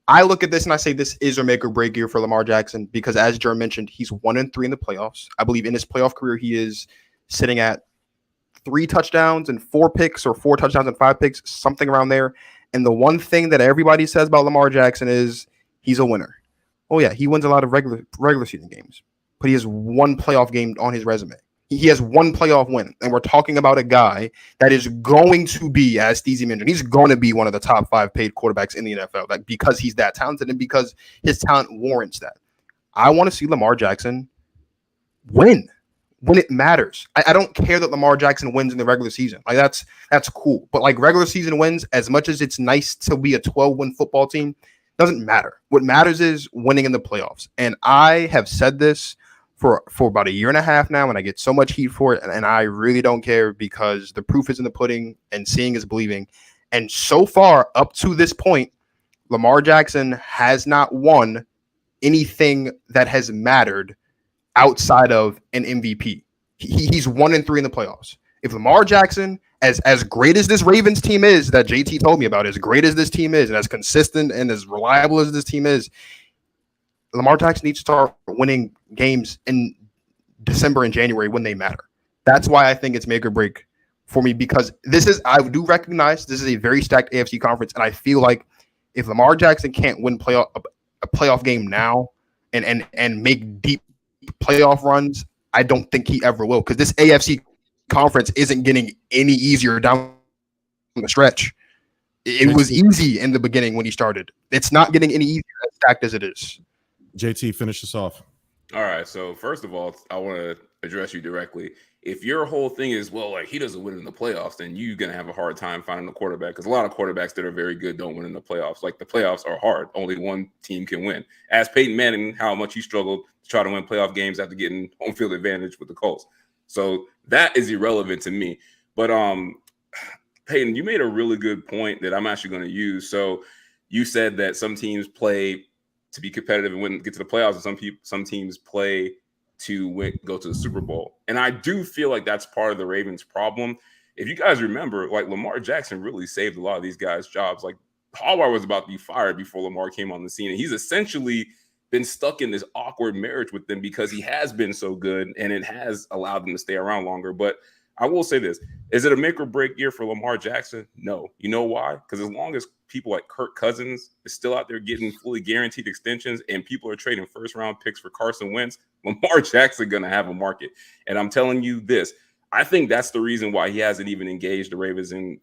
[SPEAKER 5] I look at this and I say this is a make or break year for Lamar Jackson because, as Jerm mentioned, he's 1-3 in the playoffs. I believe in his playoff career he is sitting at 3 touchdowns and 4 picks, or 4 touchdowns and 5 picks, something around there. And the one thing that everybody says about Lamar Jackson is he's a winner. Oh yeah, he wins a lot of regular season games, but he has 1 playoff game on his resume. He has 1 playoff win, and we're talking about a guy that is going to be, as Steezy mentioned, he's going to be one of the top 5 paid quarterbacks in the NFL, like, because he's that talented and because his talent warrants that. I want to see Lamar Jackson win when it matters. I don't care that Lamar Jackson wins in the regular season. Like, that's cool. But like, regular season wins, as much as it's nice to be a 12-win football team, doesn't matter. What matters is winning in the playoffs. And I have said this for about 1.5 years now, and I get so much heat for it, and I really don't care because the proof is in the pudding and seeing is believing. And so far, up to this point, Lamar Jackson has not won anything that has mattered outside of an MVP. He's 1-3 in the playoffs. If Lamar Jackson, as great as this Ravens team is that JT told me about, as great as this team is and as consistent and as reliable as this team is, Lamar Jackson needs to start winning games in December and January when they matter. That's why I think it's make or break for me, because I do recognize this is a very stacked AFC conference, and I feel like if Lamar Jackson can't win a playoff game now and make deep playoff runs, I don't think he ever will, because this AFC conference isn't getting any easier down the stretch. It was easy in the beginning when he started. It's not getting any easier as stacked as it is.
[SPEAKER 2] JT, finish us off.
[SPEAKER 4] All right. So first of all, I want to address you directly. If your whole thing is, well, like, he doesn't win in the playoffs, then you're going to have a hard time finding a quarterback, because a lot of quarterbacks that are very good don't win in the playoffs. Like, the playoffs are hard. Only one team can win. Ask Peyton Manning how much he struggled to try to win playoff games after getting home field advantage with the Colts. So that is irrelevant to me. But Peyton, you made a really good point that I'm actually going to use. So you said that some teams play to be competitive and get to the playoffs, and some teams play to go to the Super Bowl. And I do feel like that's part of the Ravens' problem. If you guys remember, like, Lamar Jackson really saved a lot of these guys' jobs. Like, Hallward was about to be fired before Lamar came on the scene, and he's essentially been stuck in this awkward marriage with them because he has been so good, and it has allowed them to stay around longer. But I will say this. Is it a make or break year for Lamar Jackson? No. You know why? Because as long as people like Kirk Cousins is still out there getting fully guaranteed extensions and people are trading first-round picks for Carson Wentz, Lamar Jackson going to have a market. And I'm telling you this. I think that's the reason why he hasn't even engaged the Ravens in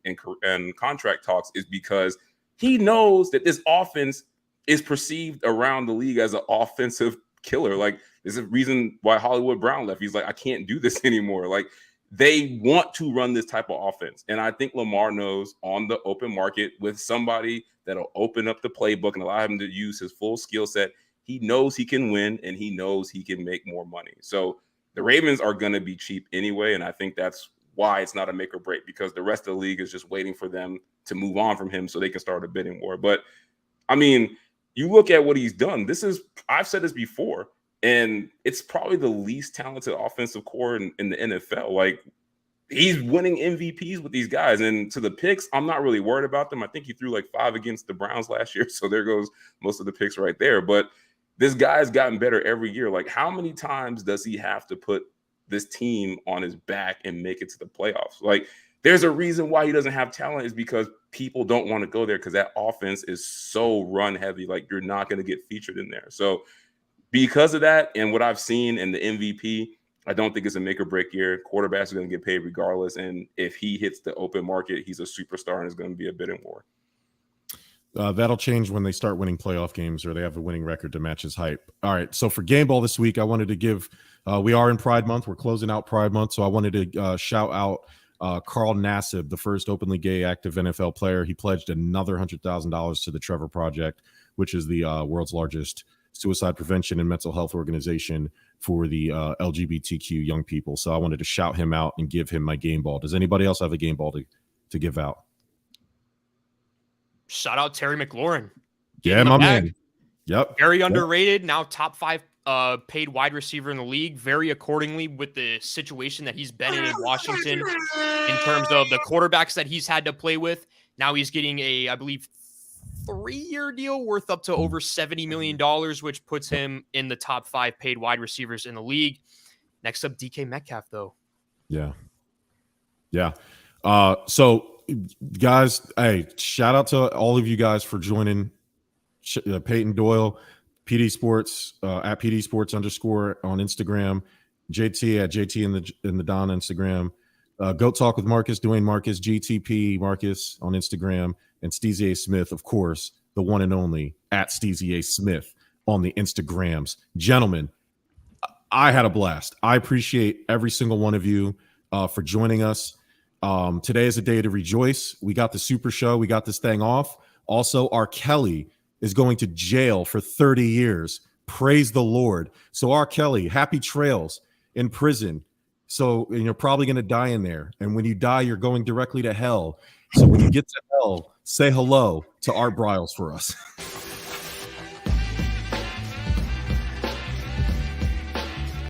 [SPEAKER 4] contract talks, is because he knows that this offense is perceived around the league as an offensive killer. Like, there's a reason why Hollywood Brown left. He's like, I can't do this anymore. Like, they want to run this type of offense. And I think Lamar knows on the open market with somebody that'll open up the playbook and allow him to use his full skill set, he knows he can win and he knows he can make more money. So the Ravens are going to be cheap anyway. And I think that's why it's not a make or break, because the rest of the league is just waiting for them to move on from him so they can start a bidding war. But I mean, you look at what he's done. I've said this before, and it's probably the least talented offensive core in the NFL. Like, he's winning MVPs with these guys. And to the picks, I'm not really worried about them. I think he threw like 5 against the Browns last year. So there goes most of the picks right there. But this guy's gotten better every year. Like, how many times does he have to put this team on his back and make it to the playoffs? Like, there's a reason why he doesn't have talent, is because people don't want to go there because that offense is so run heavy. Like, you're not going to get featured in there. So because of that and what I've seen in the MVP, I don't think it's a make or break year. Quarterbacks are going to get paid regardless. And if he hits the open market, he's a superstar and it's going to be a bidding war.
[SPEAKER 2] That'll change when they start winning playoff games or they have a winning record to match his hype. All right. So for Game Ball this week, I wanted to give, we are in Pride Month. We're closing out Pride Month. So I wanted to shout out Carl Nassib, the first openly gay active NFL player. He pledged another $100,000 to the Trevor Project, which is the world's largest suicide prevention and mental health organization for the LGBTQ young people. So I wanted to shout him out and give him my game ball. Does anybody else have a game ball to give out?
[SPEAKER 3] Shout out Terry McLaurin.
[SPEAKER 2] Yeah, my man. Yep.
[SPEAKER 3] Very underrated. Now top 5 paid wide receiver in the league. Very accordingly with the situation that he's been in Washington in terms of the quarterbacks that he's had to play with. Now he's getting a, I believe, 3-year deal worth up to over $70 million, which puts him in the top 5 paid wide receivers in the league. Next up, DK Metcalf, though.
[SPEAKER 2] Yeah. So, guys, hey, shout out to all of you guys for joining. Peyton Doyle, PD Sports, at PD Sports _ on Instagram. JT at JT in the Don Instagram. Goat Talk with Marcus, Dwayne Marcus, GTP Marcus on Instagram, and Steezy A. Smith, of course, the one and only at Steezy A. Smith on the Instagrams. Gentlemen, I had a blast. I appreciate every single one of you for joining us. Today is a day to rejoice. We got the super show. We got this thing off. Also, R. Kelly is going to jail for 30 years. Praise the Lord. So R. Kelly, happy trails in prison. So, and you're probably going to die in there. And when you die, you're going directly to hell. So when you get to hell, say hello to Art Briles for us.